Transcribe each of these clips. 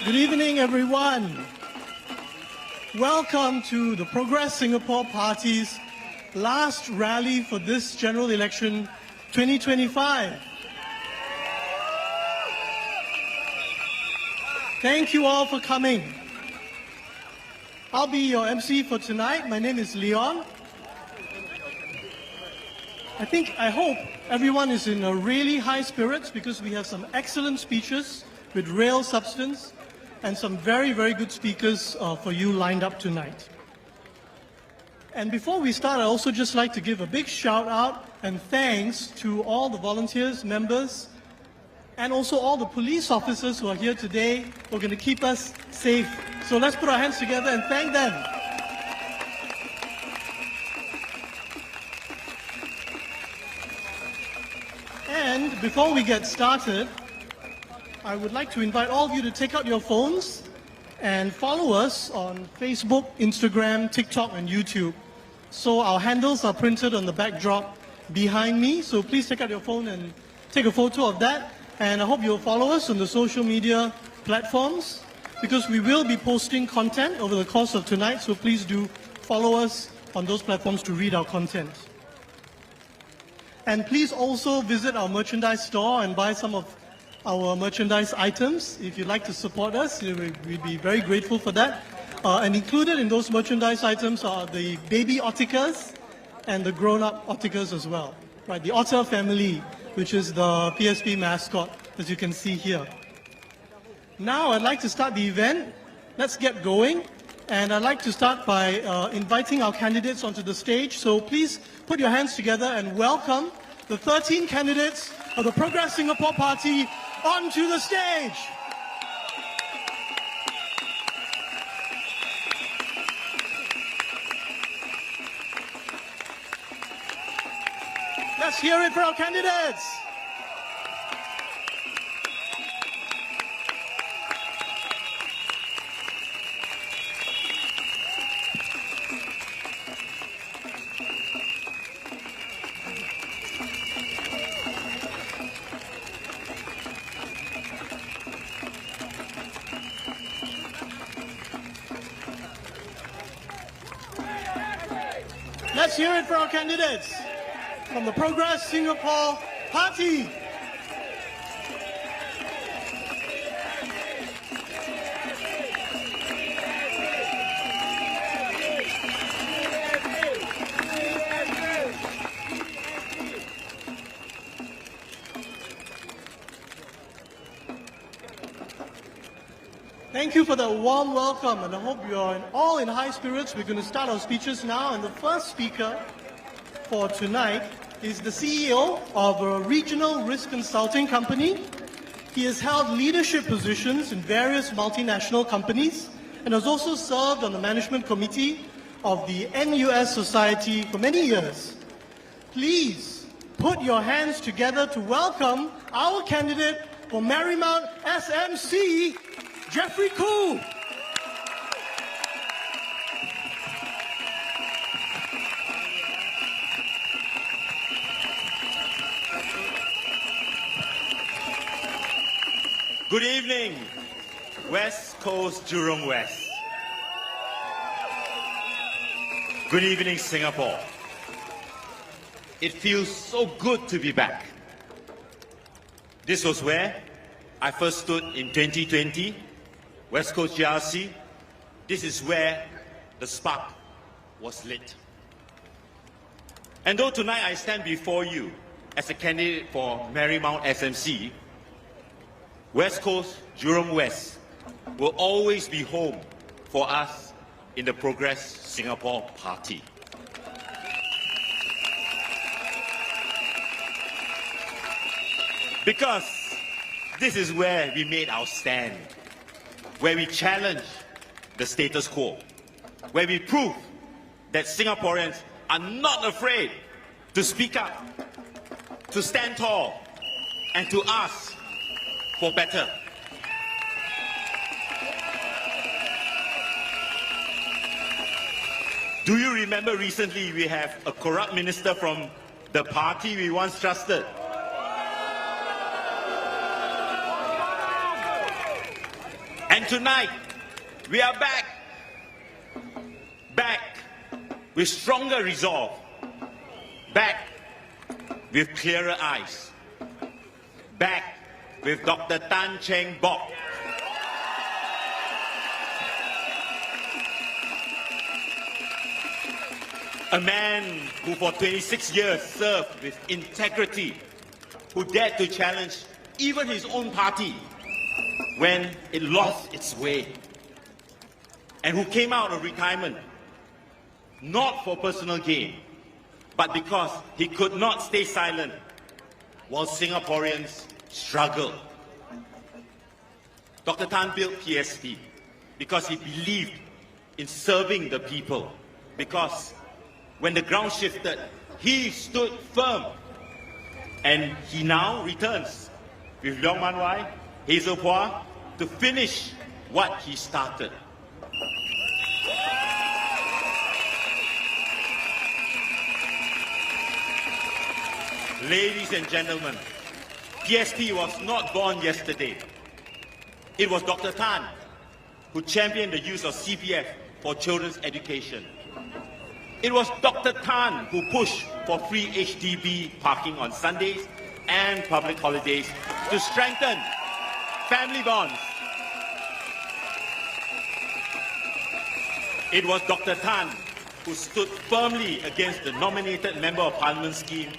Good evening, everyone. Welcome to the Progress Singapore Party's last rally for this general election 2025. Thank you all for coming. I'll be your MC for tonight. My name is Leong. I hope everyone is in a really high spirits because we have some excellent speeches with real substance and some very, very good speakers for you lined up tonight. And before we start, I'd also just like to give a big shout out and thanks to all the volunteers, members, and also all the police officers who are here today who are going to keep us safe. So let's put our hands together and thank them. And before we get started, I would like to invite all of you to take out your phones and follow us on Facebook, Instagram, TikTok, and YouTube. So our handles are printed on the backdrop behind me. So please take out your phone and take a photo of that. And I hope you'll follow us on the social media platforms because we will be posting content over the course of tonight. So please do follow us on those platforms to read our content. And please also visit our merchandise store and buy some of our merchandise items. If you'd like to support us, we'd be very grateful for that. And included in those merchandise items are the baby otters and the grown-up otters as well. Right, the otter family, which is the PSP mascot, as you can see here. Now I'd like to start the event. Let's get going. And I'd like to start by inviting our candidates onto the stage. So please put your hands together and welcome the 13 candidates of the Progress Singapore Party onto the stage. Let's hear it for our candidates. Let's hear it for our candidates from the Progress Singapore Party. Thank you for the warm welcome, and I hope you're all in high spirits. We're going to start our speeches now, and the first speaker for tonight is the CEO of a regional risk consulting company. He has held leadership positions in various multinational companies and has also served on the management committee of the NUS Society for many years. Please put your hands together to welcome our candidate for Marymount SMC, Jeffrey Khoo. Good evening, West Coast Jurong West. Good evening, Singapore. It feels so good to be back. This was where I first stood in 2020, West Coast GRC. This is where the spark was lit. And though tonight I stand before you as a candidate for Marymount SMC, West Coast Jurong West will always be home for us in the Progress Singapore Party. Because this is where we made our stand, where we challenge the status quo, where we prove that Singaporeans are not afraid to speak up, to stand tall, and to ask for better. Do you remember recently we have a corrupt minister from the party we once trusted? And And tonight, we are back. Back with stronger resolve. Back with clearer eyes. Back with Dr. Cheng Bock. A man who for 26 years served with integrity, who dared to challenge even his own party when it lost its way, and who came out of retirement not for personal gain, but because he could not stay silent while Singaporeans struggled. Dr. Tan built PSP because he believed in serving the people, because when the ground shifted, he stood firm. And he now returns with Leong Mun Wai, Hazel Poa, to finish what he started. Ladies and gentlemen, PSP was not born yesterday. It was Dr. Tan who championed the use of CPF for children's education. It was Dr. Tan who pushed for free HDB parking on Sundays and public holidays to strengthen family bonds. It was Dr. Tan who stood firmly against the nominated Member of Parliament scheme,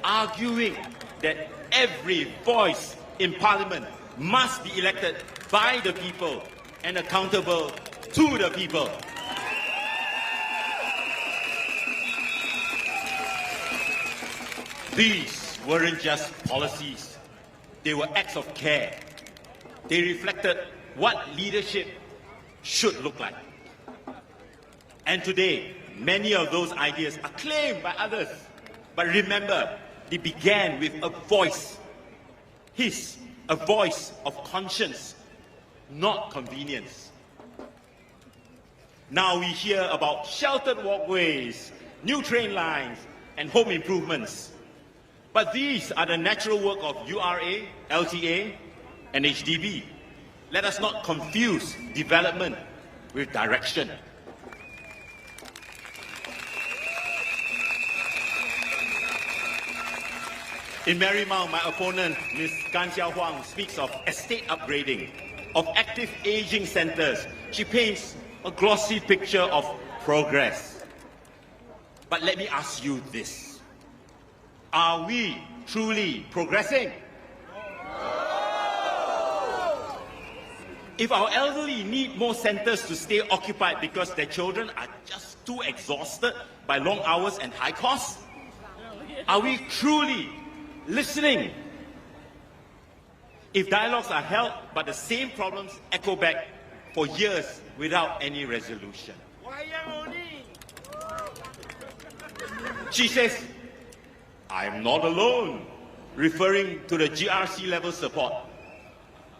arguing that every voice in Parliament must be elected by the people and accountable to the people. These weren't just policies, they were acts of care. They reflected what leadership should look like. And today, many of those ideas are claimed by others. But remember, they began with a voice. A voice of conscience, not convenience. Now we hear about sheltered walkways, new train lines, and home improvements. But these are the natural work of URA, LTA, and HDB. Let us not confuse development with direction. In Marymount, my opponent, Ms. Gan Xiao Huang, speaks of estate upgrading, of active aging centres. She paints a glossy picture of progress. But let me ask you this. Are we truly progressing? If our elderly need more centres to stay occupied because their children are just too exhausted by long hours and high costs, are we truly listening? If dialogues are held but the same problems echo back for years without any resolution. She says, I am not alone, referring to the GRC level support.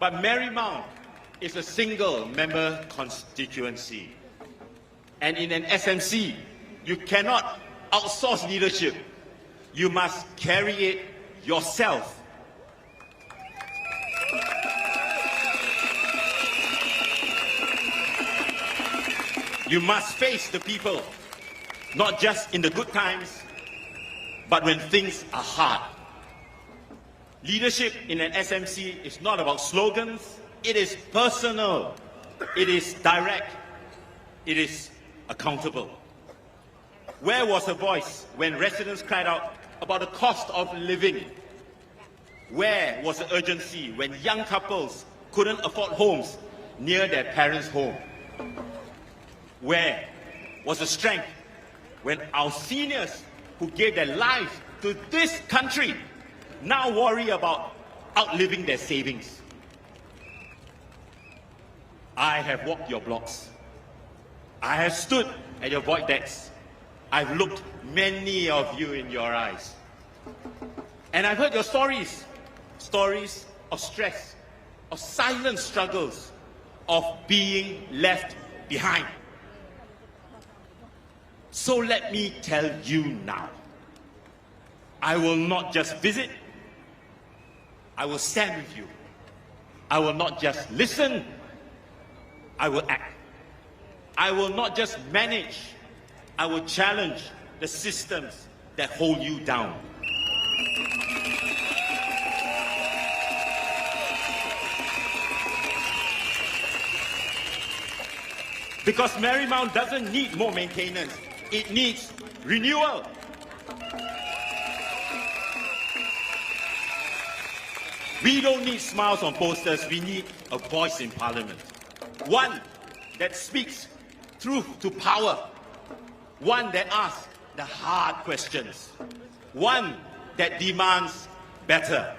But Marymount is a single-member constituency. And in an SMC, you cannot outsource leadership. You must carry it yourself. You must face the people, not just in the good times, but when things are hard. Leadership in an SMC is not about slogans, it is personal, it is direct, it is accountable. Where was her voice when residents cried out about the cost of living? Where was the urgency when young couples couldn't afford homes near their parents' home? Where was the strength when our seniors who gave their lives to this country now worry about outliving their savings? I have walked your blocks. I have stood at your void decks. I've looked many of you in your eyes. And I've heard your stories. Stories of stress, of silent struggles, of being left behind. So let me tell you now, I will not just visit, I will stand with you. I will not just listen, I will act. I will not just manage, I will challenge the systems that hold you down. Because Marymount doesn't need more maintenance, it needs renewal. We don't need smiles on posters, we need a voice in Parliament. One that speaks truth to power. One that asks the hard questions. One that demands better.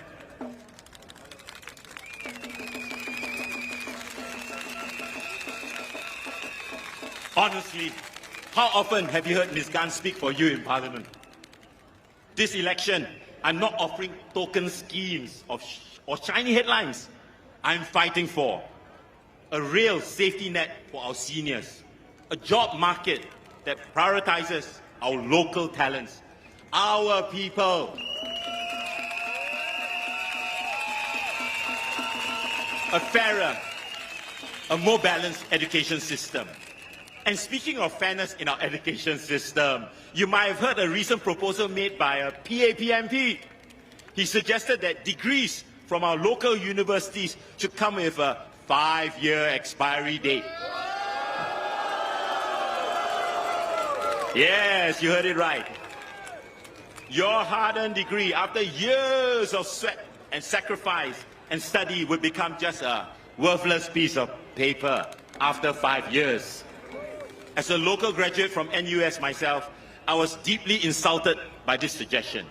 Honestly, how often have you heard Ms. Gan speak for you in Parliament? This election, I'm not offering token schemes or shiny headlines. I'm fighting for a real safety net for our seniors, a job market that prioritizes our local talents, our people. A fairer, a more balanced education system. And speaking of fairness in our education system, you might have heard a recent proposal made by a PAPMP. He suggested that degrees from our local universities should come with a 5-year expiry date. Yes, you heard it right. Your hard-earned degree, after years of sweat and sacrifice and study, would become just a worthless piece of paper after 5 years. As a local graduate from NUS myself, I was deeply insulted by this suggestion.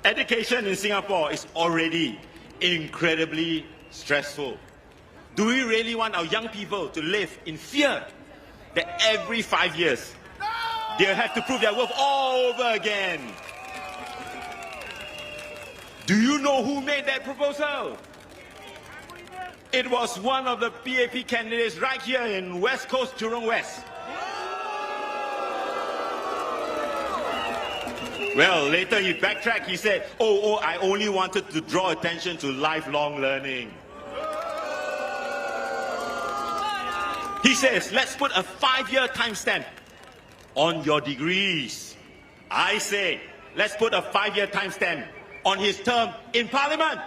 Education in Singapore is already incredibly stressful. Do we really want our young people to live in fear that every 5 years they'll have to prove their worth all over again? Do you know who made that proposal? It was one of the PAP candidates right here in West Coast, Jurong West. Well, later he backtracked. He said, I only wanted to draw attention to lifelong learning. He says, let's put a 5-year timestamp on your degrees. I say, let's put a 5-year timestamp on his term in Parliament.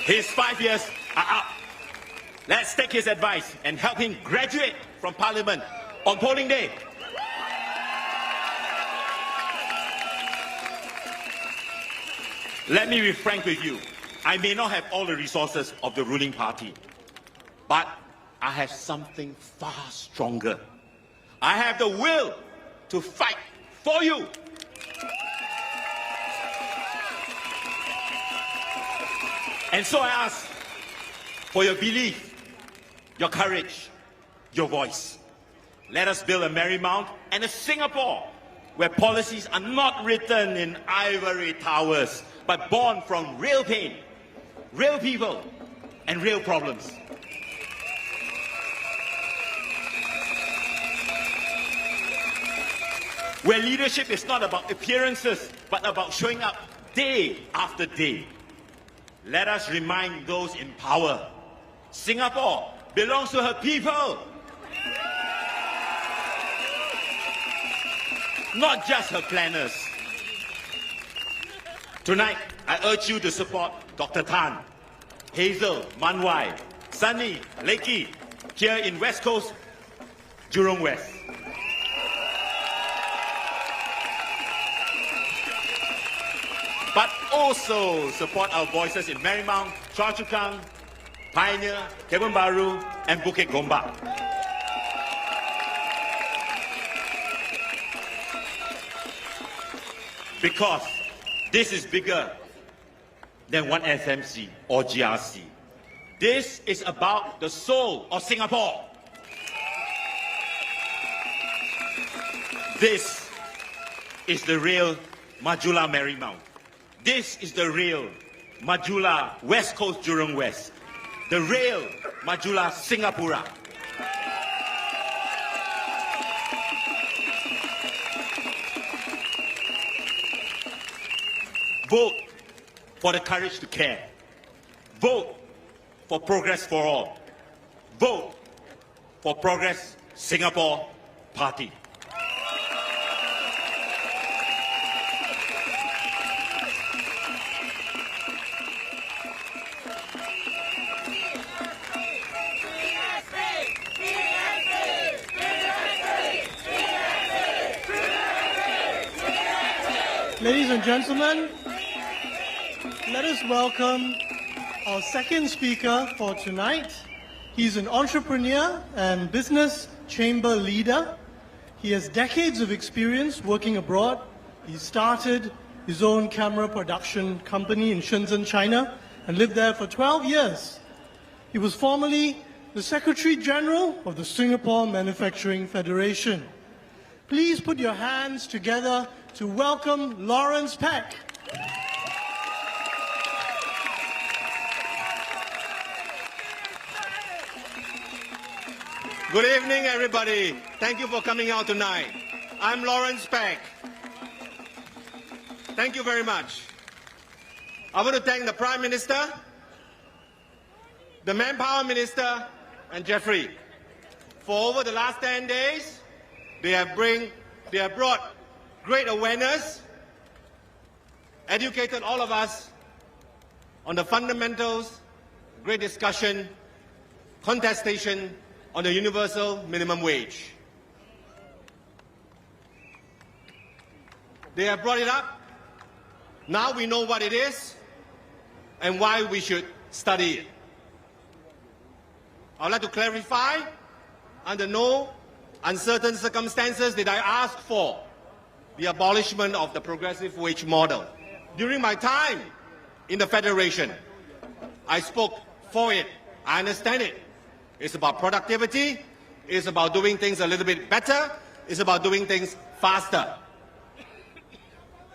His 5 years are up. Let's take his advice and help him graduate from Parliament on polling day. Let me be frank with you. I may not have all the resources of the ruling party, but I have something far stronger. I have the will to fight for you. And so I ask for your belief, your courage, your voice. Let us build a Marymount and a Singapore where policies are not written in ivory towers, but born from real pain, real people, and real problems. Where leadership is not about appearances, but about showing up day after day. Let us remind those in power, Singapore belongs to her people, not just her planners. Tonight, I urge you to support Dr. Tan, Hazel, Mun Wai, Sunny, Lakey, here in West Coast, Jurong West. But also support our voices in Marymount, Choa Chu Kang, Pioneer, Kebun Baru, and Bukit Gombak. Because this is bigger than one SMC or GRC. This is about the soul of Singapore. This is the real Majula Marymount. This is the real Majula West Coast Jurong West. The real Majula Singapura. Vote for the courage to care. Vote for Progress for All. Vote for Progress Singapore Party. Ladies and gentlemen, let us welcome our second speaker for tonight. He's an entrepreneur and business chamber leader. He has decades of experience working abroad. He started his own camera production company in Shenzhen, China, and lived there for 12 years. He was formerly the Secretary General of the Singapore Manufacturing Federation. Please put your hands together to welcome Lawrence Peck. Good evening, everybody. Thank you for coming out tonight. I'm Lawrence Peck. Thank you very much. I want to thank the Prime Minister, the Manpower Minister, and Jeffrey. For over the last 10 days, they have brought great awareness, educated all of us on the fundamentals, great discussion, contestation on the universal minimum wage. They have brought it up. Now we know what it is and why we should study it. I would like to clarify, under no uncertain circumstances did I ask for the abolishment of the progressive wage model. During my time in the Federation, I spoke for it. I understand it. It's about productivity. It's about doing things a little bit better. It's about doing things faster.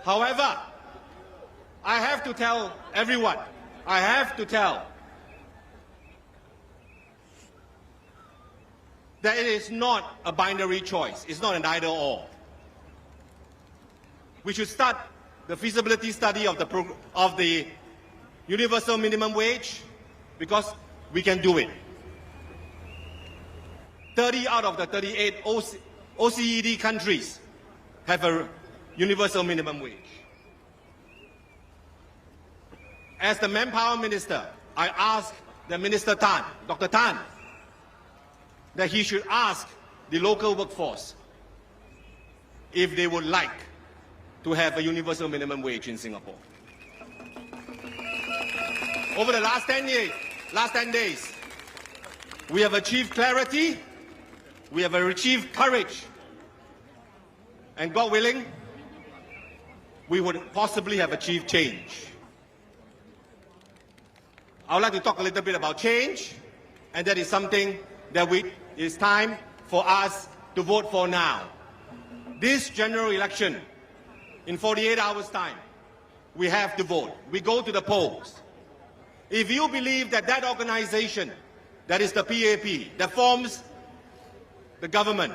However, I have to tell everyone, that it is not a binary choice. It's not an either-or. We should start the feasibility study of the universal minimum wage because we can do it. 30 out of the 38 OECD countries have a universal minimum wage. As the Manpower Minister, I asked the Minister Tan, Dr. Tan, that he should ask the local workforce if they would like to have a universal minimum wage in Singapore. Over the last 10 days, we have achieved clarity, we have achieved courage, and God willing, we would possibly have achieved change. I would like to talk a little bit about change, and that is something that it's time for us to vote for now. This general election, in 48 hours' time, we have to vote. We go to the polls. If you believe that that organization, that is the PAP, that forms the government,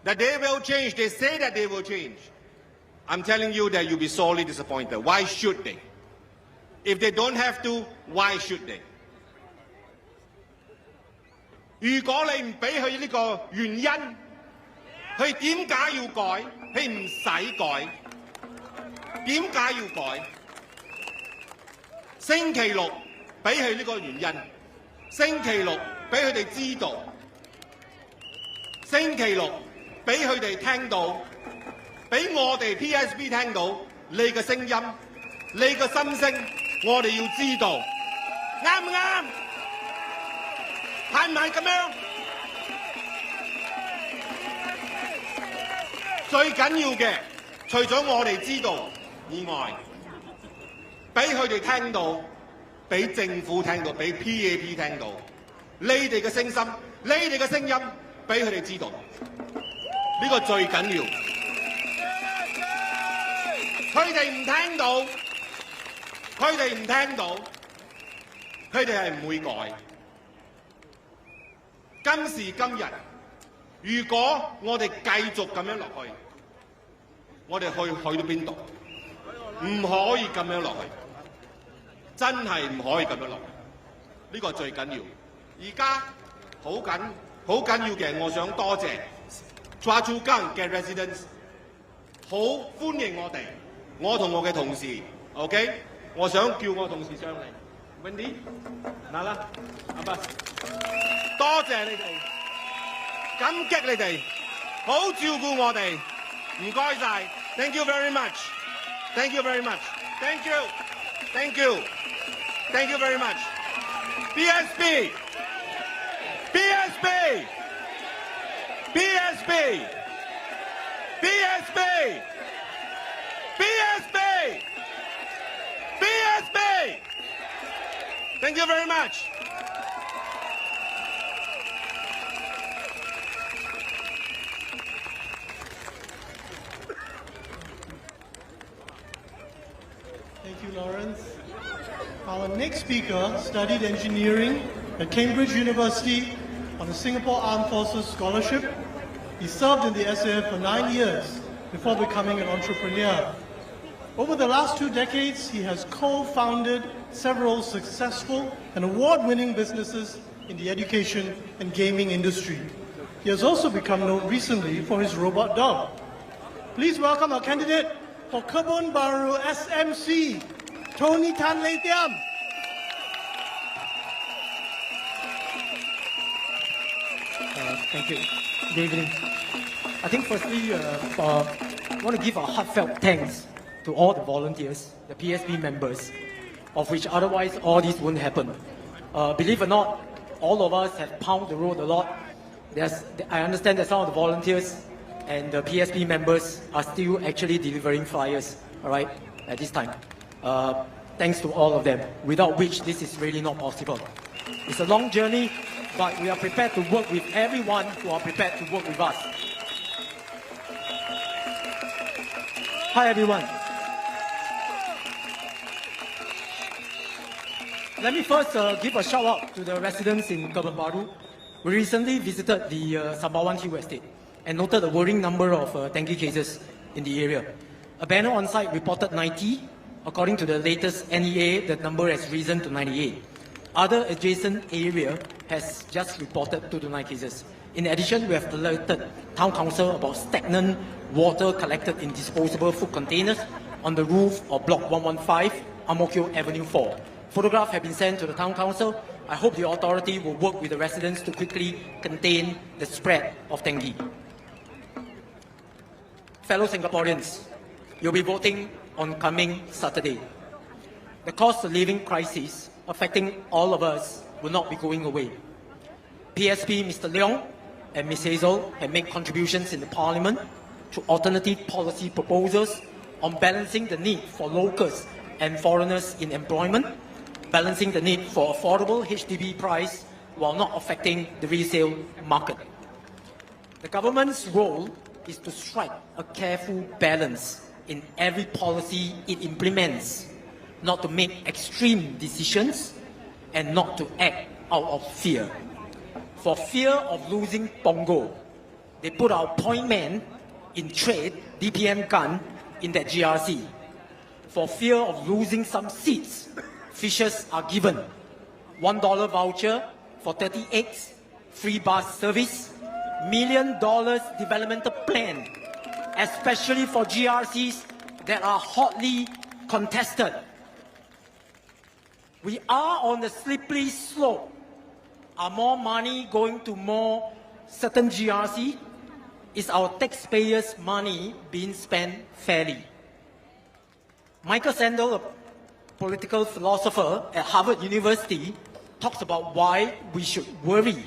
that they will change, they say that they will change, I'm telling you that you'll be sorely disappointed. Why should they? If they don't have to, why should they? 如果你唔俾佢呢個原因，佢點解要改？佢唔使改。點解要改？星期六俾佢呢個原因，星期六俾佢哋知道，星期六俾佢哋聽到，俾我哋 PSB 聽到你嘅聲音，你嘅心聲，我哋要知道，啱唔啱？係唔係咁樣？最緊要嘅，除咗我哋知道以外，俾佢哋聽到，俾政府聽到，俾 PAP 聽到，你哋嘅聲音，你哋嘅聲音，俾佢哋知道，呢個最緊要。佢哋唔聽到，佢哋唔聽到，佢哋係唔會改。今時今日，如果我哋繼續咁樣落去，我哋去到邊度？唔可以咁樣落去，真係唔可以咁樣落去，呢個最緊要。而家好緊要嘅，我想多謝抓住更嘅 residents， 好歡迎我哋，我同我嘅同事 ，OK， 我想叫我同事上嚟 ，Wendy， 嗱啦，阿伯，多謝你哋，感激你哋，好照顧我哋，唔該晒 ，Thank you very much，Thank you very much，Thank you，Thank you，Thank you very much，BSP，BSP，BSP，BSP，BSP，Thank you very much. Thank you, Lawrence. Our next speaker studied engineering at Cambridge University on a Singapore Armed Forces scholarship. He served in the SAF for 9 years before becoming an entrepreneur. Over the last 2 decades, he has co-founded several successful and award-winning businesses in the education and gaming industry. He has also become known recently for his robot dog. Please welcome our candidate for Kebun Baru SMC, Tony Tan Lei Tiam. Thank you. Good evening. I think firstly, I want to give a heartfelt thanks to all the volunteers, the PSP members, of which otherwise all this wouldn't happen. Believe it or not, all of us have pounded the road a lot. I understand that some of the volunteers and the PSP members are still actually delivering flyers, all right, at this time. Thanks to all of them, without which this is really not possible. It's a long journey, but we are prepared to work with everyone who are prepared to work with us. Hi everyone. Let me first give a shout out to the residents in Kebun Baru. We recently visited the Sembawang Hill Estate and noted a worrying number of dengue cases in the area. A banner on site reported 90. According to the latest NEA, the number has risen to 98. Other adjacent area has just reported 2 to 9 cases. In addition, we have alerted Town Council about stagnant water collected in disposable food containers on the roof of Block 115, Ang Mo Kio Avenue 4. Photographs have been sent to the Town Council. I hope the authority will work with the residents to quickly contain the spread of dengue. Fellow Singaporeans, you'll be voting on coming Saturday. The cost of living crisis affecting all of us will not be going away. PSP Mr. Leong and Ms. Hazel have made contributions in the Parliament to alternative policy proposals on balancing the need for locals and foreigners in employment, balancing the need for affordable HDB price while not affecting the resale market. The government's role is to strike a careful balance in every policy it implements, not to make extreme decisions and not to act out of fear. For fear of losing Pongo, they put our point man in trade, DPM gun, in that GRC. For fear of losing some seats, fishers are given $1 voucher for 30 eggs, free bus service, $1 million developmental plan, especially for GRCs that are hotly contested. We are on a slippery slope. Are more money going to more certain GRC? Is our taxpayers' money being spent fairly? Michael Sandel, a political philosopher at Harvard University, talks about why we should worry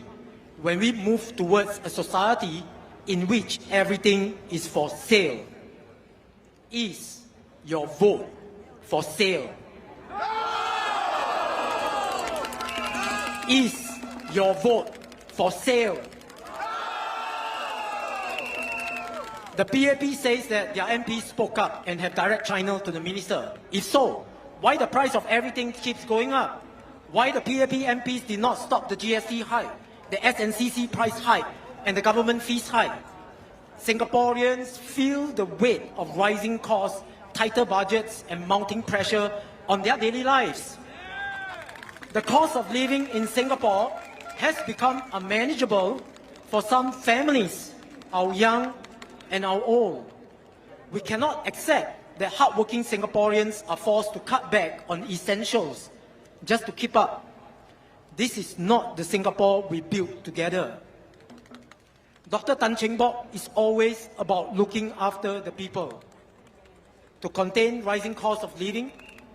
when we move towards a society in which everything is for sale. Is your vote for sale? Is your vote for sale? The PAP says that their MPs spoke up and have direct channel to the minister. If so, why the price of everything keeps going up? Why the PAP MPs did not stop the GST hike, the SNCC price hike, and the government fees hike? Singaporeans feel the weight of rising costs tighter budgets and mounting pressure on their daily lives. The cost of living in Singapore has become unmanageable for some families, our young and our old. We cannot accept that hardworking Singaporeans are forced to cut back on essentials just to keep up. This is not the Singapore we built together. Dr. Cheng Bock is always about looking after the people. To contain rising costs of living,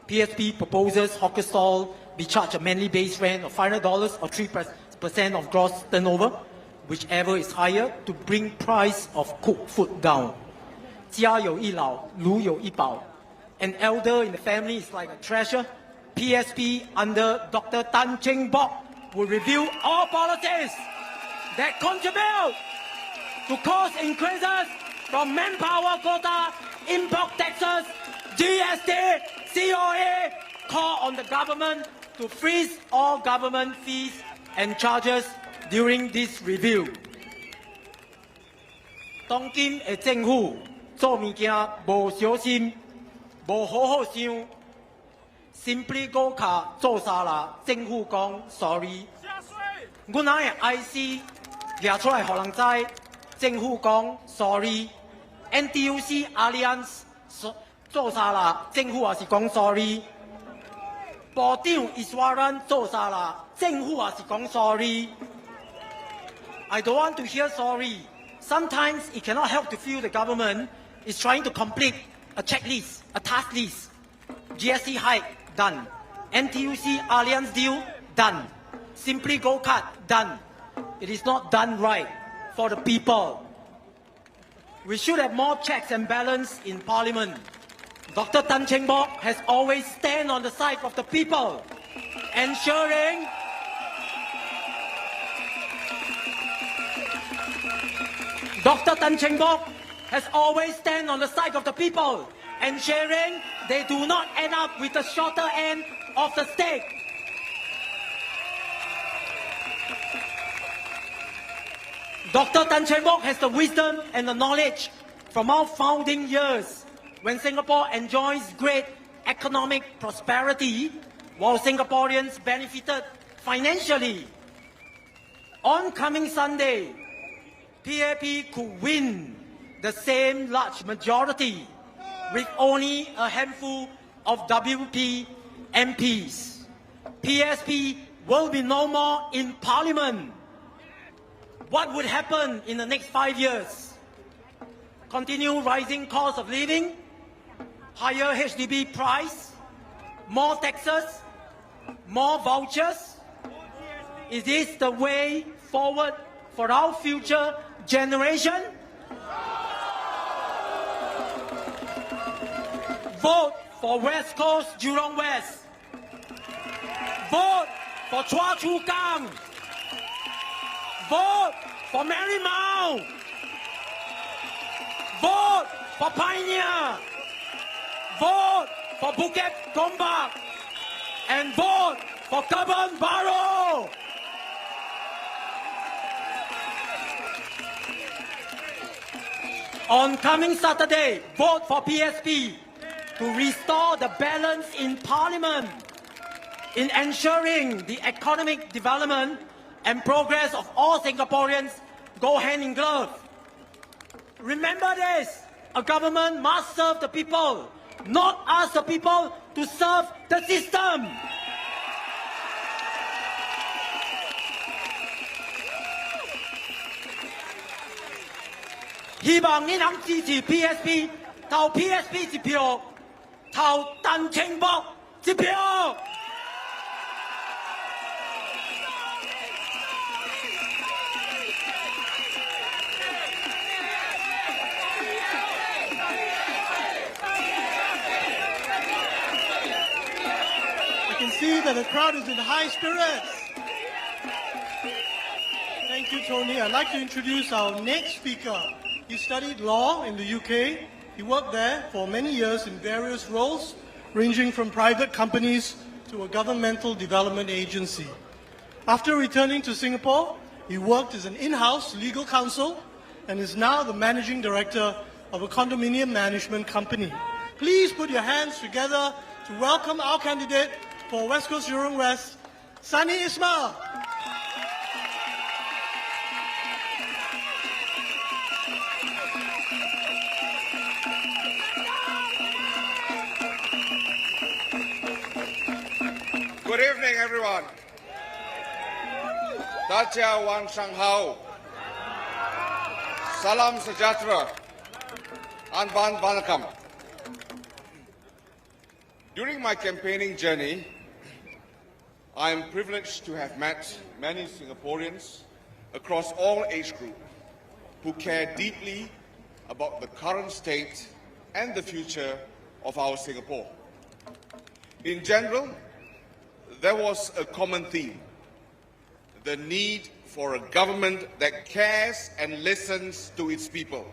PSP proposes hawker stall be charged a monthly base rent of $500 or 3% of gross turnover, whichever is higher, to bring price of cooked food down. 家有一老，如有一宝. An elder in the family is like a treasure. PSP under Dr. Cheng Bock will review all policies that contribute to cost increases from manpower quota, import taxes, GST, COA. Call on the government to freeze all government fees and charges during this review. 当今的政府做物件无小心，无好好想 ，simply 高卡做啥啦？政府讲 sorry， 我哪会 IC 拿出来互人知？政府讲 sorry，NTUC Alliance 做啥啦？政府也是讲 sorry。部長Iswaran做啥啦？政府也是講 sorry。I don't want to hear sorry. Sometimes it cannot help to feel the government is trying to complete a checklist, a task list. GST hike, done. NTUC Alliance deal, done. Simply go cut, done. It is not done right for the people. We should have more checks and balance in Parliament. Dr. Cheng Bock has always stand on the side of the people, ensuring Dr. Cheng Bock has always stand on the side of the people, ensuring they do not end up with the shorter end of the stick. Dr. Cheng Bock has the wisdom and the knowledge from our founding years, when Singapore enjoys great economic prosperity, while Singaporeans benefited financially. On coming Sunday, PAP could win the same large majority with only a handful of WP MPs. PSP will be no more in Parliament. What would happen in the next 5 years? Continue rising cost of living, higher HDB price, more taxes, more vouchers? Is this the way forward for our future generation? Vote for West Coast Jurong West. Vote for Chua Chu Kang. Vote for Marymount. Vote for Pioneer. Vote for Bukit Gombak. And vote for Kebun Baru. On coming Saturday, vote for PSP to restore the balance in Parliament in ensuring the economic development and progress of all Singaporeans go hand in glove. Remember this, a government must serve the people, not ask the people to serve the system. Hy vọng您能支持 PSP， 投 PSP 一票，投Cheng Bock 一票。I can see that the crowd is in high spirits. Thank you, Tony. I'd like to introduce our next speaker. He studied law in the UK. He worked there for many years in various roles, ranging from private companies to a governmental development agency. After returning to Singapore, he worked as an in-house legal counsel and is now the managing director of a condominium management company. please put your hands together to welcome our candidate for West Coast Jurong West, Sani Ismail. Good evening, everyone. Dacia Wan Shanghao. Salam Sejahtera. Anban Vanakam. During my campaigning journey, I am privileged to have met many Singaporeans across all age groups who care deeply about the current state and the future of our Singapore. In general, there was a common theme: the need for a government that cares and listens to its people.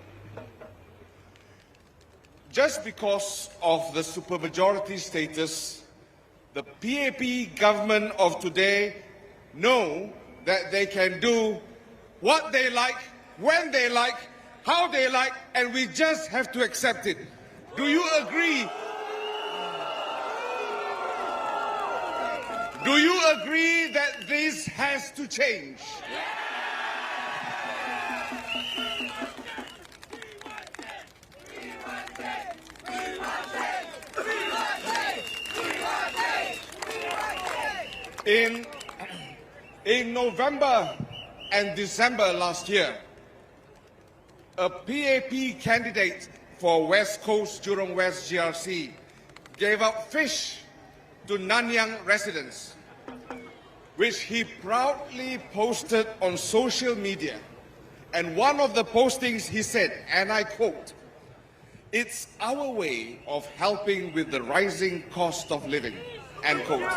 Just because of the supermajority status, the PAP government of today know that they can do what they like, when they like, how they like, and we just have to accept it. Do you agree? Do you agree that this has to change? In November and December last year, a PAP candidate for West Coast Jurong West GRC gave out fish to Nanyang residents, which he proudly posted on social media. And one of the postings he said, and I quote, "It's our way of helping with the rising cost of living," end quote.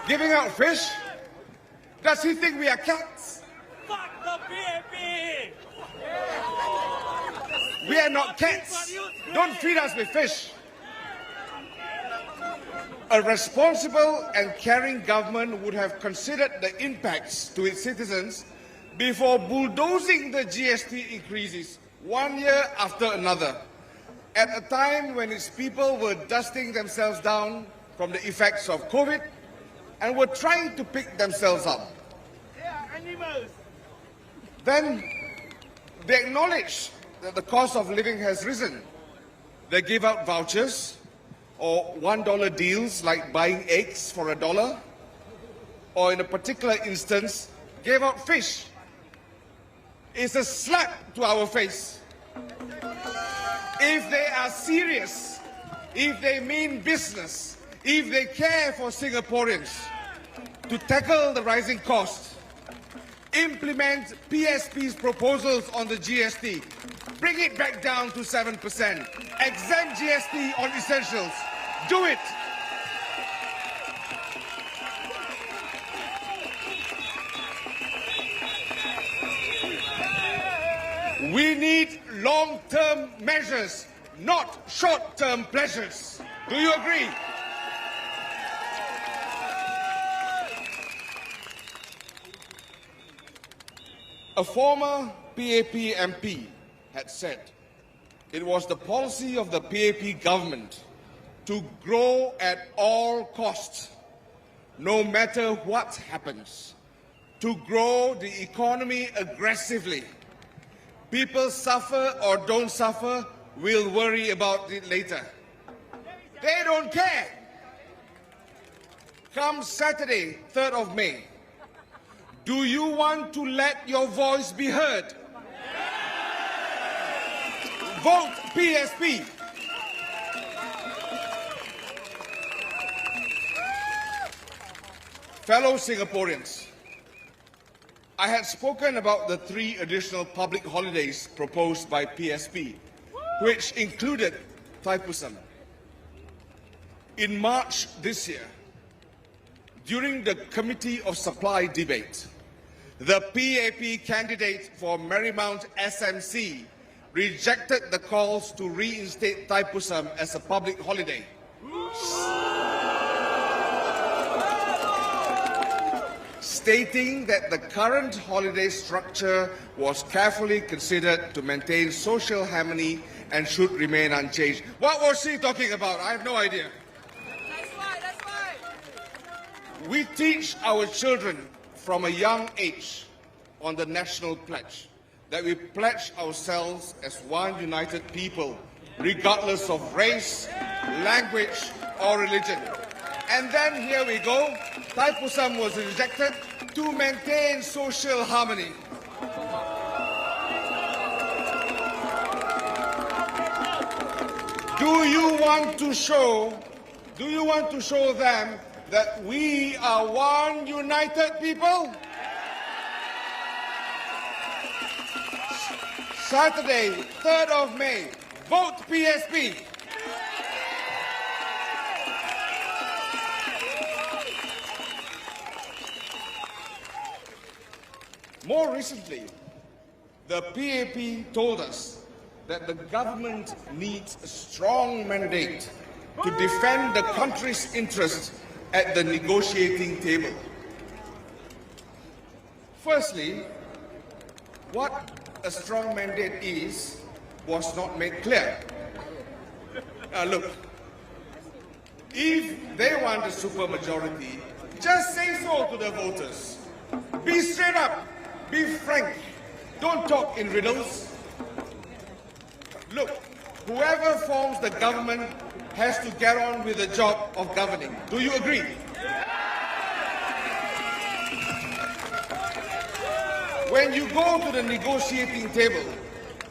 Giving out fish? Does he think we are cats? Fuck the PAP! We are not cats. Don't feed us with fish. A responsible and caring government would have considered the impacts to its citizens before bulldozing the GST increases one year after another, at a time when its people were dusting themselves down from the effects of COVID and were trying to pick themselves up. They are animals. Then they acknowledge that the cost of living has risen. They give out vouchers or $1 deals like buying eggs for $1, or in a particular instance, gave out fish. It's a slap to our face. If they are serious, if they mean business, if they care for Singaporeans, to tackle the rising costs, implement PSP's proposals on the GST, bring it back down to 7%, exempt GST on essentials. Do it. We need long-term measures, not short-term pleasures. Do you agree? A former PAP MP had said it was the policy of the PAP government to grow at all costs, no matter what happens, to grow the economy aggressively. People suffer or don't suffer, we'll worry about it later. They don't care. Come Saturday, 3rd of May, do you want to let your voice be heard? Vote PSP. Fellow Singaporeans, I had spoken about the 3 additional public holidays proposed by PSP, which included Thaipusam. In March this year, during the Committee of Supply debate, the PAP candidate for Marymount SMC rejected the calls to reinstate Thaipusam as a public holiday. stating that the current holiday structure was carefully considered to maintain social harmony and should remain unchanged. What was she talking about? I have no idea. That's right. We teach our children from a young age on the national pledge that we pledge ourselves as one united people, regardless of race, language, or religion. And then here we go, Thaipusam was rejected to maintain social harmony. Do you want to show them that we are one united people? Saturday, 3rd of May, vote PSP. More recently, the PAP told us that the government needs a strong mandate to defend the country's interests at the negotiating table. Firstly, what a strong mandate is was not made clear. Look, if they want a supermajority, just say so to the voters. Be straight up, be frank, don't talk in riddles. Look, whoever forms the government has to get on with the job of governing. Do you agree? When you go to the negotiating table,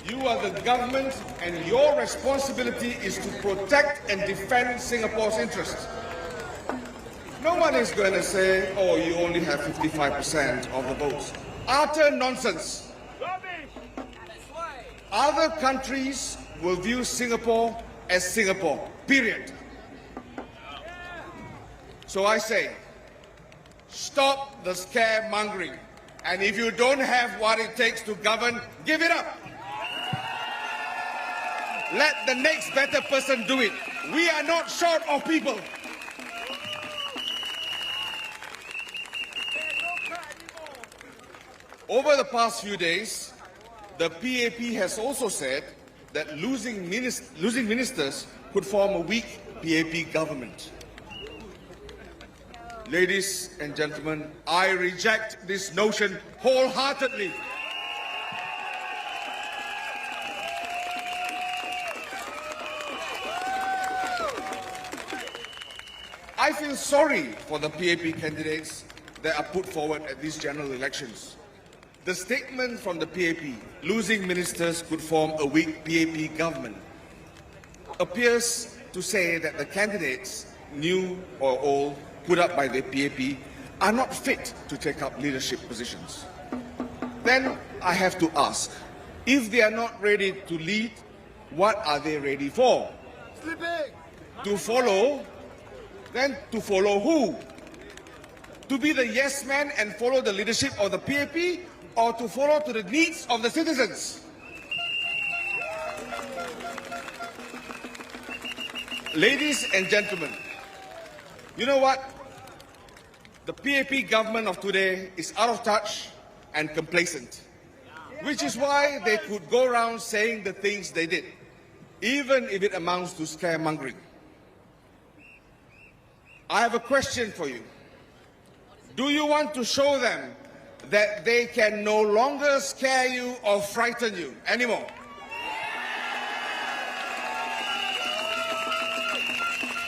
you are the government and your responsibility is to protect and defend Singapore's interests. No one is going to say, oh, you only have 55% of the votes. Utter nonsense. Other countries will view Singapore as Singapore, period. So I say, stop the scaremongering. And if you don't have what it takes to govern, give it up. Let the next better person do it. We are not short of people. Over the past few days, the PAP has also said that losing ministers could form a weak PAP government. Ladies and gentlemen, I reject this notion wholeheartedly. I feel sorry for the PAP candidates that are put forward at these general elections. The statement from the PAP, losing ministers could form a weak PAP government, appears to say that the candidates, new or old, put up by the PAP, are not fit to take up leadership positions. Then I have to ask, if they are not ready to lead, what are they ready for? Sleeping. To follow? Then to follow who? To be the yes man and follow the leadership of the PAP, or to follow to the needs of the citizens? Ladies and gentlemen, you know what? The PAP government of today is out of touch and complacent, which is why they could go around saying the things they did, even if it amounts to scaremongering. I have a question for you. Do you want to show them that they can no longer scare you or frighten you anymore?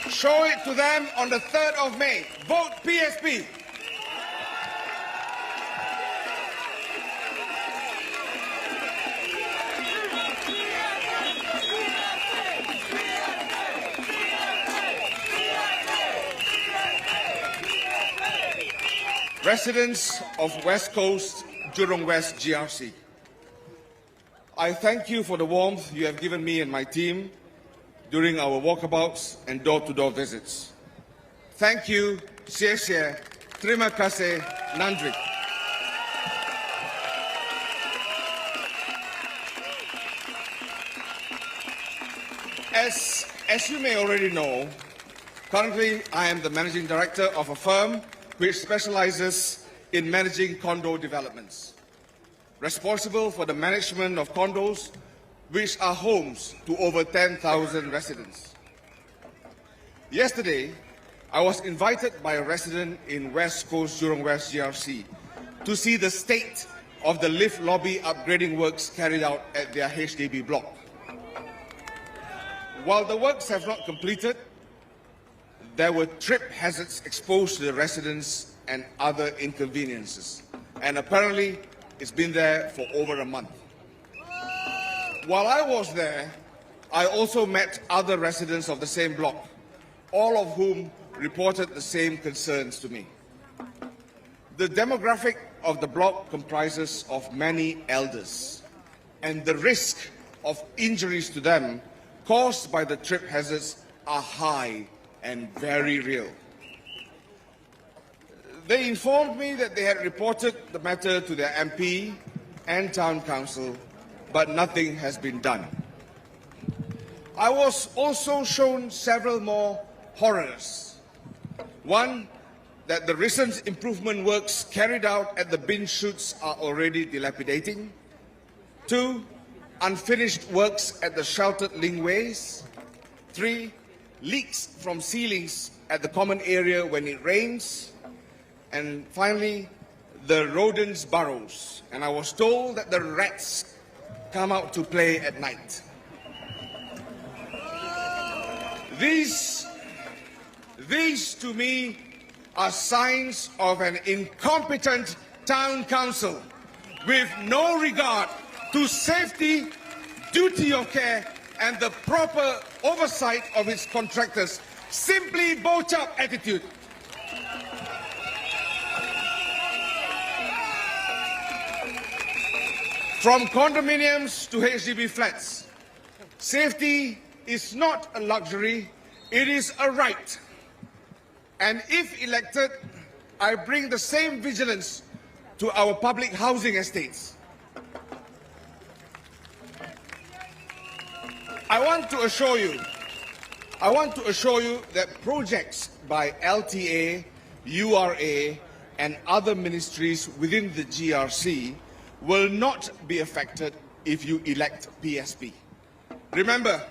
Show it to them on the 3rd of May. Vote PSP. Residents of West Coast, Jurong West GRC, I thank you for the warmth you have given me and my team during our walkabouts and door-to-door visits. Thank you, xie xie, terima kasih, nandri. As you may already know, currently I am the managing director of a firm which specializes in managing condo developments, responsible for the management of condos which are homes to over 10,000 residents. Yesterday, I was invited by a resident in West Coast Jurong West GRC to see the state of the lift lobby upgrading works carried out at their HDB block. While the works have not completed, there were trip hazards exposed to the residents and other inconveniences. And apparently, it's been there for over a month. While I was there, I also met other residents of the same block, all of whom reported the same concerns to me. The demographic of the block comprises of many elders, and the risk of injuries to them caused by the trip hazards are high and very real. They informed me that they had reported the matter to their MP and town council, but nothing has been done. I was also shown several more horrors. One, that the recent improvement works carried out at the bin chutes are already dilapidating. Two, unfinished works at the sheltered linkways. Three, leaks from ceilings at the common area when it rains. And finally, the rodents' burrows. And I was told that the rats come out to play at night. These to me are signs of an incompetent town council with no regard to safety, duty of care, and the proper oversight of its contractors. Simply bow-up attitude. From condominiums to HDB flats, safety is not a luxury, it is a right. And if elected, I bring the same vigilance to our public housing estates. I want to assure you that projects by LTA, URA, and other ministries within the GRC will not be affected if you elect PSP. Remember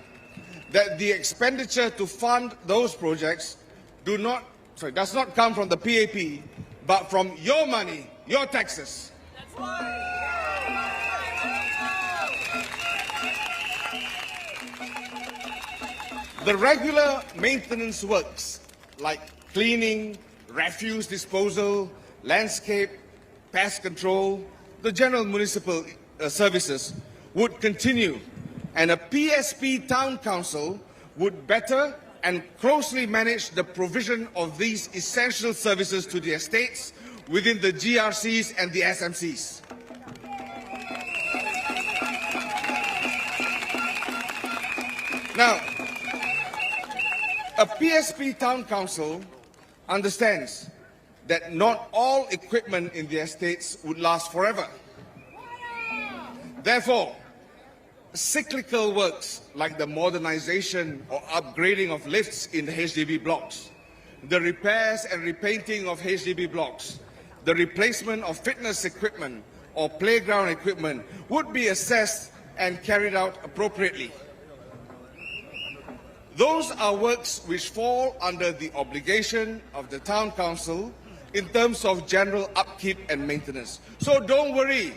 that the expenditure to fund those projects does not come from the PAP, but from your money, your taxes. That's right. The regular maintenance works like cleaning, refuse disposal, landscape, pest control, the general municipal services would continue, and a PSP town council would better and closely manage the provision of these essential services to the estates within the GRCs and the SMCs. Now, a PSP town council understands that not all equipment in the estates would last forever. Therefore, cyclical works like the modernization or upgrading of lifts in the HDB blocks, the repairs and repainting of HDB blocks, the replacement of fitness equipment or playground equipment would be assessed and carried out appropriately. Those are works which fall under the obligation of the town council in terms of general upkeep and maintenance. So don't worry,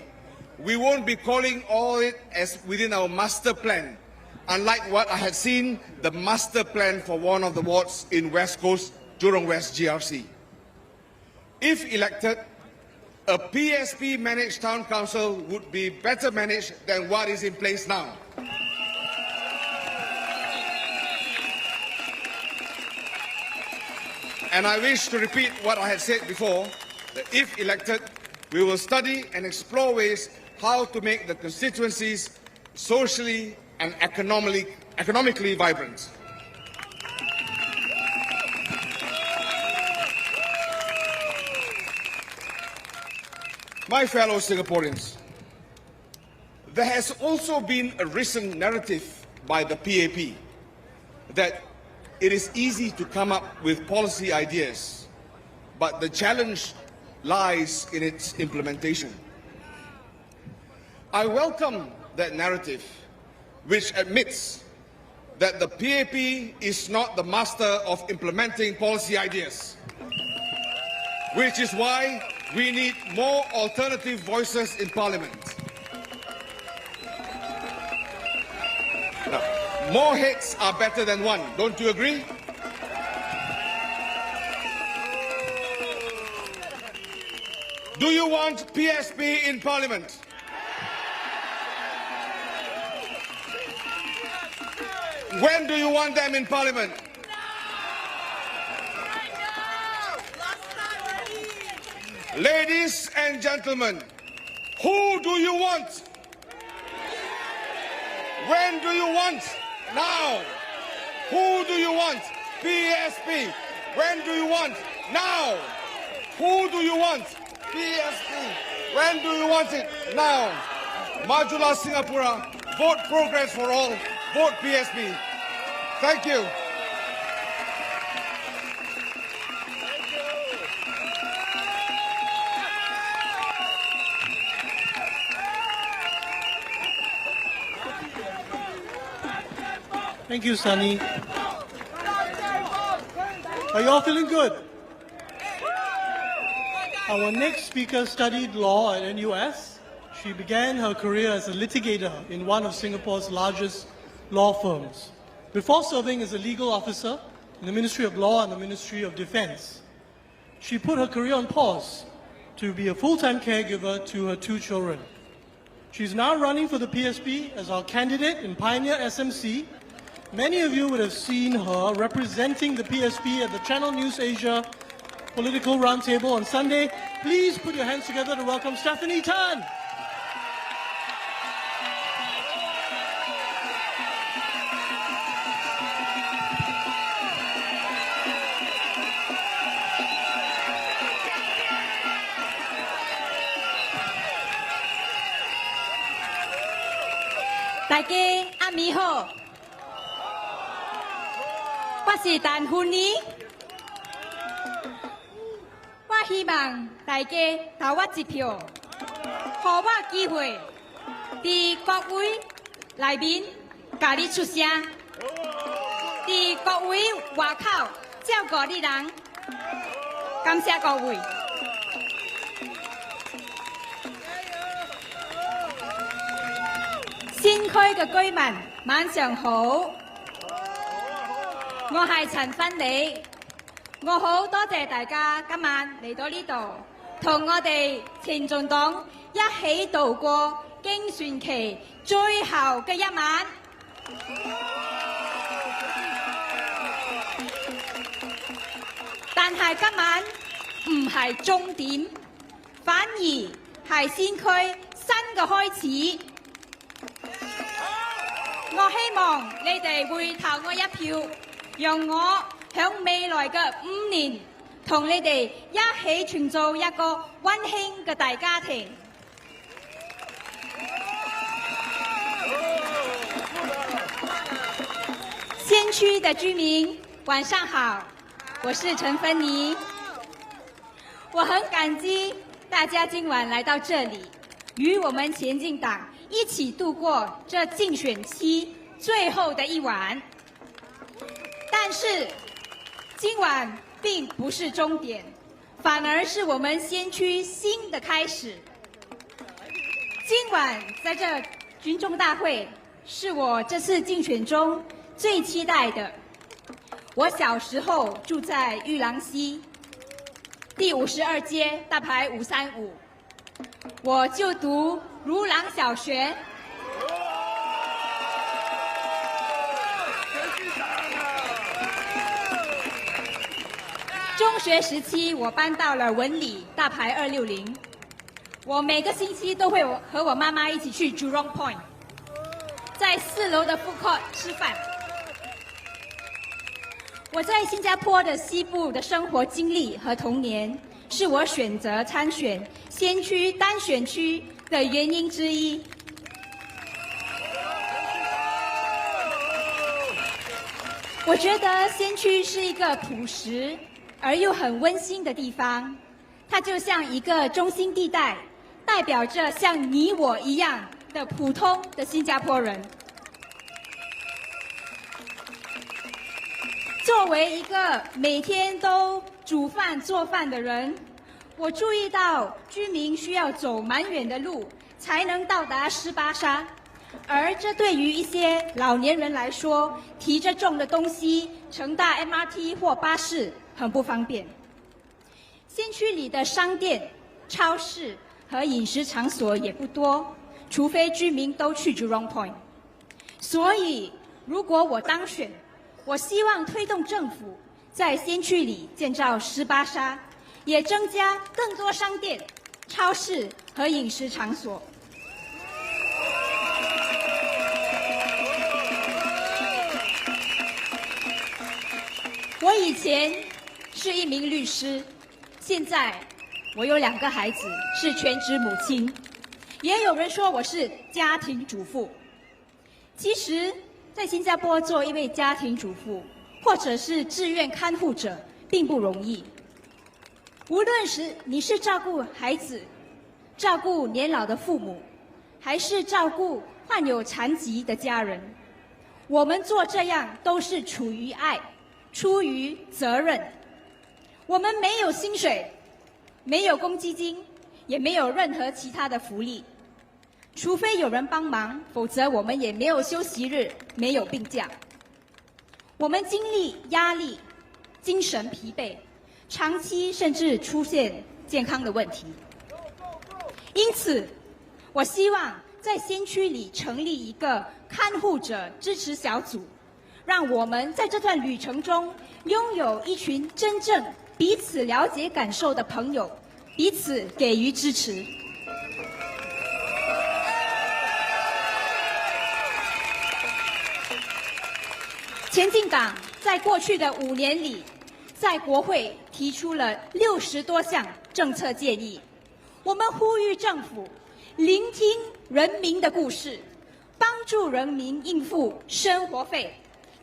we won't be calling all it as within our master plan, unlike what I had seen the master plan for one of the wards in West Coast, Jurong West GRC. If elected, a PSP managed town council would be better managed than what is in place now. And I wish to repeat what I had said before, that if elected, we will study and explore ways how to make the constituencies socially and economically vibrant. My fellow Singaporeans, there has also been a recent narrative by the PAP that it is easy to come up with policy ideas, but the challenge lies in its implementation. I welcome that narrative, which admits that the PAP is not the master of implementing policy ideas, which is why we need more alternative voices in Parliament. Now, more heads are better than one, don't you agree? Do you want PSP in Parliament? When do you want them in Parliament? Ladies and gentlemen, who do you want? When do you want? Now. Who do you want? PSP. When do you want? Now. Who do you want? PSP. When do you want it? Now. Majulah Singapura. Vote Progress for All. Vote PSP. Thank you. Thank you, Sunny. Are you all feeling good? Our next speaker studied law at NUS. She began her career as a litigator in one of Singapore's largest law firms, before serving as a legal officer in the Ministry of Law and the Ministry of Defence. She put her career on pause to be a full-time caregiver to her 2 children. She's now running for the PSP as our candidate in Pioneer SMC. Many of you would have seen her representing the PSP at the Channel News Asia Political Roundtable on Sunday. Please put your hands together to welcome Stephanie Tan.大家暗暝好，我是陈芬妮，我希望大家投我一票，给我机会，在国会内面甲你出声，在国会外口照顾你人，感谢各位。新區嘅居民晚上好，我係陳芬妮，我好多謝大家今晚嚟到呢度，同我哋前進黨一起度過經選期最後嘅一晚。但係今晚唔係終點，反而係先驅新嘅開始。我希望你哋會投我一票，讓我響未來嘅5年同你哋一起創造一個溫馨嘅大家庭。先驅的居民，晚上好，我是陳芬妮。我很感激大家今晚來到這裡，與我們前進黨一起度過這競選期最後的一晚，但是今晚並不是終點，反而是我們先驅新的開始。今晚在這群眾大會是我這次競選中最期待的。我小時候住在玉郎西第52街大牌535，我就讀如郎小學。中學時期，我搬到了文理大牌260。我每個星期都會和我媽媽一起去 Jurong Point， 在4樓的 food court 吃飯。我在新加坡的西部的生活經歷和童年，是我選擇參選先驅單選區的原因之一。我覺得先驅是一個樸實而又很溫馨的地方，它就像一个中心地带，代表着像你我一样的普通的新加坡人。作为一个每天都煮饭做饭的人，我注意到居民需要走蛮远的路才能到达18沙，而这对于一些老年人来说，提着重的东西乘搭 MRT 或巴士很不方便。先区里的商店、超市和饮食场所也不多，除非居民都去 Jurong Point。所以，如果我当选，我希望推动政府在先区里建造18沙，也增加更多商店、超市和饮食场所。我以前是一名律师，现在我有2个孩子，是全职母亲，也有人说我是家庭主妇。其实，在新加坡做一位家庭主妇，或者是志愿看护者，并不容易。无论是你是照顾孩子、照顾年老的父母，还是照顾患有残疾的家人，我们做这样都是出于爱，出于责任。我们没有薪水，没有公积金，也没有任何其他的福利。除非有人帮忙，否则我们也没有休息日，没有病假。我们经历压力、精神疲惫，长期甚至出现健康的问题。因此，我希望在先区里成立一个看护者支持小组，让我们在这段旅程中拥有一群真正彼此了解感受的朋友，彼此给予支持。前进党在过去的5年里，在国会提出了60多项政策建议。我们呼吁政府聆听人民的故事，帮助人民应付生活费、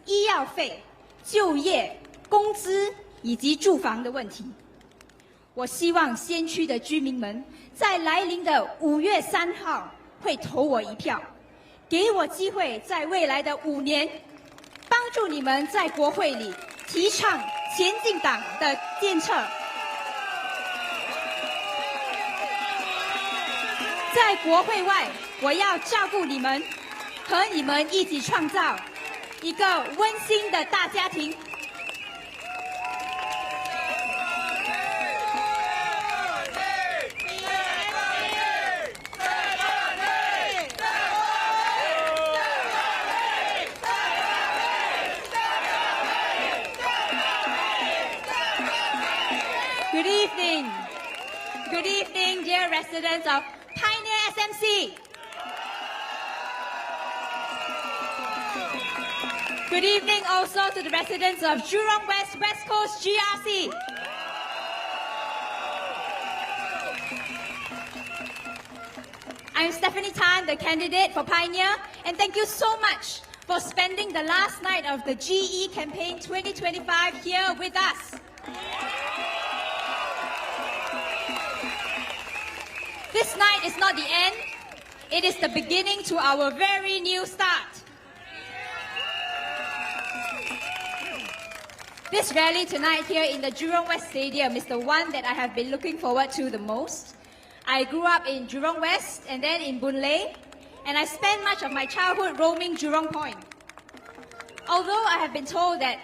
医药费、就业、工资以及住房的问题。我希望先区的居民们在来临的5月3号会投我一票，给我机会在未来的5年，帮助你们在国会里提倡前进党的建设。在国会外，我要照顾你们，和你们一起创造一个温馨的大家庭。Good evening. Good evening, dear residents of Pioneer SMC. Good evening also to the residents of Jurong West, West Coast GRC. I'm Stephanie Tan, the candidate for Pioneer, and thank you so much for spending the last night of the GE Campaign 2025 here with us. This night is not the end, it is the beginning to our very new start. This rally tonight here in the Jurong West Stadium is the one that I have been looking forward to the most. I grew up in Jurong West and then in Boon Lay, and I spent much of my childhood roaming Jurong Point. Although I have been told that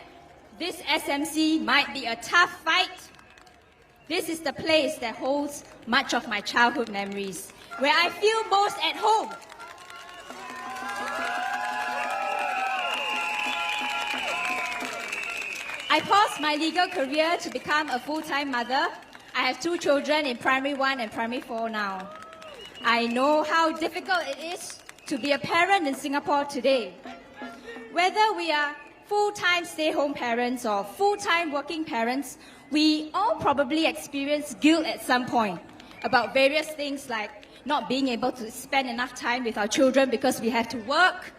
this SMC might be a tough fight, this is the place that holds much of my childhood memories, where I feel most at home. I paused my legal career to become a full-time mother. I have 2 children in primary 1 and primary 4 now. I know how difficult it is to be a parent in Singapore today. Whether we are full-time stay-home parents or full-time working parents, we all probably experience guilt at some point about various things like not being able to spend enough time with our children because we have to work,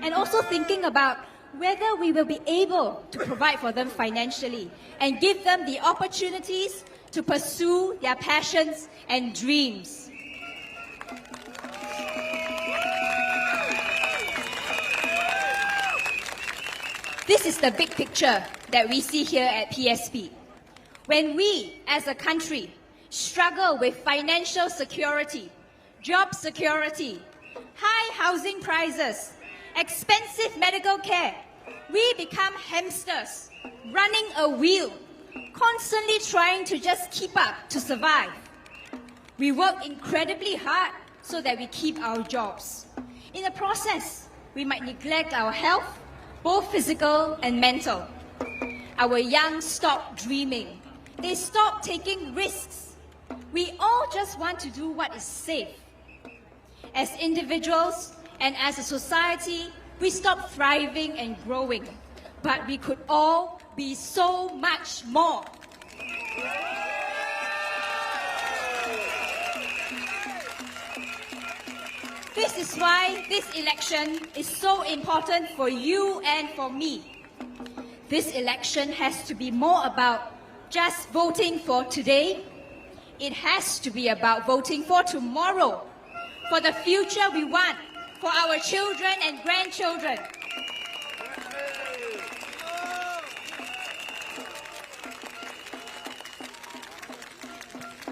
and also thinking about whether we will be able to provide for them financially and give them the opportunities to pursue their passions and dreams. This is the big picture that we see here at PSP. When we, as a country, struggle with financial security, job security, high housing prices, expensive medical care, we become hamsters, running a wheel, constantly trying to just keep up to survive. We work incredibly hard so that we keep our jobs. In the process, we might neglect our health, both physical and mental. Our young stop dreaming. They stop taking risks. We all just want to do what is safe. As individuals and as a society, we stop thriving and growing. But we could all be so much more. This is why this election is so important for you and for me. This election has to be more about just voting for today. It has to be about voting for tomorrow, for the future we want, for our children and grandchildren.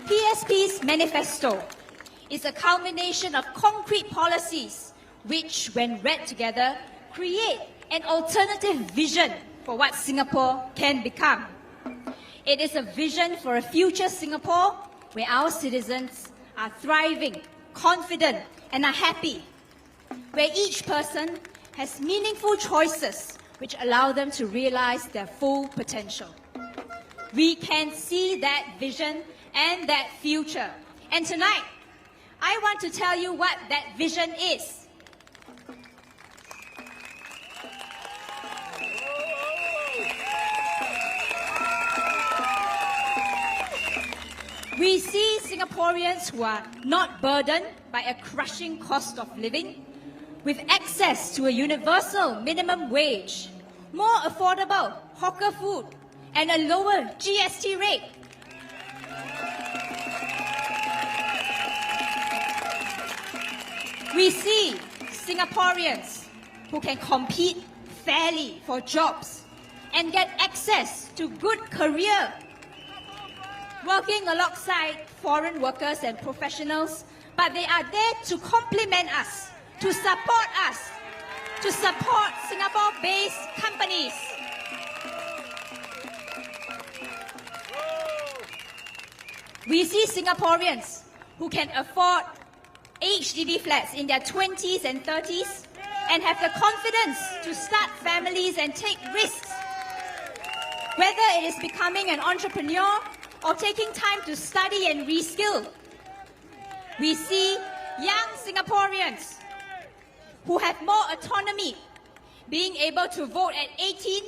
PSP's manifesto is a culmination of concrete policies which, when read together, create an alternative vision for what Singapore can become. It is a vision for a future Singapore where our citizens are thriving, confident, and are happy, where each person has meaningful choices which allow them to realize their full potential. We can see that vision and that future. And tonight, I want to tell you what that vision is. We see Singaporeans who are not burdened by a crushing cost of living, with access to a universal minimum wage, more affordable hawker food, and a lower GST rate. We see Singaporeans who can compete fairly for jobs and get access to good career, working alongside foreign workers and professionals, but they are there to complement us, to support Singapore-based companies. We see Singaporeans who can afford HDB flats in their 20s and 30s and have the confidence to start families and take risks. Whether it is becoming an entrepreneur or taking time to study and reskill. We see young Singaporeans who have more autonomy, being able to vote at 18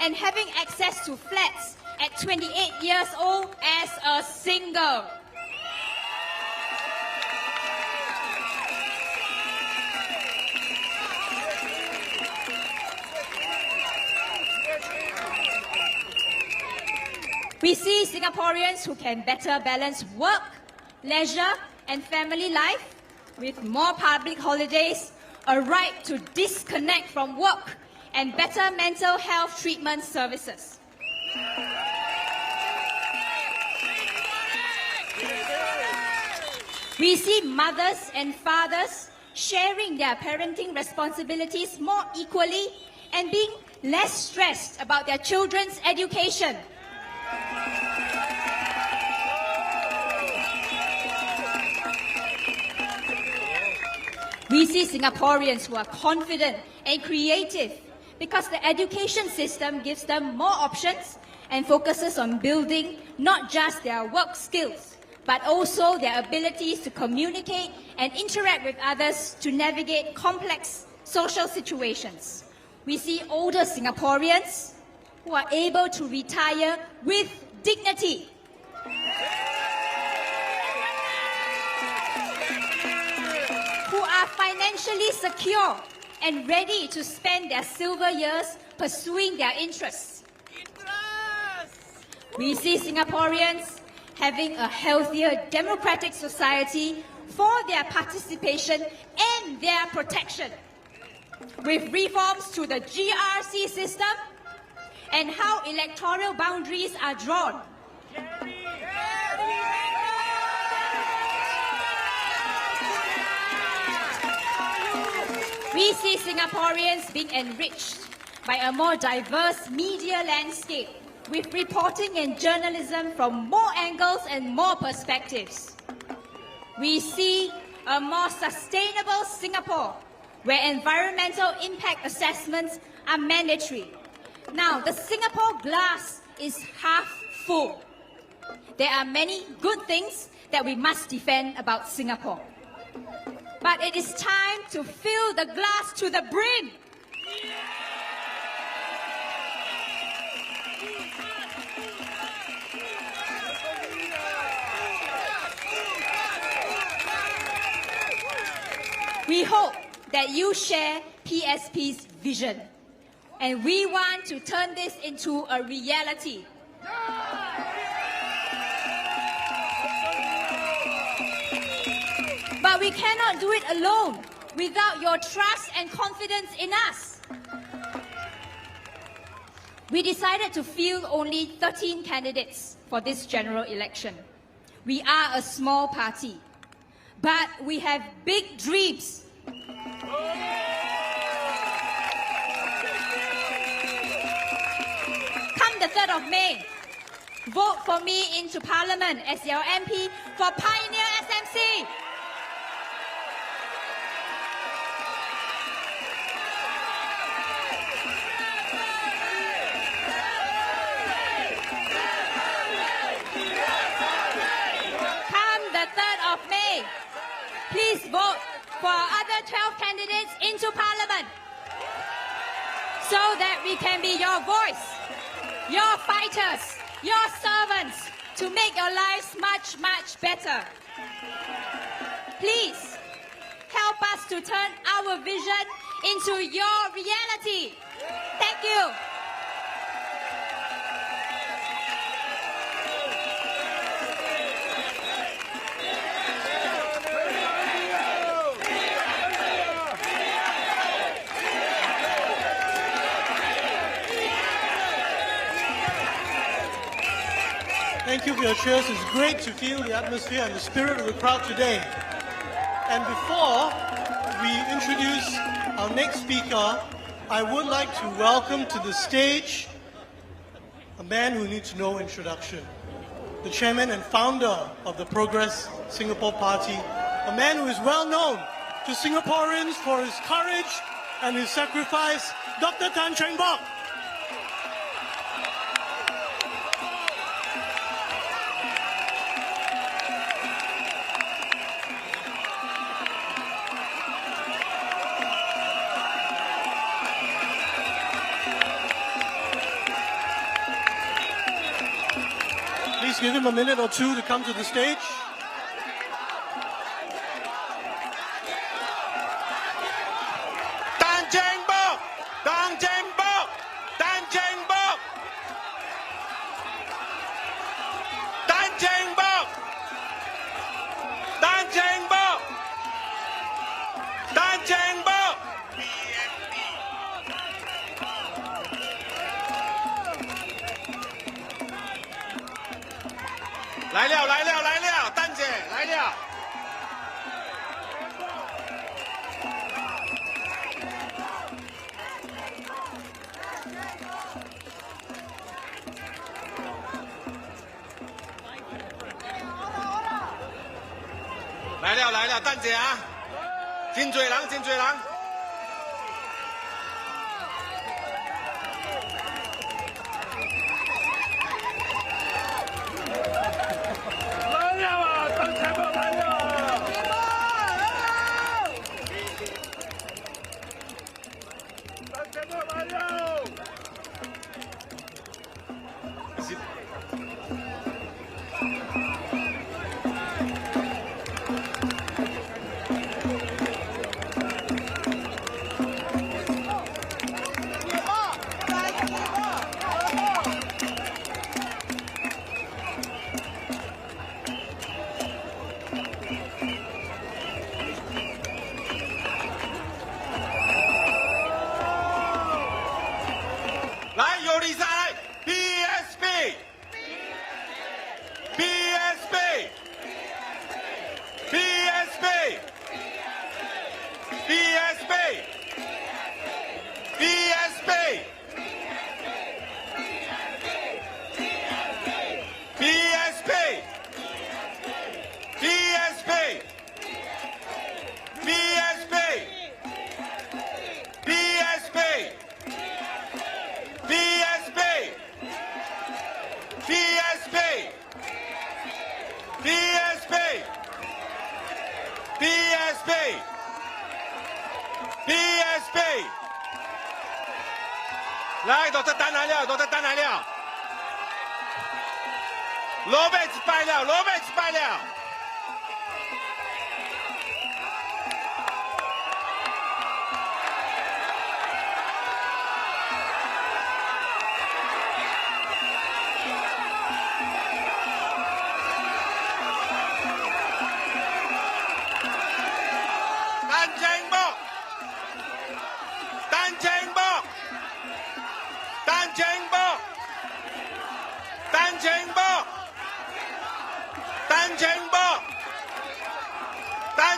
and having access to flats at 28 years old as a single. We see Singaporeans who can better balance work, leisure, and family life with more public holidays, a right to disconnect from work, and better mental health treatment services. We see mothers and fathers sharing their parenting responsibilities more equally and being less stressed about their children's education. We see Singaporeans who are confident and creative because the education system gives them more options and focuses on building not just their work skills, but also their abilities to communicate and interact with others to navigate complex social situations. We see older Singaporeans who are able to retire with dignity. Who are financially secure and ready to spend their silver years pursuing their interests. We see Singaporeans having a healthier democratic society for their participation and their protection, with reforms to the GRC system and how electoral boundaries are drawn. We see Singaporeans being enriched by a more diverse media landscape, with reporting and journalism from more angles and more perspectives. We see a more sustainable Singapore, where environmental impact assessments are mandatory. Now, the Singapore glass is half full. There are many good things that we must defend about Singapore. But it is time to fill the glass to the brim. We hope that you share PSP's vision, and we want to turn this into a reality. But we cannot do it alone without your trust and confidence in us. We decided to field only 13 candidates for this general election. We are a small party, but we have big dreams. Come the 3rd of May, vote for me into Parliament as your MP for Pioneer SMC. Please vote for other 12 candidates into Parliament so that we can be your voice, your fighters, your servants to make your lives much, much better. Please help us to turn our vision into your reality. Thank you. Thank you for your cheers. It's great to feel the atmosphere and the spirit of the crowd today. And before we introduce our next speaker, I would like to welcome to the stage a man who needs no introduction, the chairman and founder of the Progress Singapore Party, a man who is well known to Singaporeans for his courage and his sacrifice, Dr. Cheng Bock. Please give him a minute or two to come to the stage. Cheng Bock! Cheng Bock! Cheng Bock! Cheng Bock! Cheng Bock! Cheng Bock! 来了来了来了，丹姐来了。来了来了，丹姐啊，真多人真多人。来，Dr. 丹来了，Dr. 丹来了，罗贝子拜了，罗贝子拜了。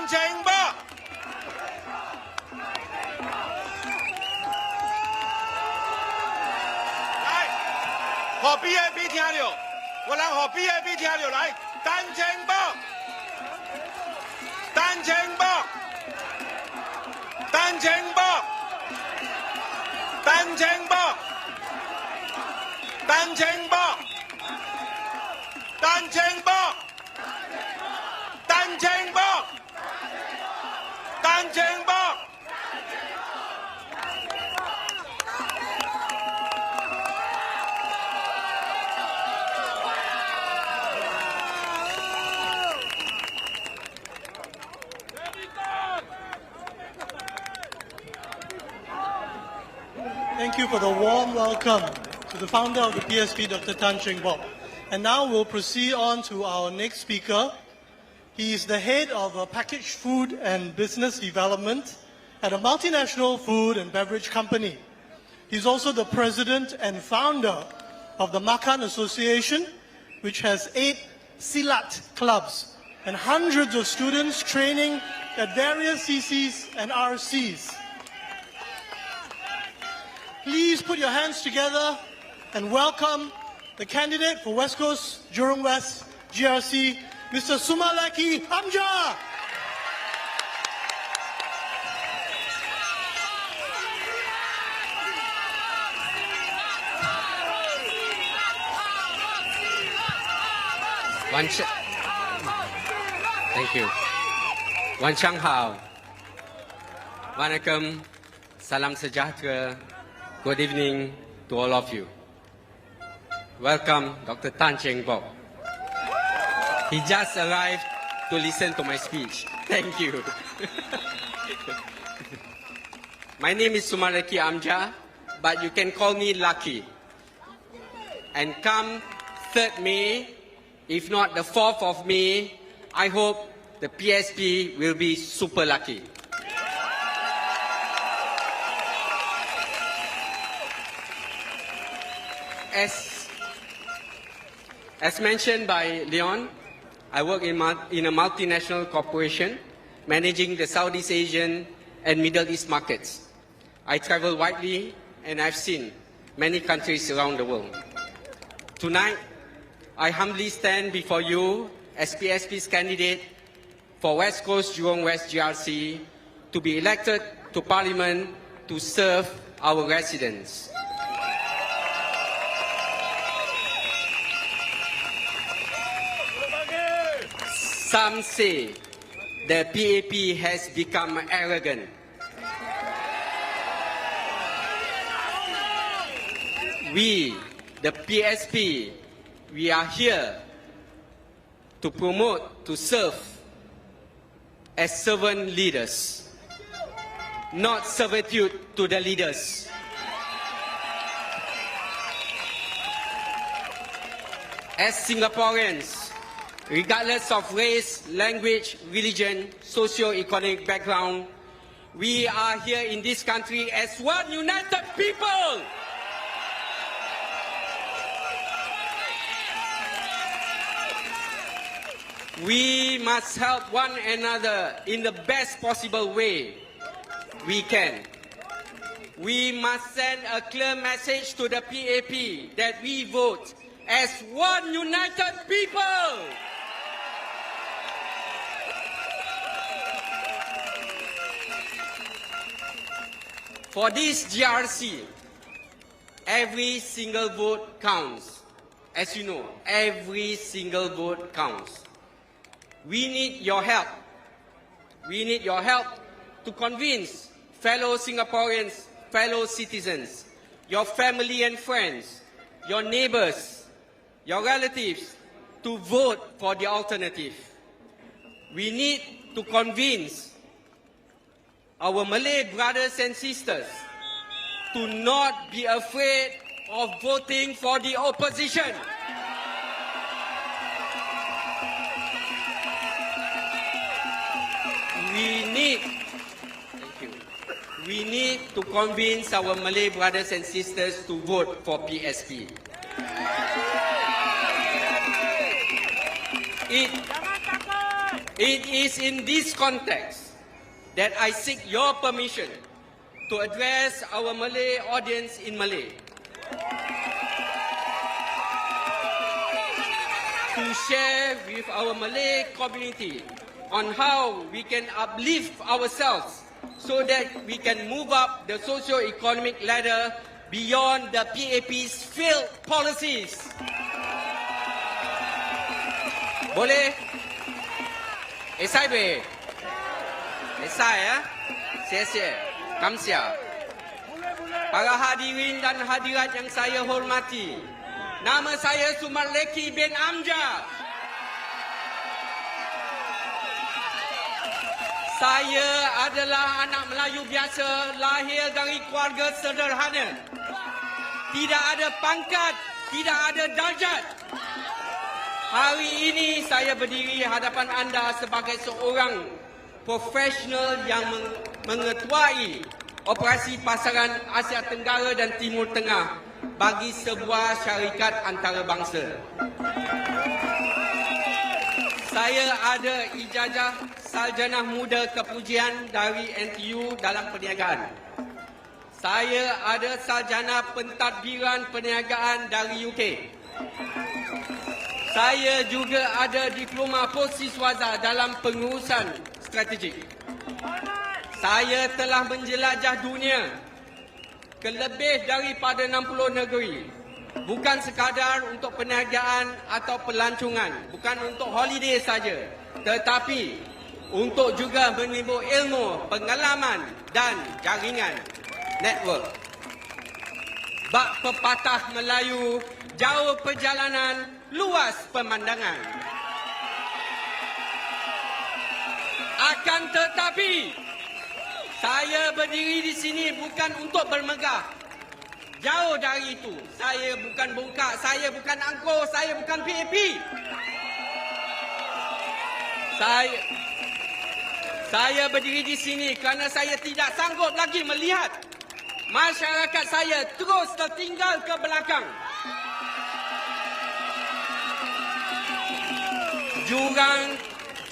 Cheng Bock， 来，和 BAP 听了，我人和 BAP 听了，来，Cheng Bock， Cheng Bock， Cheng Bock， Cheng Bock， Cheng Bock， Cheng Bock， Cheng Bock。Cheng Bock， Thank you for the warm welcome to the founder of the PSP, Dr. Cheng Bock. And now we'll proceed on to our next speaker. He is the head of packaged food and business development at a multinational food and beverage company. He's also the president and founder of the Makan Association, which has 8 Silat clubs and hundreds of students training at various CCs and RCs. Please put your hands together and welcome the candidate for West Coast Jurong West GRC, Mr. Sumalaki Amja. Thank you. Wan Chang Hao. Wanakkam. Salam sejahtera. Good evening to all of you. Welcome, Dr. Cheng Bock. He just arrived to listen to my speech. Thank you. My name is Sumalaki Amja, but you can call me Lucky. And come 3rd May, if not the 4th of May, I hope the PSP will be super lucky. As mentioned by Leon, I work in a multinational corporation managing the Southeast Asian and Middle East markets. I travel widely and I've seen many countries around the world. Tonight, I humbly stand before you as PSP's candidate for West Coast Jurong West GRC to be elected to Parliament to serve our residents. Some say the PAP has become arrogant. We, the PSP, we are here to promote, to serve as servant leaders, not servitude to the leaders. As Singaporeans, regardless of race, language, religion, socio-economic background, we are here in this country as one united people. We must help one another in the best possible way we can. We must send a clear message to the PAP that we vote as one united people. For this GRC, every single vote counts. As you know, every single vote counts. We need your help. We need your help to convince fellow Singaporeans, fellow citizens. your family and friends, your neighbors, your relatives to vote for the alternative. We need to convince our Malay brothers and sisters to not be afraid of voting for the opposition. We need to convince our Malay brothers and sisters to vote for PSP. It is in this context that I seek your permission to address our Malay audience in Malay, to share with our Malay community on how we can uplift ourselves so that we can move up the socio-economic ladder beyond the PAP's failed policies. Boleh? Esai boleh? Esai ya? Sia-sia. Kamsia. Para hadirin dan hadirat yang saya hormati, nama saya Sumarleki bin Amja. Saya adalah anak Melayu biasa, lahir dari keluarga sederhana. Tidak ada pangkat, tidak ada darjat. Hari ini saya berdiri hadapan anda sebagai seorang profesional yang mengetuai operasi pasaran Asia Tenggara dan Timur Tengah bagi sebuah syarikat antarabangsa. Saya ada ijazah sarjana muda kepujian dari NTU dalam perniagaan. Saya ada sarjana pentadbiran perniagaan dari UK. Saya juga ada diploma posiswaza dalam pengurusan strategik. Saya telah menjelajah dunia ke lebih daripada 60 negeri. Bukan sekadar untuk perniagaan atau pelancongan, bukan untuk holiday saja, tetapi untuk juga menimbul ilmu, pengalaman dan jaringan network. Bak pepatah Melayu, jauh perjalanan, luas pemandangan. Akan tetapi, saya berdiri di sini bukan untuk bermegah. Jauh dari itu. Saya bukan bongkak, saya bukan angkuh, saya bukan PAP. Saya berdiri di sini kerana saya tidak sanggup lagi melihat masyarakat saya terus tertinggal ke belakang.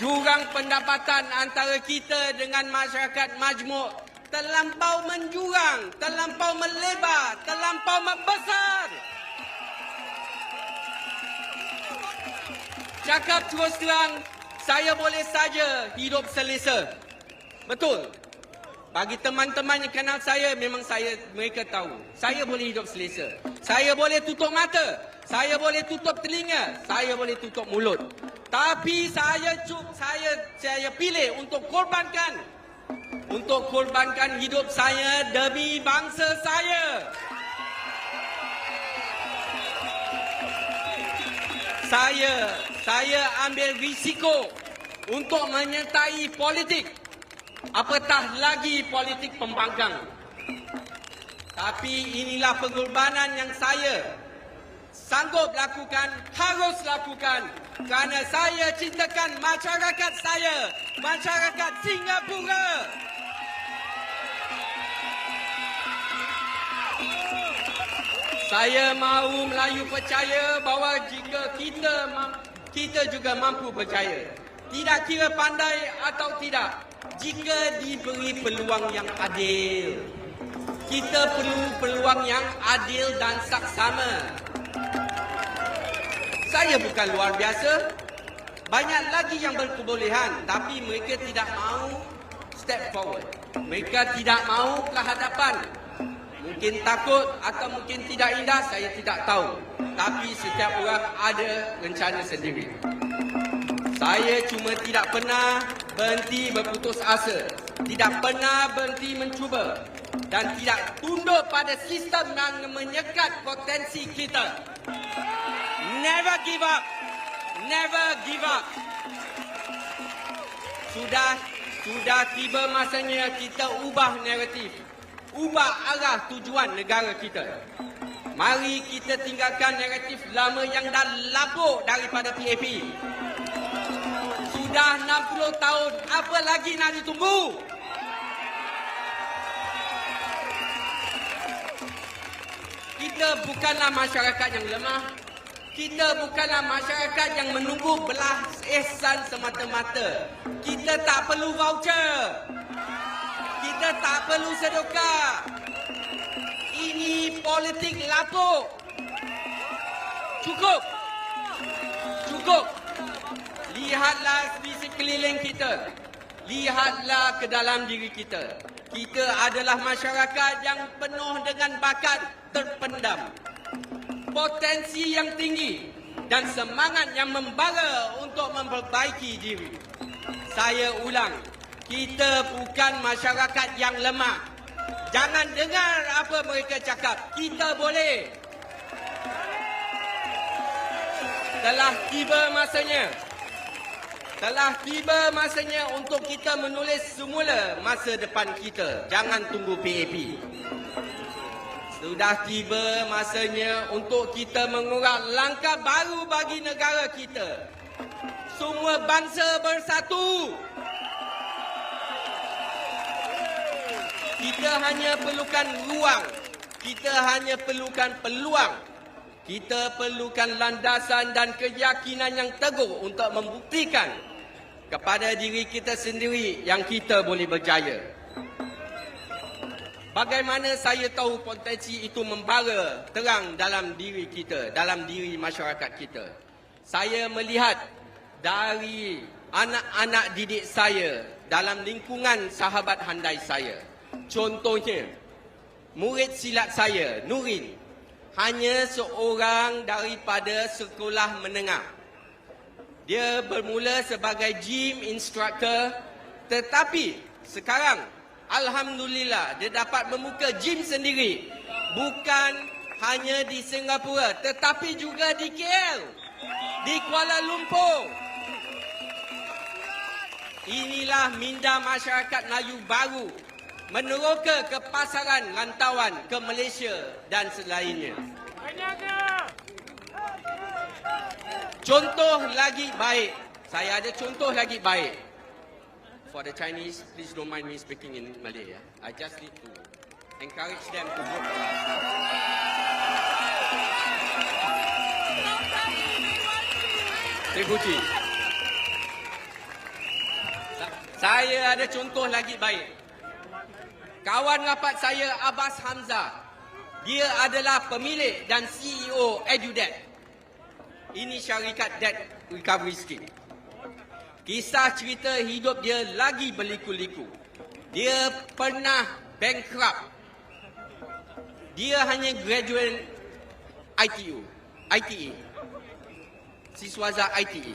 Jurang pendapatan antara kita dengan masyarakat majmuk terlampau menjurang, terlampau melebar, terlampau membesar. Cakap terus terang, saya boleh saja hidup selesa. Betul. Bagi teman-teman yang kenal saya, memang mereka tahu. Saya boleh hidup selesa. Saya boleh tutup mata. Saya boleh tutup telinga. Saya boleh tutup mulut. Tapi saya pilih untuk korbankan hidup saya demi bangsa saya. Saya ambil risiko untuk menyertai politik, apatah lagi politik pembangkang. Tapi inilah pengorbanan yang saya sanggup lakukan, harus lakukan, kerana saya cintakan masyarakat saya, masyarakat Singapura. Saya mahu Melayu percaya bahawa jika kita juga mampu berjaya. Tidak kira pandai atau tidak, jika diberi peluang yang adil. Kita perlu peluang yang adil dan saksama. Saya bukan luar biasa. Banyak lagi yang berkebolehan, tapi mereka tidak mahu step forward. Mereka tidak mahu ke hadapan. Mungkin takut atau mungkin tidak indah, saya tidak tahu. Tapi setiap orang ada rencana sendiri. Saya cuma tidak pernah berhenti berputus asa. Tidak pernah berhenti mencuba. dan tidak tunduk pada sistem yang menyekat potensi kita. Never give up. Never give up. Sudah tiba masanya kita ubah naratif, ubah arah tujuan negara kita. Mari kita tinggalkan naratif lama yang dah lapuk daripada PAP. Sudah 60 tahun, apa lagi nak ditunggu? Kita bukanlah masyarakat yang lemah. Kita bukanlah masyarakat yang menunggu belas ihsan semata-mata. Kita tak perlu voucher. Kita tak perlu sedekah. Ini politik lapuk. Cukup. Cukup. Lihatlah di sekeliling kita. Lihatlah ke dalam diri kita. Kita adalah masyarakat yang penuh dengan bakat terpendam, potensi yang tinggi dan semangat yang membara untuk memperbaiki diri. Saya ulang, kita bukan masyarakat yang lemah. Jangan dengar apa mereka cakap. Kita boleh. Telah tiba masanya untuk kita menulis semula masa depan kita. Jangan tunggu PAP. Sudah tiba masanya untuk kita mengurak langkah baru bagi negara kita. Semua bangsa bersatu. Kita hanya perlukan ruang. Kita hanya perlukan peluang. Kita perlukan landasan dan keyakinan yang teguh untuk membuktikan kepada diri kita sendiri yang kita boleh berjaya. Bagaimana saya tahu potensi itu membara terang dalam diri kita, dalam diri masyarakat kita? Saya melihat dari anak-anak didik saya dalam lingkungan sahabat handai saya. Contohnya, murid silat saya, Nurin, hanya seorang daripada sekolah menengah. Dia bermula sebagai gym instructor, tetapi sekarang alhamdulillah dia dapat membuka gym sendiri. Bukan hanya di Singapura tetapi juga di KL, di Kuala Lumpur. Inilah minda masyarakat Melayu baru, meneroka ke pasaran rantauan ke Malaysia dan selainnya. Contoh lagi baik. Saya ada contoh lagi baik. For the Chinese, please don't mind me speaking in Malay. I just need to encourage them to vote for us. Terpuji. Saya ada contoh lagi baik. Kawan rapat saya Abbas Hamzah. Dia adalah pemilik dan CEO EduDebt. Ini syarikat debt recovery scheme. Kisah cerita hidup dia lagi berliku-liku. Dia pernah bankrupt. Dia hanya graduate ITE. Siswaza ITE.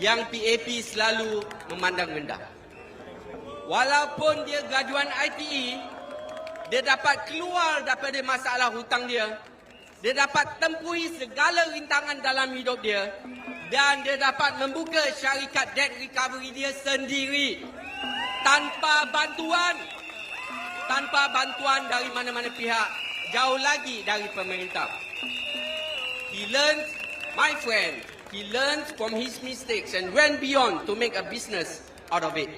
Yang PAP selalu memandang rendah. Walaupun dia graduan ITE, dia dapat keluar daripada masalah hutang dia. Dia dapat tempuhi segala rintangan dalam hidup dia. Dan dia dapat membuka syarikat debt recovery dia sendiri. Tanpa bantuan dari mana-mana pihak. Jauh lagi dari pemerintah. He learned, my friend, he learned from his mistakes and went beyond to make a business out of it.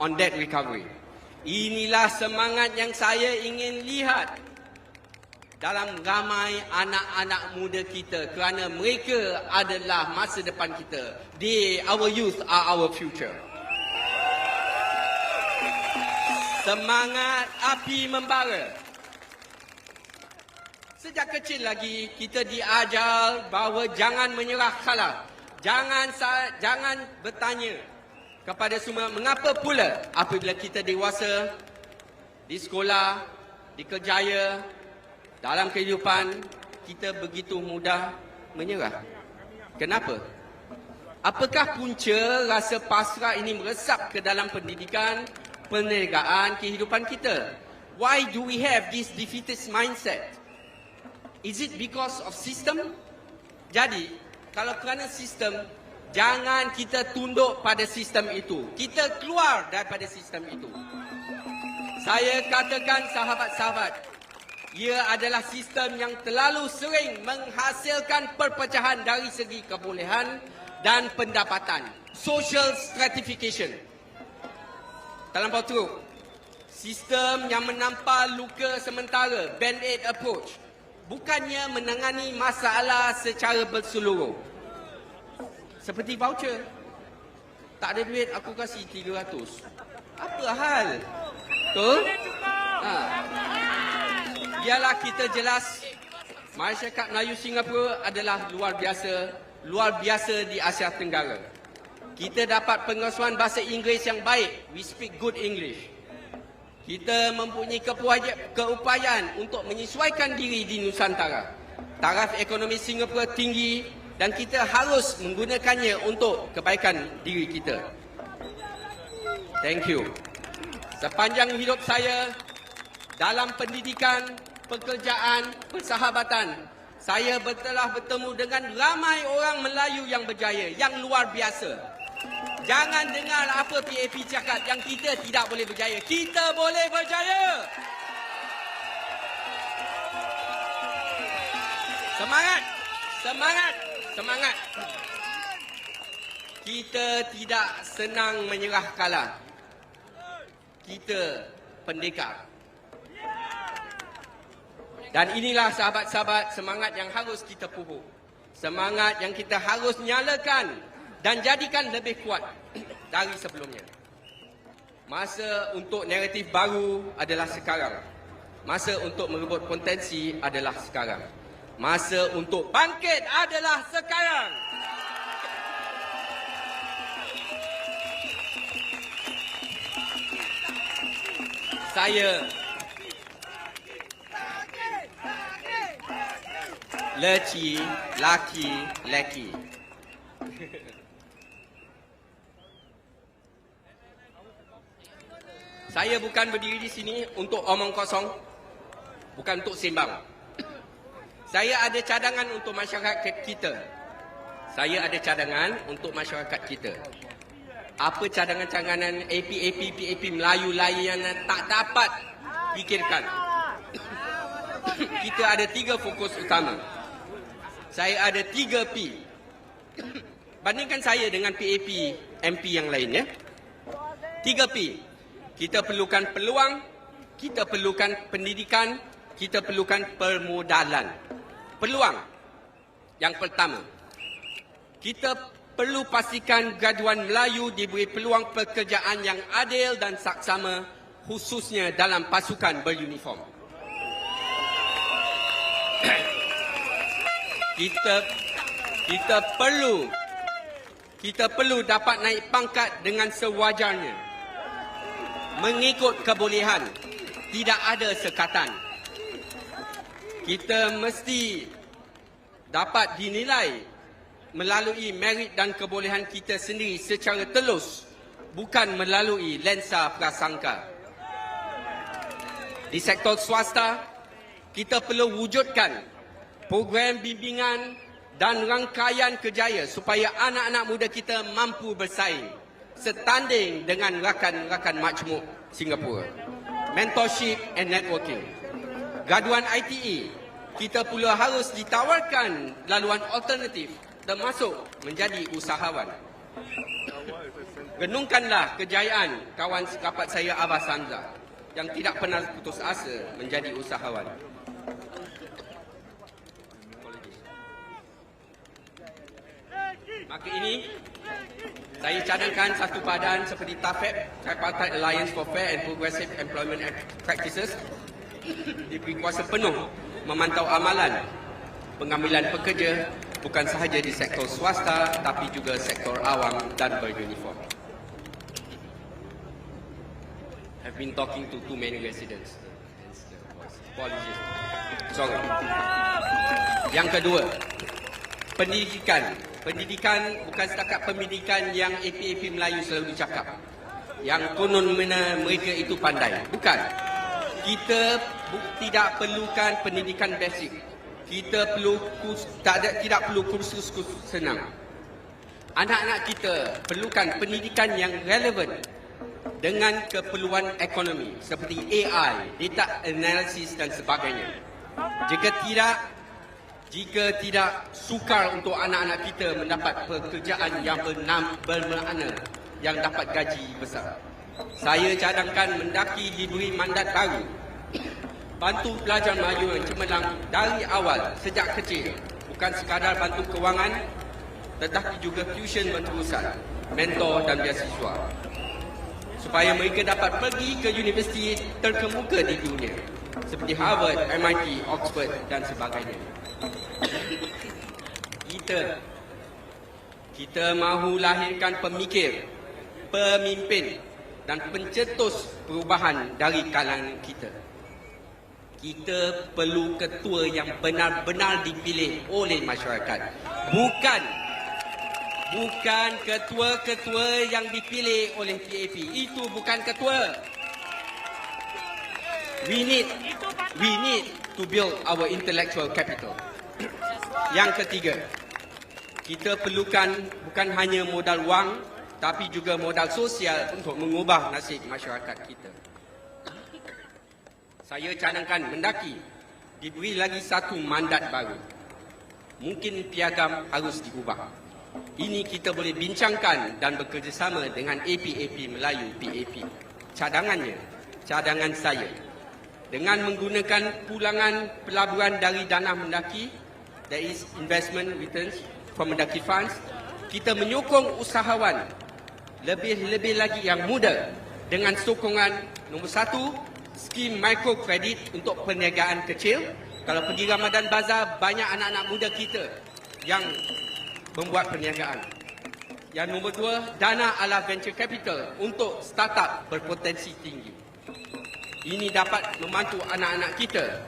On debt recovery. Inilah semangat yang saya ingin lihat dalam ramai anak-anak muda kita, kerana mereka adalah masa depan kita. Our youth are our future. Semangat api membara. Sejak kecil lagi kita diajar bahawa jangan menyerah kalah. Jangan bertanya kepada semua mengapa pula apabila kita dewasa, di sekolah, di kerjaya, dalam kehidupan, kita begitu mudah menyerah. Kenapa? Apakah punca rasa pasrah ini meresap ke dalam pendidikan, perniagaan, kehidupan kita? Why do we have this defeatist mindset? Is it because of system? Jadi, kalau kerana sistem, jangan kita tunduk pada sistem itu. Kita keluar daripada sistem itu. Saya katakan sahabat-sahabat, ia adalah sistem yang terlalu sering menghasilkan perpecahan dari segi kebolehan dan pendapatan. Social stratification. Terlampau teruk. Sistem yang menampar luka sementara, band-aid approach, bukannya menangani masalah secara berseluruh. Seperti voucher. Tak ada duit, aku kasih 300. Apa hal? Betul? Biarlah kita jelas, masyarakat Melayu Singapura adalah luar biasa di Asia Tenggara. Kita dapat pengasuhan bahasa Inggeris yang baik. We speak good English. Kita mempunyai keupayaan untuk menyesuaikan diri di Nusantara. Taraf ekonomi Singapura tinggi dan kita harus menggunakannya untuk kebaikan diri kita. Thank you. Sepanjang hidup saya dalam pendidikan, pekerjaan, persahabatan, saya telah bertemu dengan ramai orang Melayu yang berjaya, yang luar biasa. Jangan dengar apa PAP cakap yang kita tidak boleh berjaya. Kita boleh berjaya. Semangat! Semangat! Semangat! Kita tidak senang menyerah kalah. Kita pendekar. Dan inilah sahabat-sahabat semangat yang harus kita pupuk. Semangat yang kita harus nyalakan dan jadikan lebih kuat dari sebelumnya. Masa untuk naratif baru adalah sekarang. Masa untuk merebut potensi adalah sekarang. Masa untuk bangkit adalah sekarang. Saya leci, laki, leki. Saya bukan berdiri di sini untuk omong kosong, bukan untuk sembang. Saya ada cadangan untuk masyarakat kita. Saya ada cadangan untuk masyarakat kita. Apa cadangan-cadangan PAP Melayu lain yang tak dapat fikirkan? Kita ada 3 fokus utama. Saya ada 3 P. Bandingkan saya dengan PAP MP yang lain, ya. 3 P. Kita perlukan peluang, kita perlukan pendidikan, kita perlukan permodalan. Peluang. Yang pertama, kita perlu pastikan graduan Melayu diberi peluang pekerjaan yang adil dan saksama, khususnya dalam pasukan beruniform. Kita perlu dapat naik pangkat dengan sewajarnya, mengikut kebolehan, tidak ada sekatan. Kita mesti dapat dinilai melalui merit dan kebolehan kita sendiri secara telus, bukan melalui lensa prasangka. Di sektor swasta, kita perlu wujudkan program bimbingan dan rangkaian kerjaya supaya anak-anak muda kita mampu bersaing setanding dengan rakan-rakan majmuk Singapura. Mentorship and networking. Graduan ITE, kita pula harus ditawarkan laluan alternatif termasuk menjadi usahawan. Renungkanlah kejayaan kawan sekapat saya Abbas Hamzah yang tidak pernah putus asa menjadi usahawan. Maka ini, saya cadangkan satu badan seperti TAFEP, Tripartite Alliance for Fair and Progressive Employment Practices, diberi kuasa penuh memantau amalan pengambilan pekerja bukan sahaja di sektor swasta tapi juga sektor awam dan beruniform. I've been talking to too many residents. Apologies. Sorry. Yang kedua, pendidikan. Pendidikan bukan setakat pendidikan yang PAP Melayu selalu cakap, yang konon mereka itu pandai. Bukan. kita tidak perlukan pendidikan basic. Kita tidak perlu kursus senang. Anak-anak kita perlukan pendidikan yang relevan dengan keperluan ekonomi seperti AI, data analysis dan sebagainya. Jika tidak sukar untuk anak-anak kita mendapat pekerjaan yang bermakna, yang dapat gaji besar. Saya cadangkan Mendaki diberi mandat baru. Bantu pelajar Melayu yang cemerlang dari awal, sejak kecil. Bukan sekadar bantu kewangan, tetapi juga tuition berterusan, mentor dan beasiswa. Supaya mereka dapat pergi ke universiti terkemuka di dunia. Seperti Harvard, MIT, Oxford dan sebagainya. Kita mahu lahirkan pemikir, pemimpin dan pencetus perubahan dari kalangan kita. Kita perlu ketua yang benar-benar dipilih oleh masyarakat. Bukan ketua-ketua yang dipilih oleh PAP. Itu bukan ketua. We need to build our intellectual capital. Yang ketiga, kita perlukan bukan hanya modal wang, tapi juga modal sosial untuk mengubah nasib masyarakat kita. Saya cadangkan Mendaki diberi lagi satu mandat baru. Mungkin piagam harus diubah. Ini kita boleh bincangkan dan bekerjasama dengan AP Melayu PAP. Cadangan saya. Dengan menggunakan pulangan pelaburan dari dana Mendaki, that is investment returns from Mendaki funds, kita menyokong usahawan lebih lagi yang muda dengan sokongan nombor 1, skim microkredit untuk perniagaan kecil. Kalau pergi Ramadan Bazar, banyak anak-anak muda kita yang membuat perniagaan. Yang nombor 2, dana ala venture capital untuk startup berpotensi tinggi. Ini dapat membantu anak-anak kita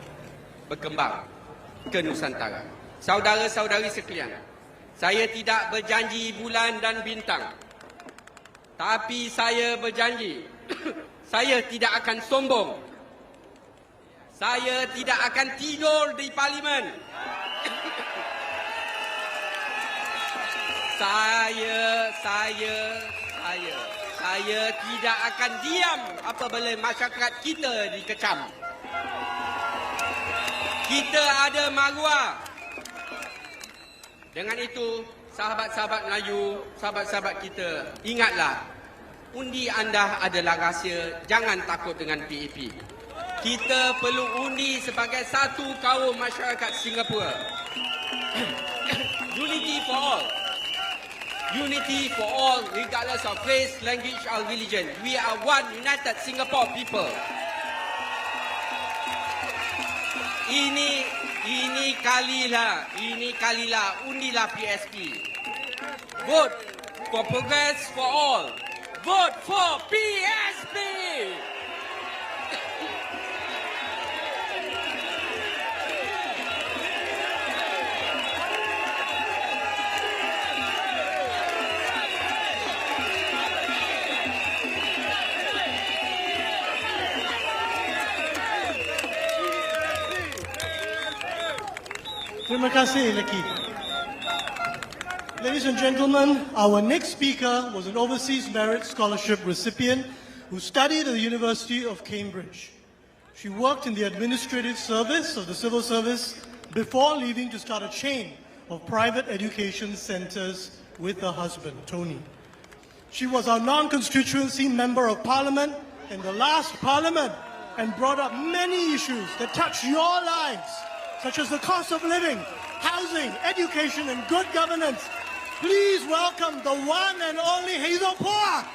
berkembang ke Nusantara. Saudara-saudari sekalian, saya tidak berjanji bulan dan bintang. Tapi saya berjanji, saya tidak akan sombong. Saya tidak akan tidur di parlimen. Saya tidak akan diam apabila masyarakat kita dikecam. Kita ada maruah. Dengan itu, sahabat-sahabat Melayu, sahabat-sahabat kita, ingatlah, undi anda adalah rahsia, jangan takut dengan PAP. Kita perlu undi sebagai satu kaum masyarakat Singapura. Unity for all. Unity for all, regardless of race, language or religion. We are one united Singapore people. Ini kalilah undilah PSP. Vote for progress for all. Vote for PSP. Terima kasih, Leki. Ladies and gentlemen, our next speaker was an Overseas Merit Scholarship recipient who studied at the University of Cambridge. She worked in the administrative service of the civil service before leaving to start a chain of private education centers with her husband, Tony. She was our non-constituency member of parliament in the last parliament and brought up many issues that touch your lives, such as the cost of living, housing, education, and good governance. Please welcome the one and only Hazel Poa.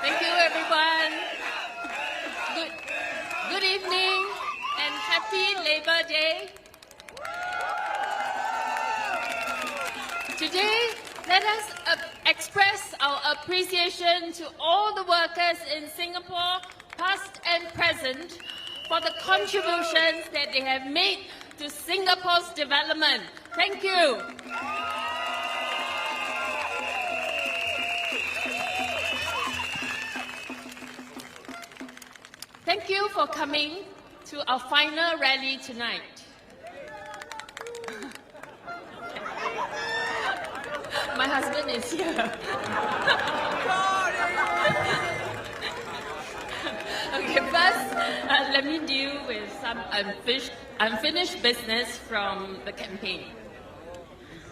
Thank you, everyone. Good evening and happy Labor Day. Today, let us express our appreciation to all the workers in Singapore, past and present, for the contributions that they have made to Singapore's development. Thank you. Thank you for coming to our final rally tonight. My husband is here. Okay, first, let me deal with some unfinished business from the campaign.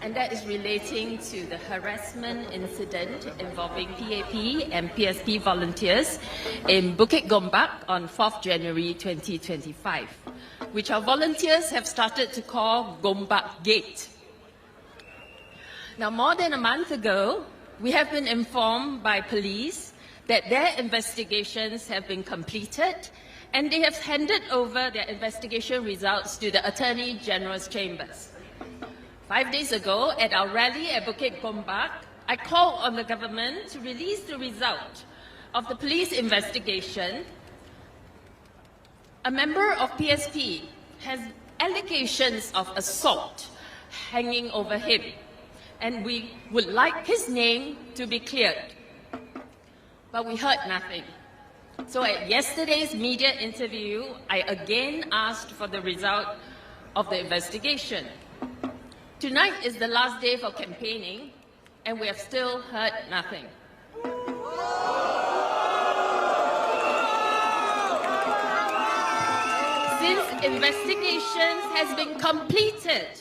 And that is relating to the harassment incident involving PAP and PSP volunteers in Bukit Gombak on 4th January 2025, which our volunteers have started to call Gombak Gate. Now, more than a month ago, we have been informed by police that their investigations have been completed and they have handed over their investigation results to the Attorney General's chambers. 5 days ago, at our rally at Bukit Gombak, I called on the government to release the result of the police investigation. A member of PSP has allegations of assault hanging over him, and we would like his name to be cleared. But we heard nothing. So at yesterday's media interview, I again asked for the result of the investigation. Tonight is the last day for campaigning, and we have still heard nothing. Since investigations has been completed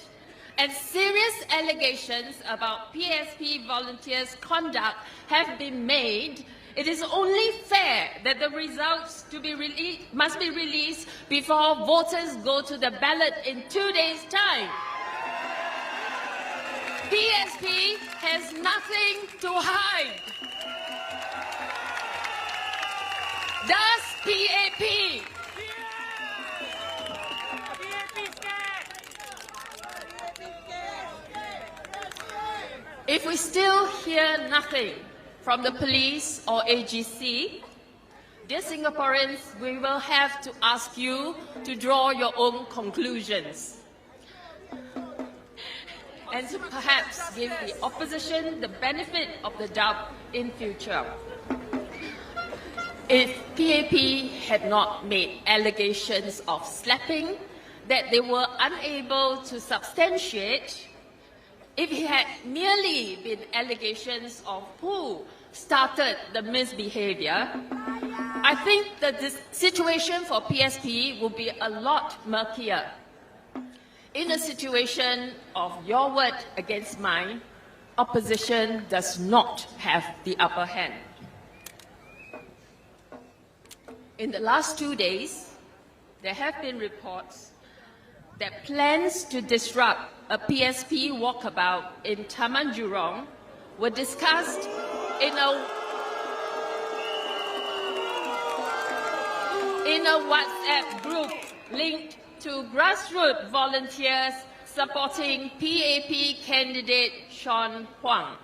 and serious allegations about PSP volunteers' conduct have been made, it is only fair that the results must be released before voters go to the ballot in 2 days' time. PSP has nothing to hide. Does PAP? If we still hear nothing from the police or AGC, dear Singaporeans, we will have to ask you to draw your own conclusions and to perhaps give the opposition the benefit of the doubt in future. If PAP had not made allegations of slapping that they were unable to substantiate, if it had merely been allegations of who started the misbehavior, I think that this situation for PSP will be a lot murkier. In a situation of your word against mine, opposition does not have the upper hand. In the last 2 days, there have been reports that plans to disrupt a PSP walkabout in Taman Jurong were discussed in a WhatsApp group linked to grassroots volunteers supporting PAP candidate Sean Huang.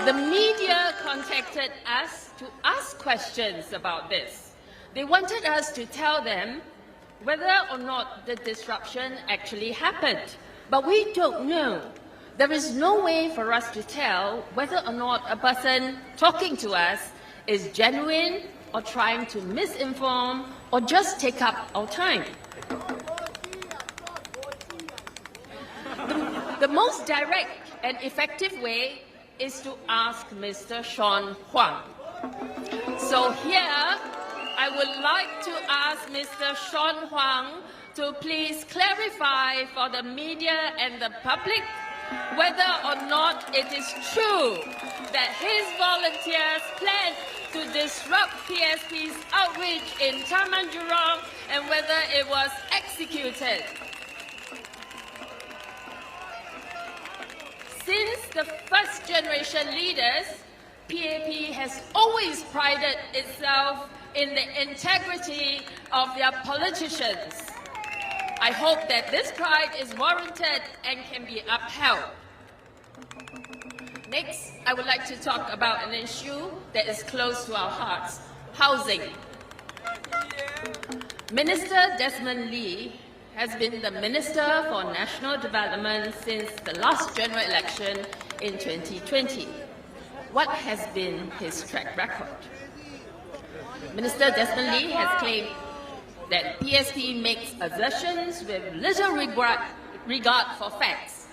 The media contacted us to ask questions about this. They wanted us to tell them whether or not the disruption actually happened. But we don't know. There is no way for us to tell whether or not a person talking to us is genuine or trying to misinform or just take up our time. The most direct and effective way is to ask Mr. Sean Huang. So here, I would like to ask Mr. Sean Huang to please clarify for the media and the public whether or not it is true that his volunteers planned to disrupt PSP's outreach in Taman Jurong and whether it was executed. Since the first generation leaders, PAP has always prided itself in the integrity of their politicians. I hope that this pride is warranted and can be upheld. Next, I would like to talk about an issue that is close to our hearts, housing. Minister Desmond Lee has been the Minister for National Development since the last general election in 2020. What has been his track record? Minister Desmond Lee has claimed that PSP makes assertions with little regard for facts.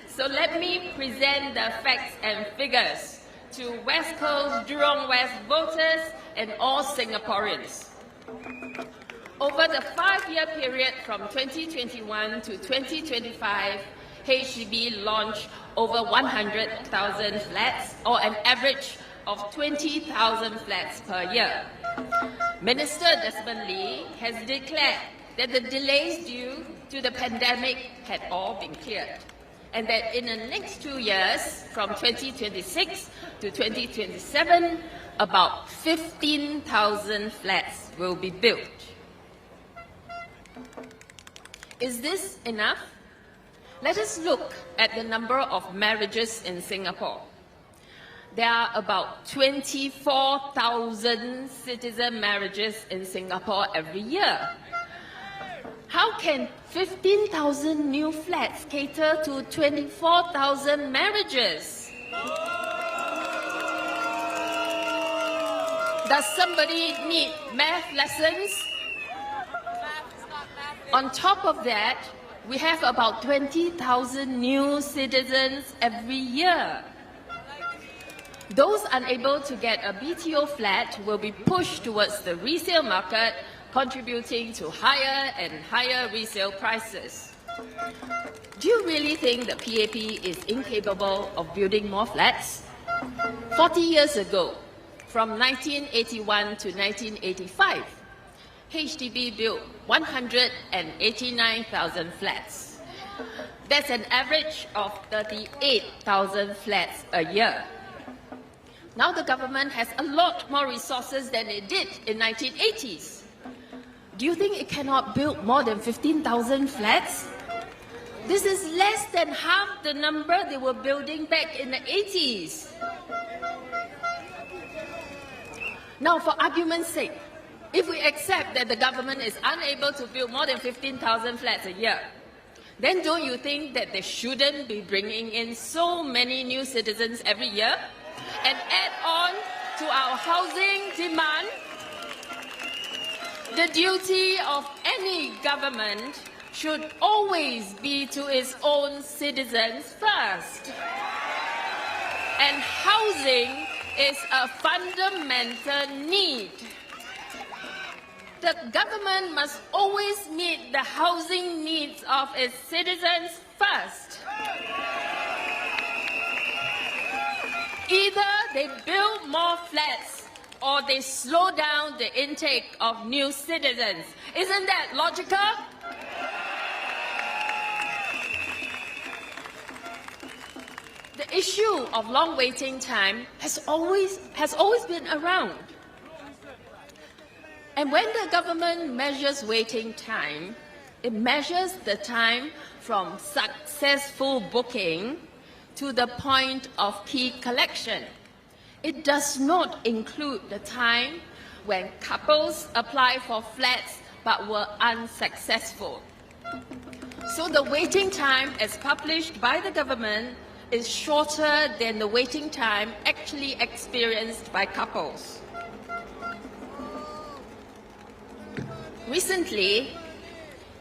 So let me present the facts and figures to West Coast, Jurong West voters and all Singaporeans. Over the 5-year period from 2021 to 2025, HDB launched over 100,000 flats, or an average of 20,000 flats per year. Minister Desmond Lee has declared that the delays due to the pandemic had all been cleared, and that in the next 2 years, from 2026 to 2027, about 15,000 flats will be built. Is this enough? Let us look at the number of marriages in Singapore. There are about 24,000 citizen marriages in Singapore every year. How can 15,000 new flats cater to 24,000 marriages? Does somebody need math lessons? On top of that, we have about 20,000 new citizens every year. Those unable to get a BTO flat will be pushed towards the resale market, contributing to higher and higher resale prices. Do you really think the PAP is incapable of building more flats? 40 years ago, from 1981 to 1985, HDB built 189,000 flats. That's an average of 38,000 flats a year. Now the government has a lot more resources than it did in the 1980s. Do you think it cannot build more than 15,000 flats? This is less than half the number they were building back in the 80s. Now, for argument's sake, if we accept that the government is unable to build more than 15,000 flats a year, then don't you think that they shouldn't be bringing in so many new citizens every year and add on to our housing demand? The duty of any government should always be to its own citizens first. And housing is a fundamental need. The government must always meet the housing needs of its citizens first. Either they build more flats or they slow down the intake of new citizens. Isn't that logical? The issue of long waiting time has always been around. And when the government measures waiting time, it measures the time from successful booking to the point of key collection. It does not include the time when couples apply for flats but were unsuccessful. So the waiting time as published by the government is shorter than the waiting time actually experienced by couples. Recently,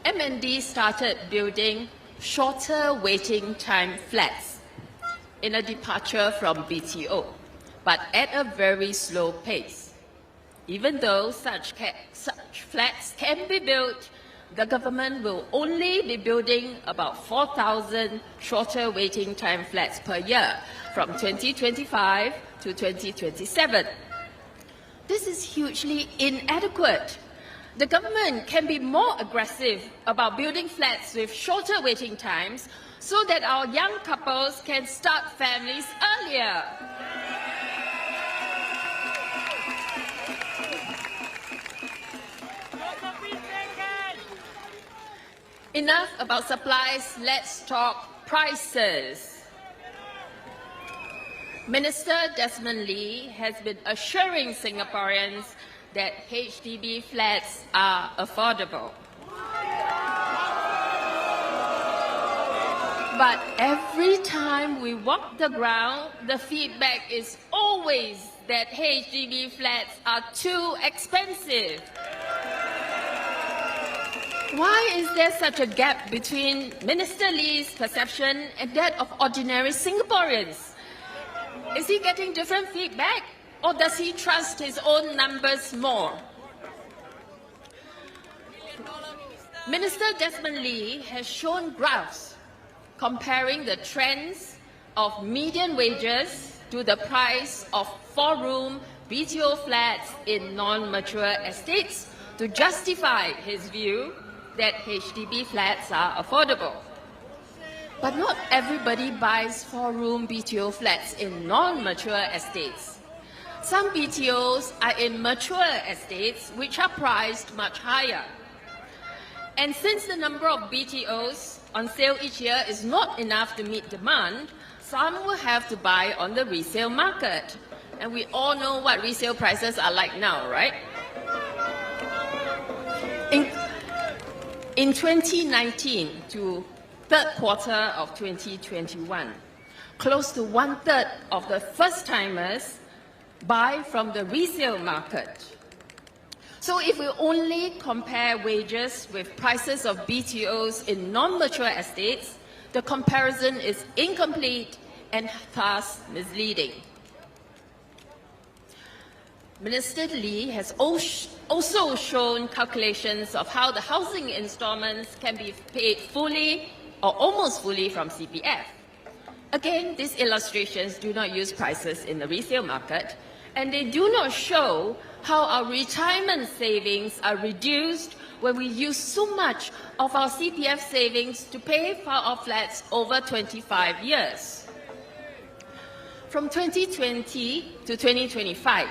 MND started building shorter waiting time flats in a departure from BTO, but at a very slow pace. Even though such flats can be built, the government will only be building about 4,000 shorter waiting time flats per year from 2025 to 2027. This is hugely inadequate. The government can be more aggressive about building flats with shorter waiting times so that our young couples can start families earlier. Enough about supplies, let's talk prices. Minister Desmond Lee has been assuring Singaporeans that HDB flats are affordable. But every time we walk the ground, the feedback is always that HDB flats are too expensive. Why is there such a gap between Minister Lee's perception and that of ordinary Singaporeans? Is he getting different feedback, or does he trust his own numbers more? Minister Desmond Lee has shown graphs comparing the trends of median wages to the price of 4-room BTO flats in non-mature estates to justify his view that HDB flats are affordable. But not everybody buys 4-room BTO flats in non-mature estates. Some BTOs are in mature estates which are priced much higher. And since the number of BTOs on sale each year is not enough to meet demand, some will have to buy on the resale market. And we all know what resale prices are like now, right? In 2019 to third quarter of 2021, close to 1/3 of the first-timers buy from the resale market. So if we only compare wages with prices of BTOs in non-mature estates, the comparison is incomplete and thus misleading. Minister Lee has also shown calculations of how the housing installments can be paid fully or almost fully from CPF. Again, these illustrations do not use prices in the resale market, and they do not show how our retirement savings are reduced when we use so much of our CPF savings to pay for our flats over 25 years. From 2020 to 2025,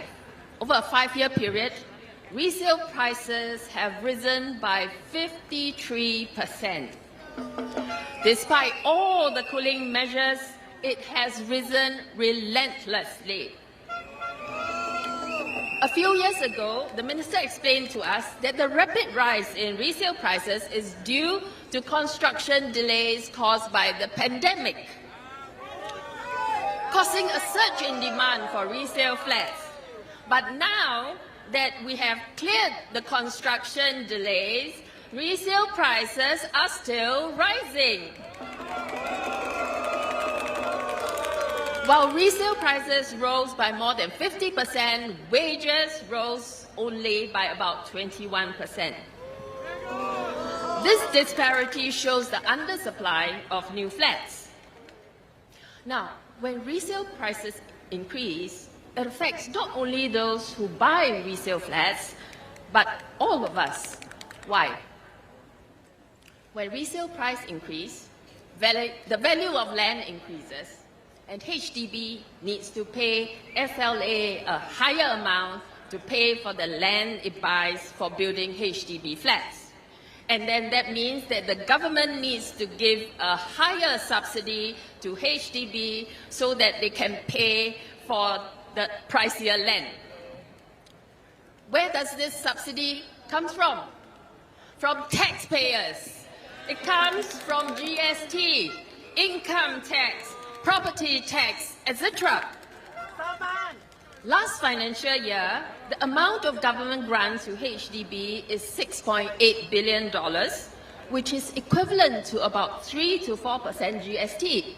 over a 5-year period, resale prices have risen by 53%. Despite all the cooling measures, it has risen relentlessly. A few years ago, the minister explained to us that the rapid rise in resale prices is due to construction delays caused by the pandemic, causing a surge in demand for resale flats. But now that we have cleared the construction delays, resale prices are still rising. While resale prices rose by more than 50%, wages rose only by about 21%. This disparity shows the undersupply of new flats. Now, when resale prices increase, it affects not only those who buy resale flats, but all of us. Why? When resale price increase, the value of land increases, and HDB needs to pay FLA a higher amount to pay for the land it buys for building HDB flats. And then that means that the government needs to give a higher subsidy to HDB so that they can pay for the pricier land. Where does this subsidy come from? From taxpayers. It comes from GST, income tax, property tax, etc. Last financial year, the amount of government grants to HDB is $6.8 billion, which is equivalent to about 3 to 4% GST.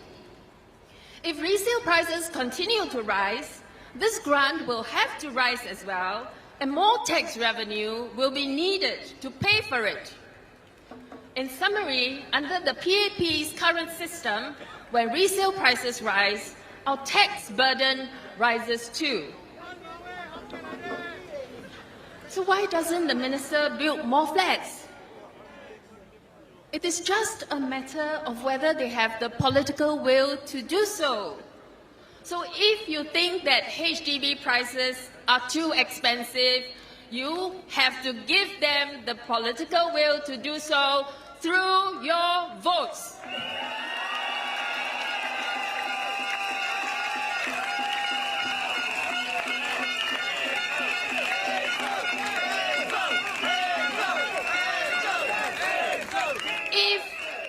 If resale prices continue to rise, this grant will have to rise as well, and more tax revenue will be needed to pay for it. In summary, under the PAP's current system, when resale prices rise, our tax burden rises too. So why doesn't the minister build more flats? It is just a matter of whether they have the political will to do so. So if you think that HDB prices are too expensive, you have to give them the political will to do so through your votes.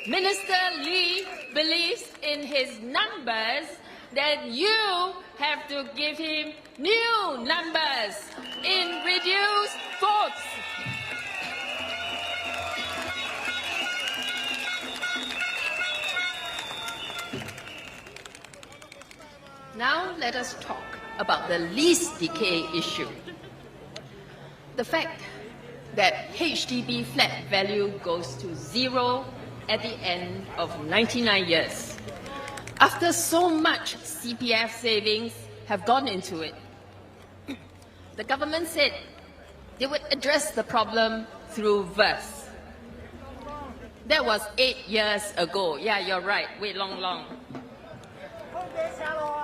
Minister Lee believes in his numbers, then you have to give him new numbers in reduced votes. Now let us talk about the least decay issue. The fact that HDB flat value goes to zero at the end of 99 years. After so much CPF savings have gone into it, the government said they would address the problem through verse. That was 8 years ago. Yeah, you're right. Wait long.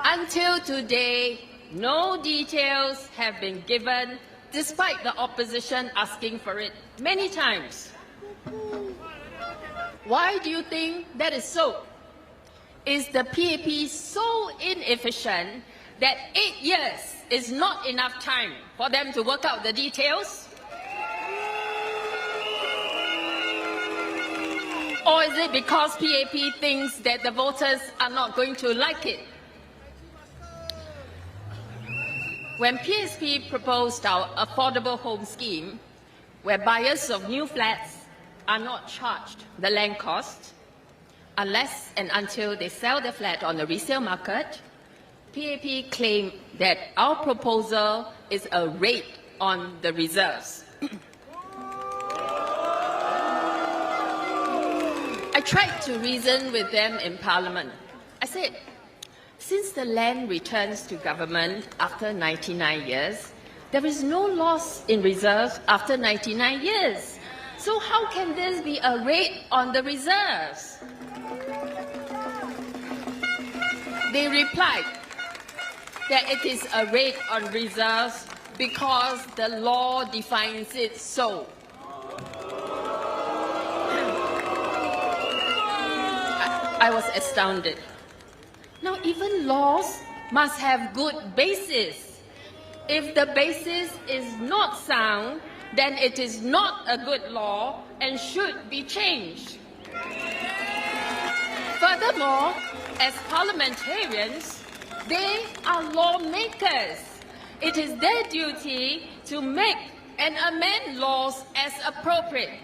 Until today, no details have been given, despite the opposition asking for it many times. Why do you think that is so? Is the PAP so inefficient that 8 years is not enough time for them to work out the details? Or is it because PAP thinks that the voters are not going to like it? When PSP proposed our affordable home scheme, where buyers of new flats are not charged the land cost unless and until they sell the flat on the resale market, PAP claimed that our proposal is a raid on the reserves. I tried to reason with them in Parliament. I said, since the land returns to government after 99 years, there is no loss in reserves after 99 years. So how can this be a raid on the reserves? They replied that it is a raid on reserves because the law defines it so. I was astounded. Now, even laws must have good basis. If the basis is not sound, then it is not a good law and should be changed. Furthermore, as parliamentarians, they are lawmakers. It is their duty to make and amend laws as appropriate.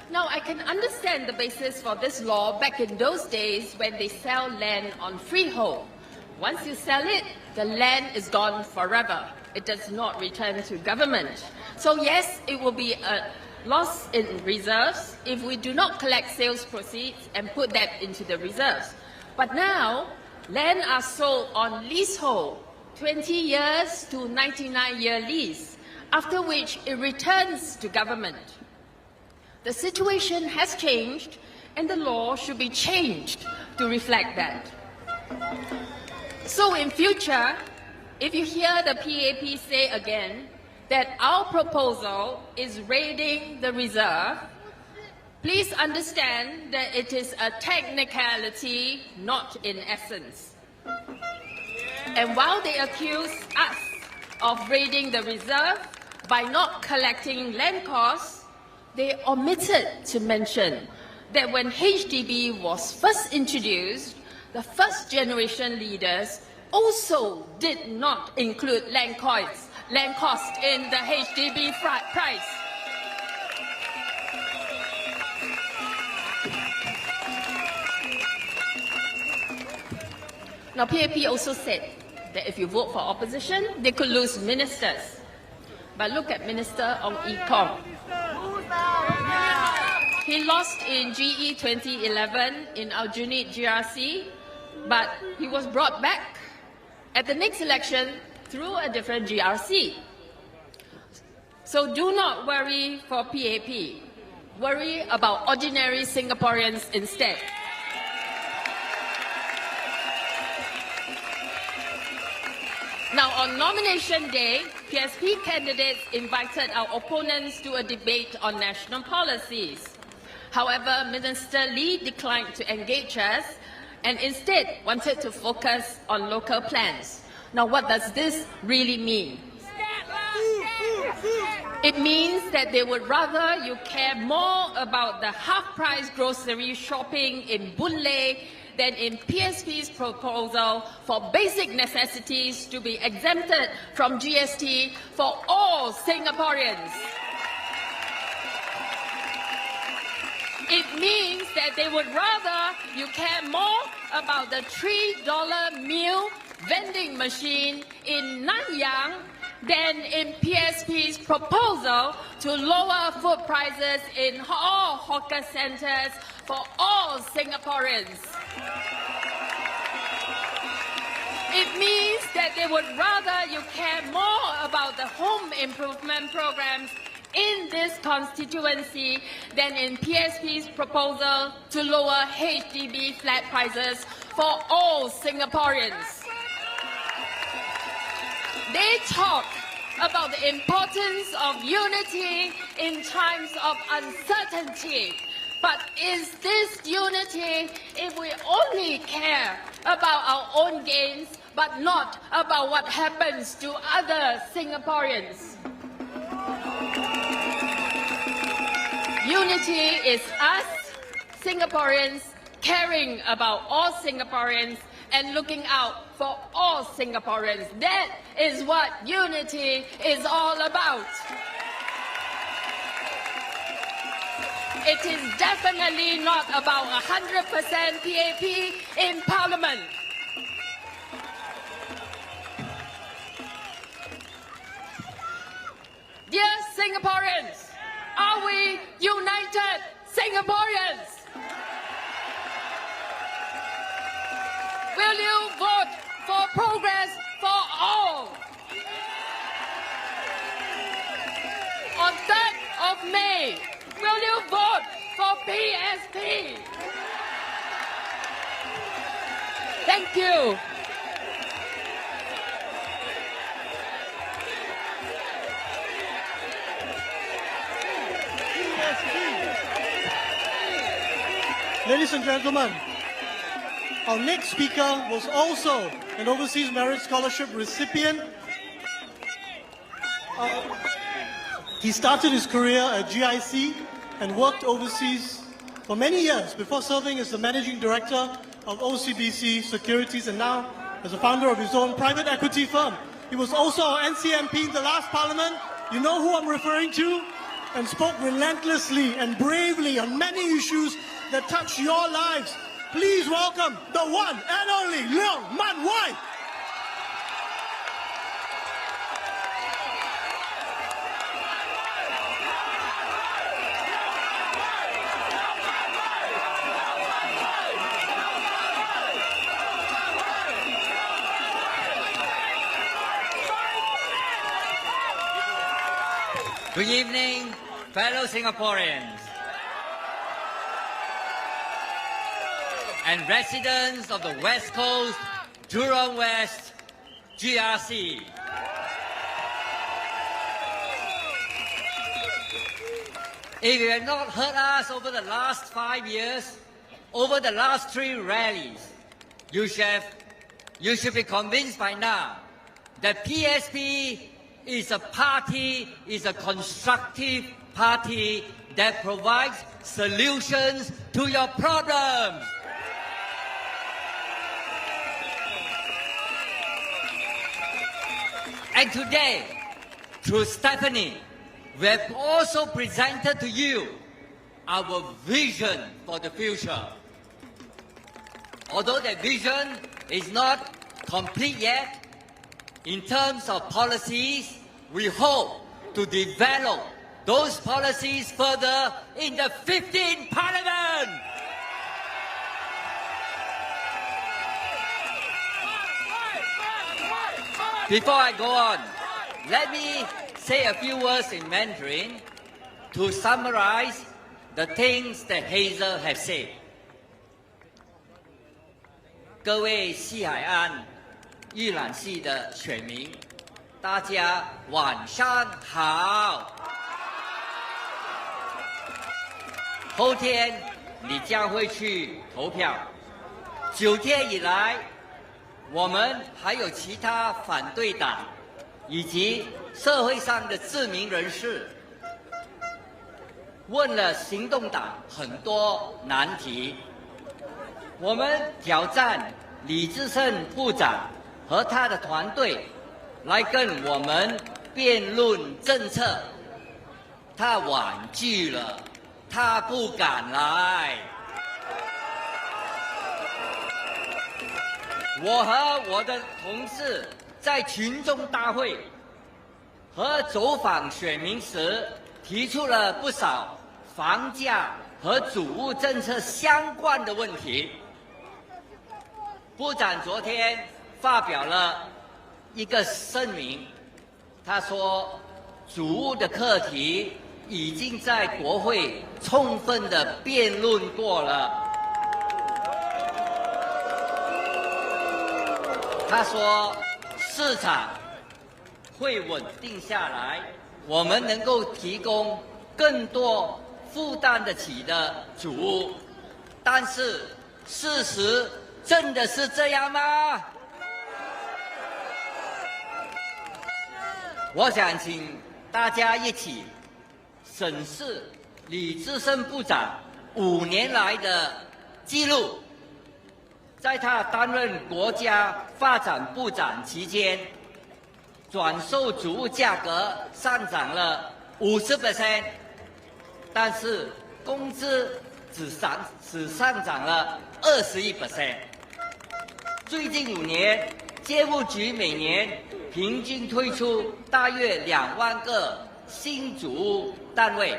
Now, I can understand the basis for this law back in those days when they sell land on freehold. Once you sell it, the land is gone forever. It does not return to government. So yes, it will be a loss in reserves if we do not collect sales proceeds and put that into the reserves. But now, land are sold on leasehold, 20 years to 99-year lease, after which it returns to government. The situation has changed, and the law should be changed to reflect that. So in future, if you hear the PAP say again that our proposal is raiding the reserve, please understand that it is a technicality, not in essence. And while they accuse us of raiding the reserve by not collecting land costs, they omitted to mention that when HDB was first introduced, the first generation leaders also did not include land cost in the HDB price. Now, PAP also said that if you vote for opposition, they could lose ministers. But look at Minister Ong Ye Kung. He lost in GE 2011 in Aljunied GRC, but he was brought back at the next election through a different GRC. So do not worry for PAP. Worry about ordinary Singaporeans instead. Now, on nomination day, PSP candidates invited our opponents to a debate on national policies. However, Minister Lee declined to engage us and instead wanted to focus on local plans. Now, what does this really mean? It means that they would rather you care more about the half-price grocery shopping in Boon Lay than in PSP's proposal for basic necessities to be exempted from GST for all Singaporeans. It means that they would rather you care more about the $3 meal vending machine in Nanyang than in PSP's proposal to lower food prices in all hawker centres for all Singaporeans. It means that they would rather you care more about the home improvement programs in this constituency than in PSP's proposal to lower HDB flat prices for all Singaporeans. They talk about the importance of unity in times of uncertainty. But is this unity if we only care about our own gains, but not about what happens to other Singaporeans? Unity is us, Singaporeans, caring about all Singaporeans and looking out for all Singaporeans. That is what unity is all about. It is definitely not about 100% PAP in Parliament. Dear Singaporeans, are we united Singaporeans? Will you vote for progress for all? On 3rd of May, will you vote for PSP? Thank you. Ladies and gentlemen, our next speaker was also an Overseas Merit Scholarship recipient. He started his career at GIC and worked overseas for many years before serving as the Managing Director of OCBC Securities and now as a founder of his own private equity firm. He was also our NCMP in the last Parliament. You know who I'm referring to? And spoke relentlessly and bravely on many issues that touch your lives. Please welcome the one and only Leong Mun Wai. Good evening, fellow Singaporeans and residents of the West Coast, Jurong West, GRC. If you have not heard us over the last 5 years, over the last 3 rallies, you should be convinced by now that PSP is a party, is a constructive party that provides solutions to your problems. And today, through Stephanie, we have also presented to you our vision for the future. Although that vision is not complete yet, in terms of policies, we hope to develop those policies further in the 15th Parliament. Before I go on, let me say a few words in Mandarin to summarize the things that Hazel has said. 各位西海岸预览系的选民，大家晚上好。后天你将会去投票。9天以来，我们还有其他反对党以及社会上的知名人士，问了行动党很多难题。我们挑战李志胜部长和他的团队来跟我们辩论政策，他婉拒了，他不敢来。我和我的同事在群众大会和走访选民时，提出了不少房价和祖屋政策相关的问题。部长昨天发表了一个声明，他说祖屋的课题已经在国会充分的辩论过了。他说市场会稳定下来，我们能够提供更多负担得起的祖屋，但是事实真的是这样吗？我想请大家一起审视李志胜部长5年来的记录。在他担任国家发展部长期间，转售祖屋价格上涨了50%，但是工资只上涨了21%。最近5年，街务局每年平均推出大约2万个新祖屋单位。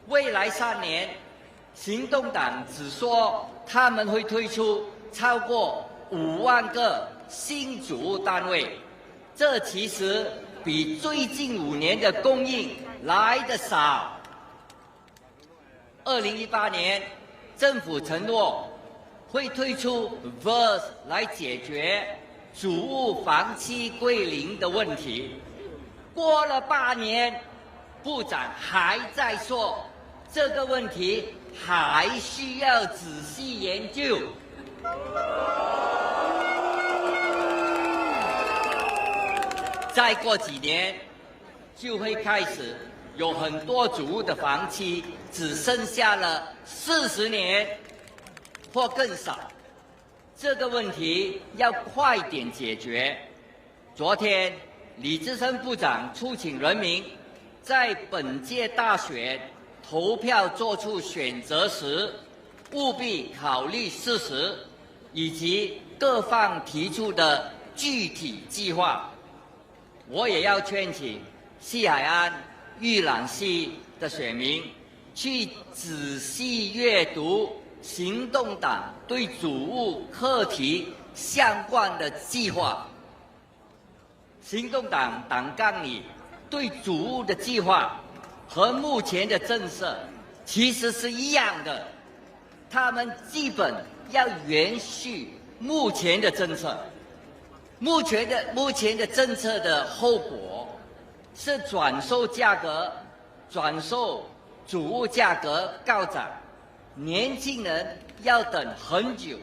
未来3年，行动党只说他们会推出超过5万个新祖屋单位，这其实比最近5年的供应来得少。2018年，政府承诺会推出 VERS 来解决祖屋房期归零的问题。过了8年，部长还在说这个问题还需要仔细研究。再过几年，就会开始有很多祖屋的房期只剩下了40年或更少。这个问题要快点解决。昨天，李志胜部长促请人民在本届大选投票做出选择时，务必考虑事实以及各方提出的具体计划。我也要劝请西海岸玉兰溪的选民去仔细阅读行动党对祖屋课题相关的计划。行动党党纲里对祖屋的计划和目前的政策其实是一样的，他们基本要延续目前的政策。目前的政策的后果是转售祖屋价格高涨，年轻人要等很久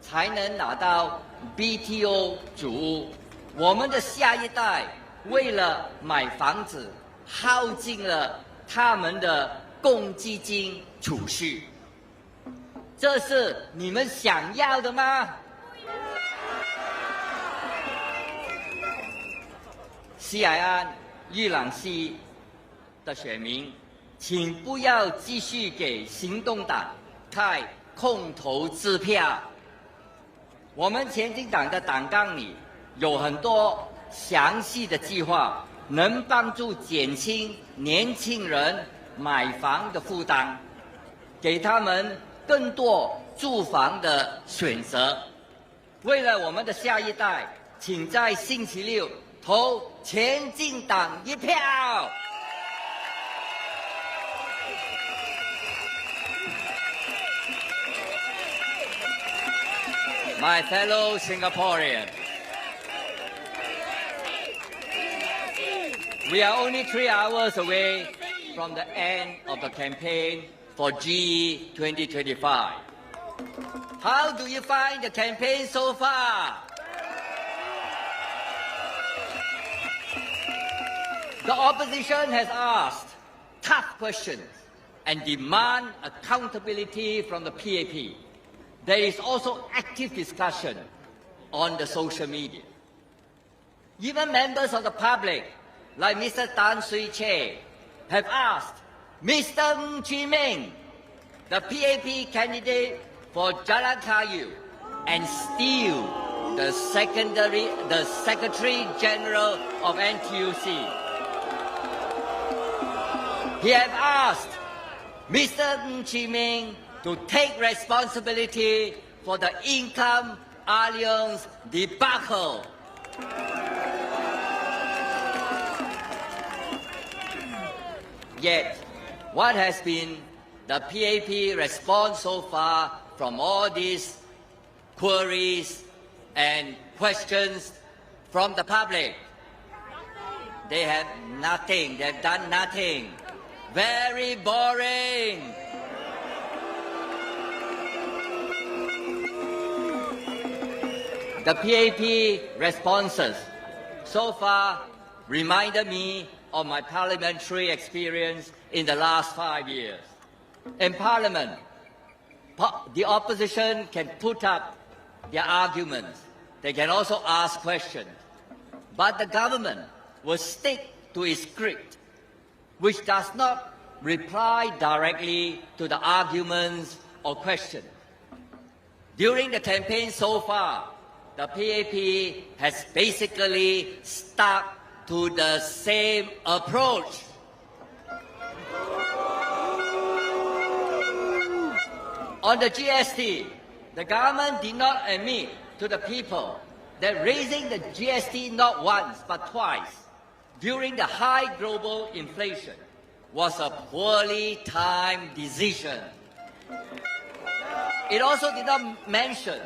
才能拿到 BTO 祖屋。我们的下一代为了买房子，耗尽了他们的公积金储蓄，这是你们想要的吗？西海岸玉兰溪的选民，请不要继续给行动党开空头支票。我们前进党的党纲里有很多详细的计划，能帮助减轻年轻人买房的负担，给他们更多住房的选择。为了我们的下一代，请在星期六投前进党一票。My fellow Singaporeans, we are only 3 hours away from the end of the campaign for GE 2025. How do you find the campaign so far? The opposition has asked tough questions and demand accountability from the PAP. There is also active discussion on the social media. Even members of the public, like Mr. Tan Sui Che, have asked Mr. Ng Chi Ming, the PAP candidate for Jalan Kayu, and still the Secretary General of NTUC. He have asked Mr. Ng Chi Ming to take responsibility for the Income Alliance debacle. Yet, what has been the PAP response so far from all these queries and questions from the public? They have nothing. They've done nothing. Very boring. The PAP responses so far reminded me of my parliamentary experience in the last 5 years. In Parliament, the opposition can put up their arguments. They can also ask questions. But the government will stick to its script, which does not reply directly to the arguments or questions. During the campaign so far, the PAP has basically stuck to the same approach. On the GST, the government did not admit to the people that raising the GST not once but twice during the high global inflation was a poorly timed decision. It also did not mention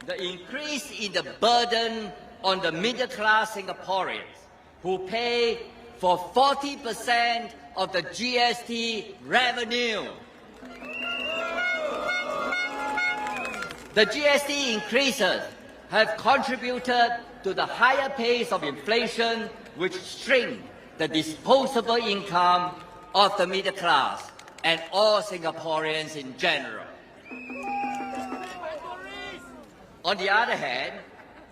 the increase in the burden on the middle-class Singaporeans who pay for 40% of the GST revenue. The GST increases have contributed to the higher pace of inflation, which shrink the disposable income of the middle class and all Singaporeans in general. On the other hand,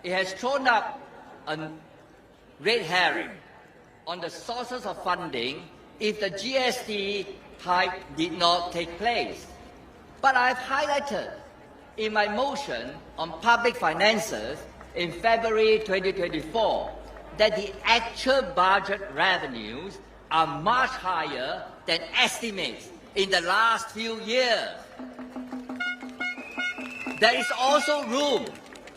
it has thrown up a red herring on the sources of funding if the GST hike did not take place. But I've highlighted in my motion on public finances in February 2024 that the actual budget revenues are much higher than estimates in the last few years. There is also room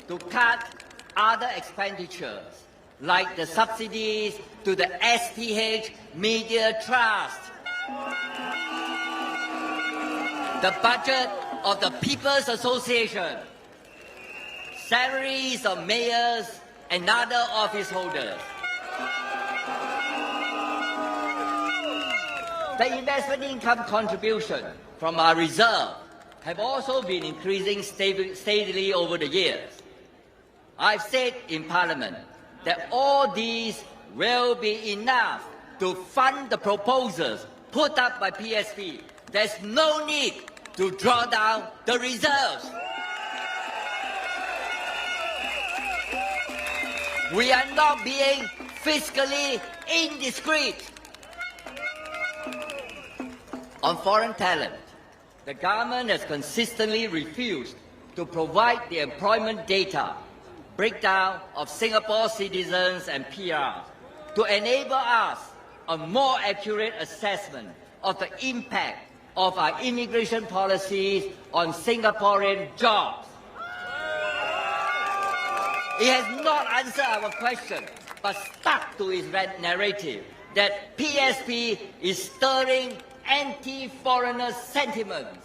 to cut other expenditures, like the subsidies to the SPH Media Trust, the budget of the People's Association, salaries of mayors and other office holders. The investment income contribution from our reserve have also been increasing steadily over the years. I've said in Parliament that all these will be enough to fund the proposals put up by PSP. There's no need to draw down the reserves. We are not being fiscally indiscreet. On foreign talent, the government has consistently refused to provide the employment data breakdown of Singapore citizens and PRs to enable us a more accurate assessment of the impact of our immigration policies on Singaporean jobs. It has not answered our question, but stuck to its narrative that PSP is stirring anti-foreigner sentiments.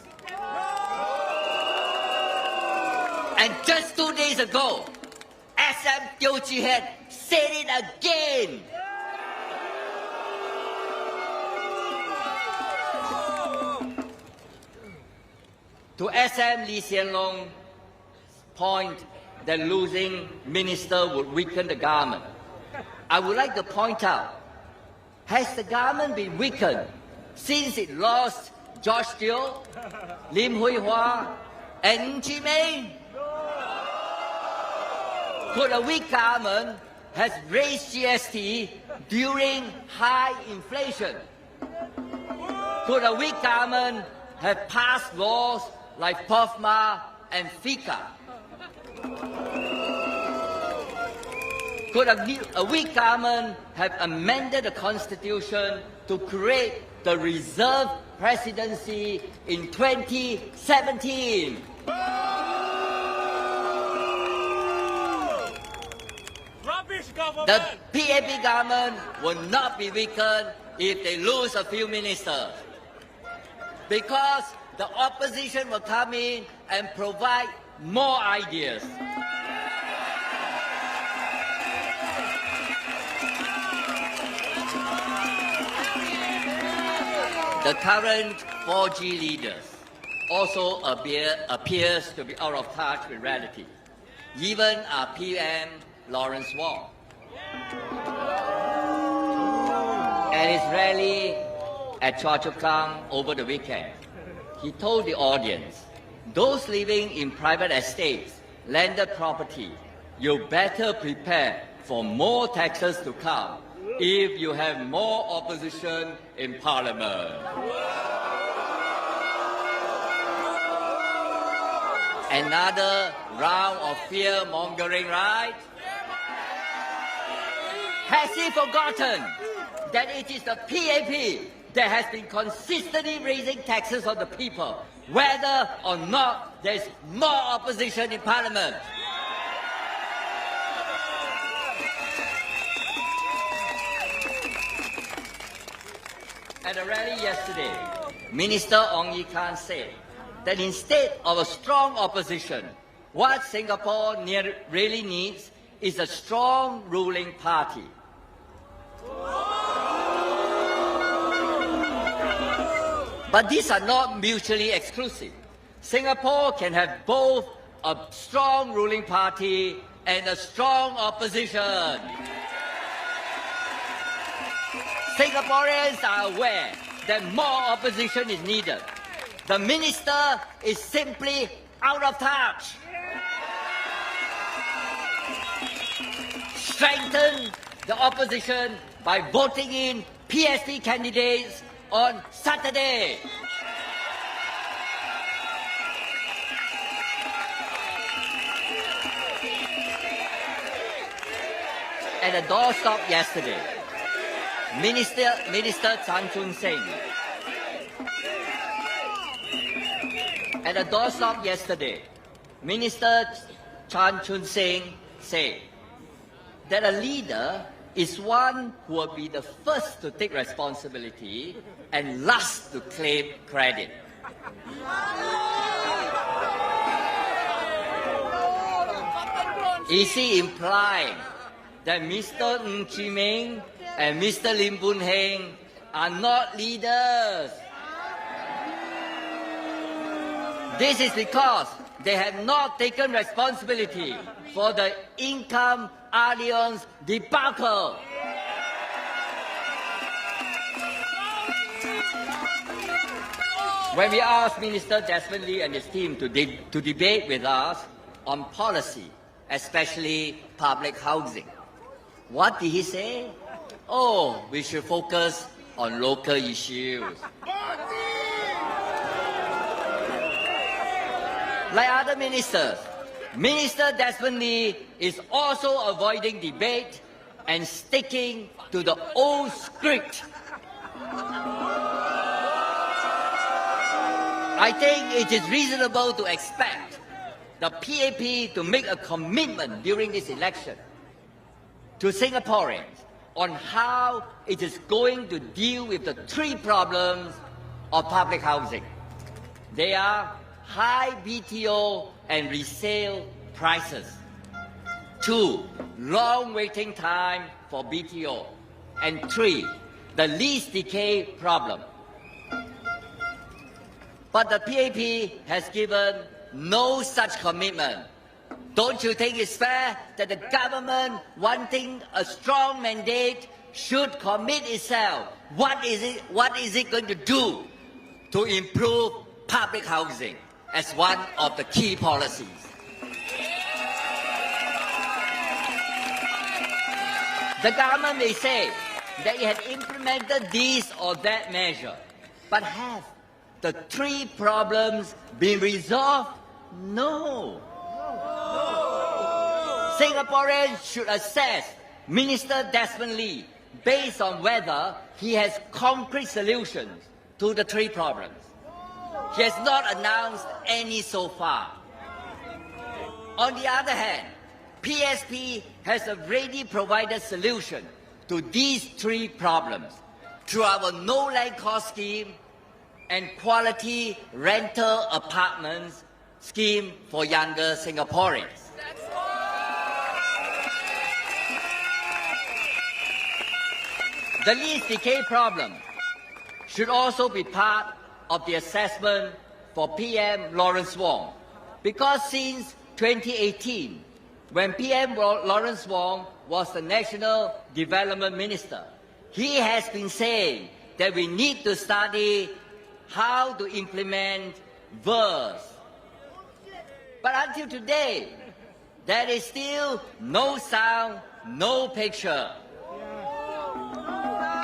And just 2 days ago, SM Teo Chee Head said it again. To SM Lee Hsien Loong's point that losing minister would weaken the government, I would like to point out, has the government been weakened since it lost George Teo, Lim Hui Hua, and Ng Chee Meng? Could a weak government has raised GST during high inflation? Could a weak government have passed laws like POFMA and FICA? Could a weak government have amended the Constitution to create the reserve presidency in 2017? The PAP government will not be weakened if they lose a few ministers, because the opposition will come in and provide more ideas. The current 4G leaders also appears to be out of touch with reality. Even our PM, Lawrence Wong, at his rally at Choa Chu Kang over the weekend, he told the audience, those living in private estates, landed property, you better prepare for more taxes to come if you have more opposition in Parliament. Another round of fear-mongering, right? Has he forgotten that it is the PAP that has been consistently raising taxes on the people, whether or not there is more opposition in Parliament? At a rally yesterday, Minister Ong Ye Kwan said that instead of a strong opposition, what Singapore really needs is a strong ruling party. But these are not mutually exclusive. Singapore can have both a strong ruling party and a strong opposition. Singaporeans are aware that more opposition is needed. The minister is simply out of touch. Strengthen the opposition by voting in PSP candidates on Saturday. At a doorstop yesterday, Minister Chan Chun Sing. At a doorstop yesterday, Minister Chan Chun Sing said that a leader is one who will be the first to take responsibility and last to claim credit. Is he implying that Mr. Ng Chee Meng and Mr. Lim Boon Heng are not leaders? This is because they have not taken responsibility for the income alliance debacle. When we asked Minister Desmond Lee and his team to debate with us on policy, especially public housing, what did he say? Oh, we should focus on local issues. Like other ministers, Minister Desmond Lee is also avoiding debate and sticking to the old script. I think it is reasonable to expect the PAP to make a commitment during this election to Singaporeans on how it is going to deal with the three problems of public housing. They are high BTO and resale prices. 2, long waiting time for BTO. And 3, the lease decay problem. But the PAP has given no such commitment. Don't you think it's fair that the government, wanting a strong mandate should commit itself. What is it going to do to improve public housing as one of the key policies? The government may say that it had implemented this or that measure, but have the three problems been resolved? No. Singaporeans should assess Minister Desmond Lee based on whether he has concrete solutions to the three problems. He has not announced any so far. On the other hand, PSP has already provided solution to these three problems through our no land cost scheme and quality rental apartments scheme for younger Singaporeans. The lease decay problem should also be part of the assessment for PM Lawrence Wong, because since 2018, when PM Lawrence Wong was the National Development Minister, he has been saying that we need to study how to implement VERS. But until today, there is still no sound, no picture.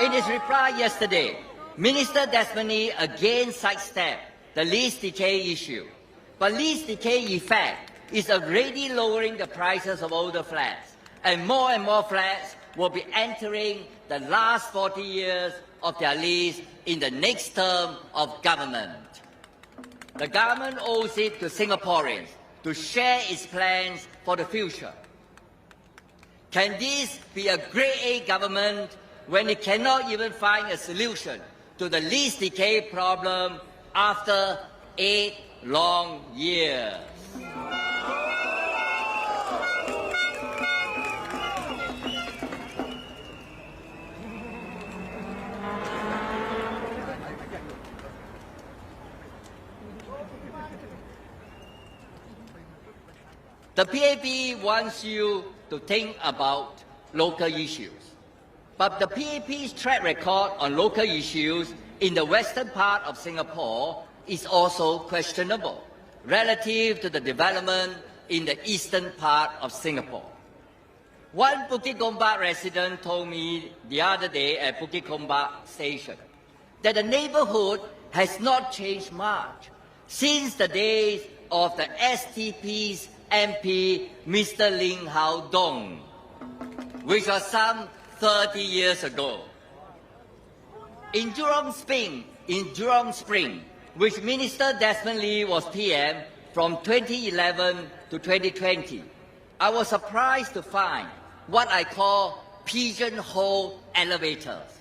In his reply yesterday, Minister Desmond Lee again sidestepped the lease decay issue. But lease decay effect is already lowering the prices of older flats, and more flats will be entering the last 40 years of their lease in the next term of government. The government owes it to Singaporeans to share its plans for the future. Can this be a Grade A government when it cannot even find a solution to the lease decay problem after 8 long years? The PAP wants you to think about local issues. But the PAP's track record on local issues in the western part of Singapore is also questionable relative to the development in the eastern part of Singapore. One Bukit Gombak resident told me the other day at Bukit Gombak station that the neighborhood has not changed much since the days of the STP's MP, Mr. Ling Hao Dong, which was some 30 years ago. In Jurong Spring, which Minister Desmond Lee was PM from 2011 to 2020, I was surprised to find what I call pigeonhole elevators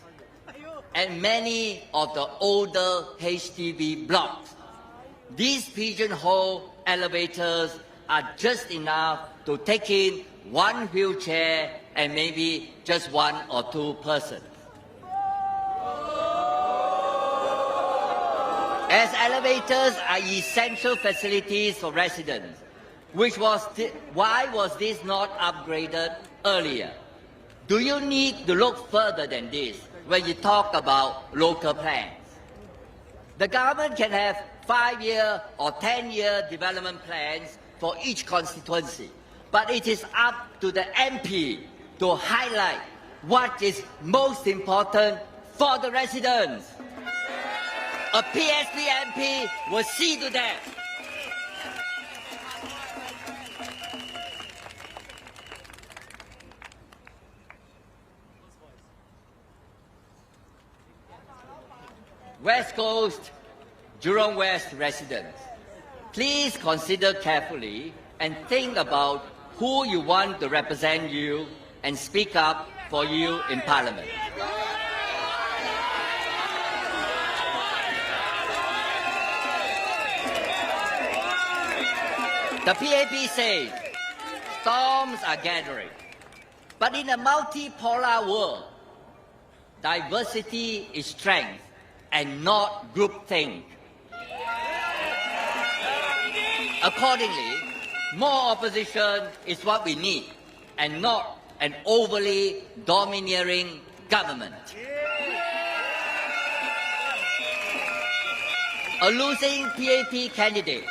and many of the older HDB blocks. These pigeonhole elevators are just enough to take in one wheelchair and maybe just one or two persons. As elevators are essential facilities for residents, why was this not upgraded earlier? Do you need to look further than this when you talk about local plans? The government can have 5-year or 10-year development plans for each constituency, but it is up to the MP to highlight what is most important for the residents. A PSP MP will see to that. West Coast, Jurong West residents, please consider carefully and think about who you want to represent you and speak up for you in Parliament. The PAP says storms are gathering, but in a multipolar world, diversity is strength and not groupthink. Accordingly, more opposition is what we need, and not an overly domineering government. A losing PAP candidate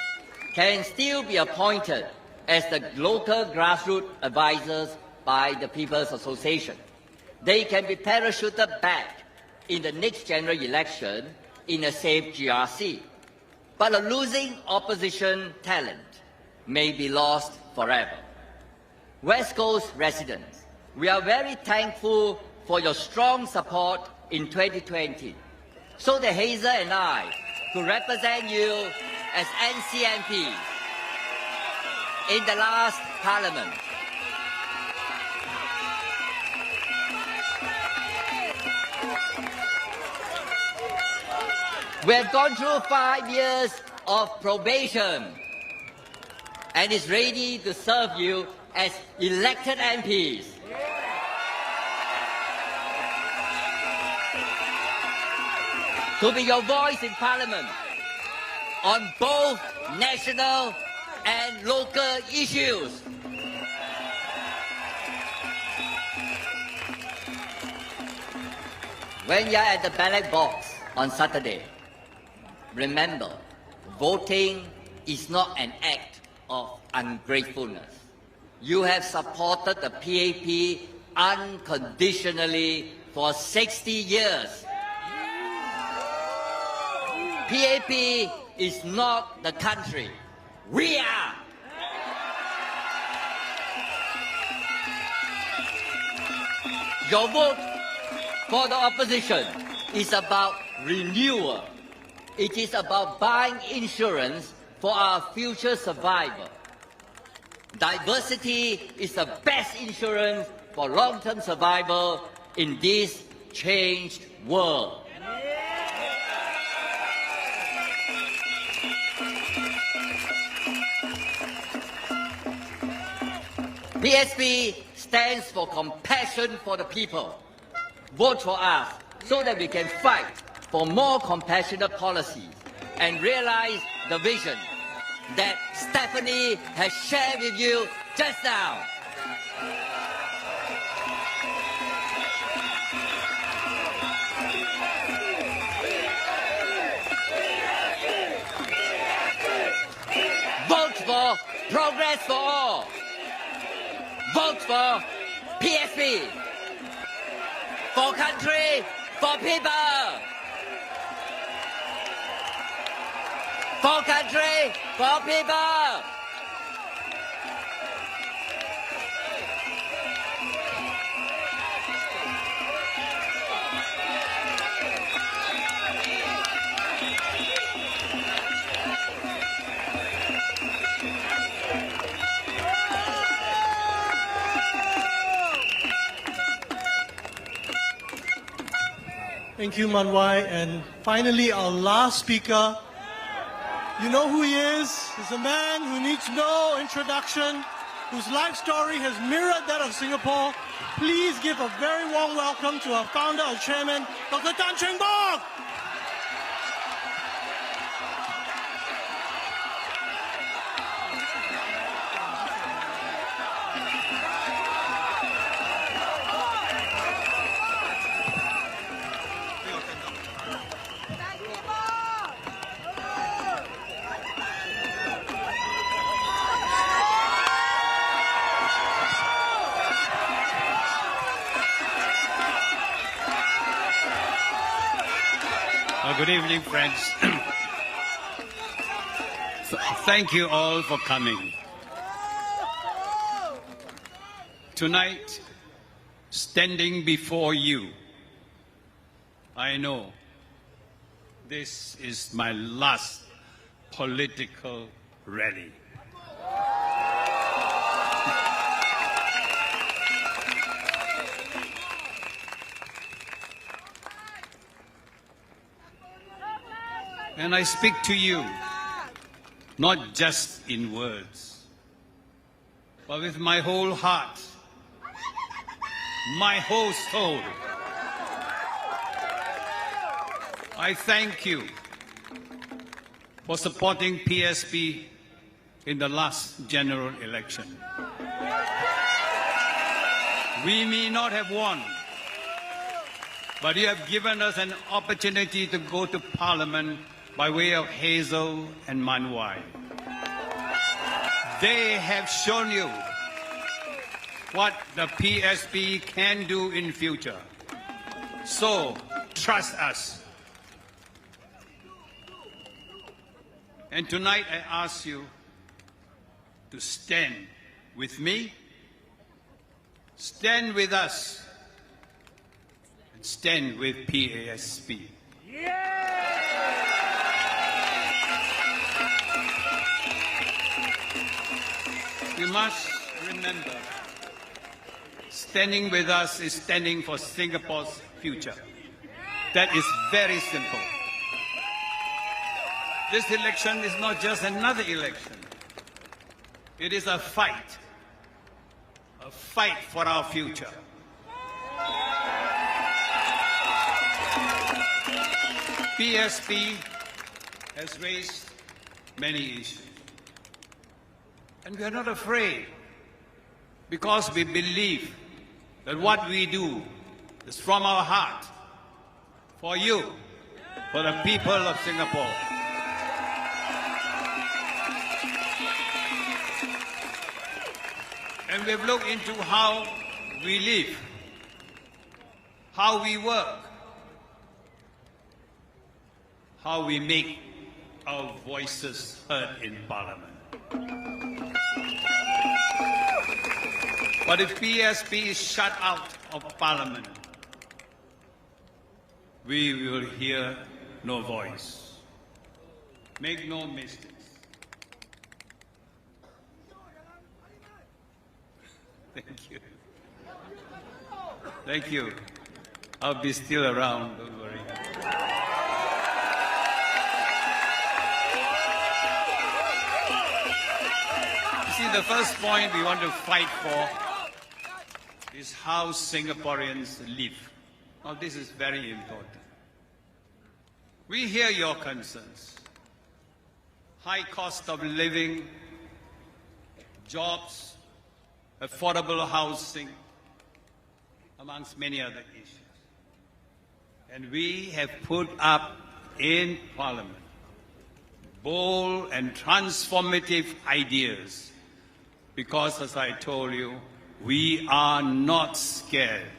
can still be appointed as the local grassroots advisors by the People's Association. They can be parachuted back in the next general election in a safe GRC. But a losing opposition talent may be lost forever. West Coast residents, we are very thankful for your strong support in 2020, so that Hazel and I could represent you as NCMP in the last Parliament. We have gone through 5 years of probation and is ready to serve you as elected MPs. To be your voice in Parliament on both national and local issues. When you're at the ballot box on Saturday, remember, voting is not an act of ungratefulness. You have supported the PAP unconditionally for 60 years. PAP is not the country. We are. Your vote for the opposition is about renewal. It is about buying insurance for our future survival. Diversity is the best insurance for long-term survival in this changed world. PSP stands for compassion for the people. Vote for us so that we can fight for more compassionate policies and realize the vision that Stephanie has shared with you just now. Vote for Progress for All. Vote for PSP. For country, for people. For country, for people. Thank you, Man Wai. And finally, our last speaker. You know who he is. He's a man who needs no introduction, whose life story has mirrored that of Singapore. Please give a very warm welcome to our founder and chairman, Dr. Cheng Bock. Good evening, friends. Thank you all for coming. Tonight, standing before you, I know this is my last political rally. And I speak to you, not just in words, but with my whole heart, my whole soul. I thank you for supporting PSP in the last general election. We may not have won, But you have given us an opportunity to go to Parliament by way of Hazel and Mun Wai. They have shown you what the PSP can do in future. So, trust us. And tonight I ask you to stand with me, stand with us, and stand with PASP. You must remember, standing with us is standing for Singapore's future. That is very simple. This election is not just another election. It is a fight for our future. PSP has raised many issues. And we are not afraid, because we believe that what we do is from our heart, for you, for the people of Singapore. And we've looked into how we live, how we work, how we make our voices heard in Parliament. But if PSP is shut out of Parliament, we will hear no voice. Make no mistakes. Thank you. Thank you. I'll be still around, don't worry. You see, the first point we want to fight for is how Singaporeans live. Now, this is very important. We hear your concerns. High cost of living, jobs, affordable housing, amongst many other issues. And we have put up in Parliament bold and transformative ideas, because, as I told you, we are not scared.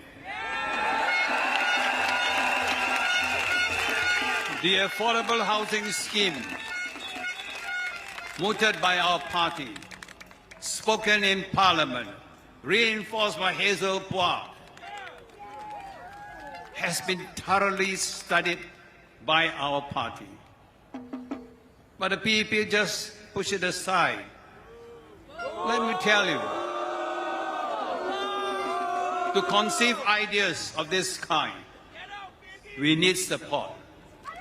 The affordable housing scheme, mooted by our party, spoken in Parliament, reinforced by Hazel Poa, has been thoroughly studied by our party. But the PEP just push it aside. Let me tell you, to conceive ideas of this kind, we need support.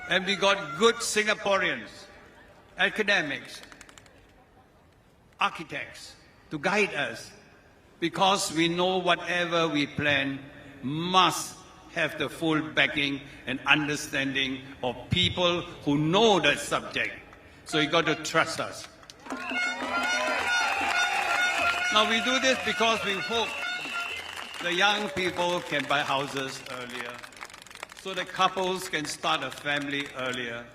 And we got good Singaporeans, academics, architects to guide us, because we know whatever we plan must have the full backing and understanding of people who know that subject. So you got to trust us. Now we do this because we hope the young people can buy houses earlier, so that couples can start a family earlier,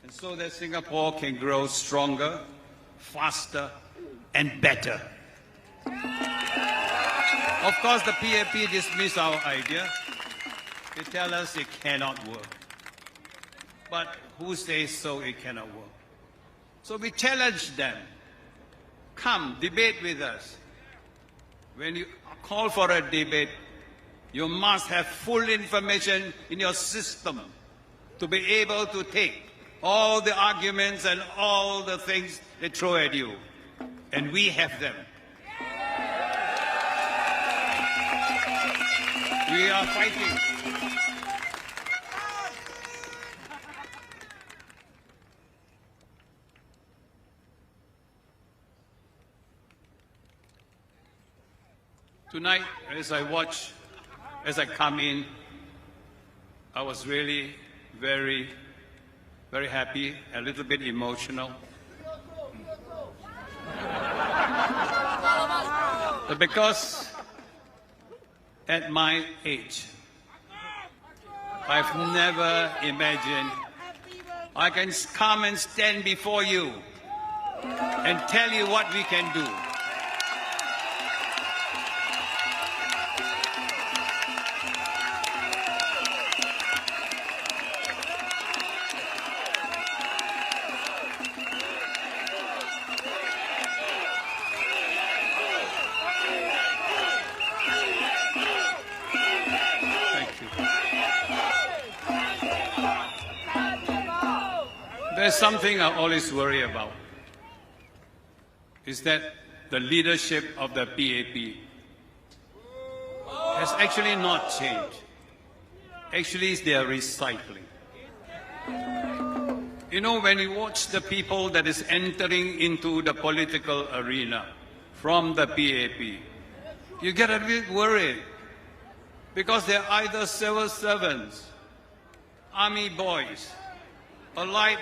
and so that Singapore can grow stronger, faster, and better. Of course, the PAP dismissed our idea. They tell us it cannot work. But who says so it cannot work? So we challenge them. Come, debate with us. When you call for a debate, you must have full information in your system to be able to take all the arguments and all the things they throw at you. And we have them. We are fighting. Tonight, as I come in, I was really very, very happy, a little bit emotional. But because at my age, I've never imagined I can come and stand before you and tell you what we can do. There's something I always worry about, is that the leadership of the PAP has actually not changed. Actually, they are recycling. You know, when you watch the people that is entering into the political arena from the PAP, you get a bit worried because they're either civil servants, army boys, or like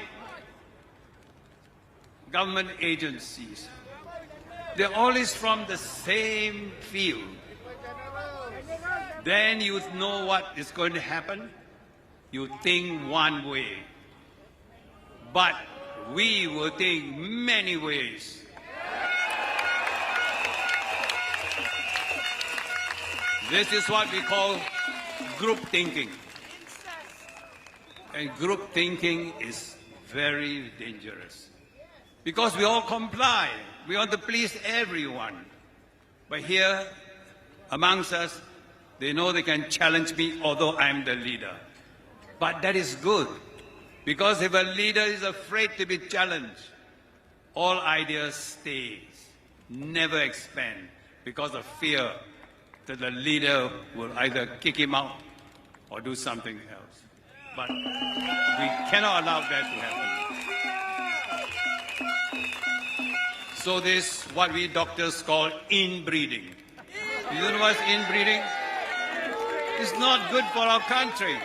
government agencies. They're always from the same field. Then you know what is going to happen. You think one way. But we will think many ways. This is what we call group thinking. And group thinking is very dangerous. Because we all comply. We want to please everyone. But here, amongst us, they know they can challenge me, although I'm the leader. But that is good. Because if a leader is afraid to be challenged, all ideas stays, never expand, because of fear that the leader will either kick him out or do something else. But we cannot allow that to happen. So this, what we doctors call inbreeding. You know what's inbreeding? It's not good for our country.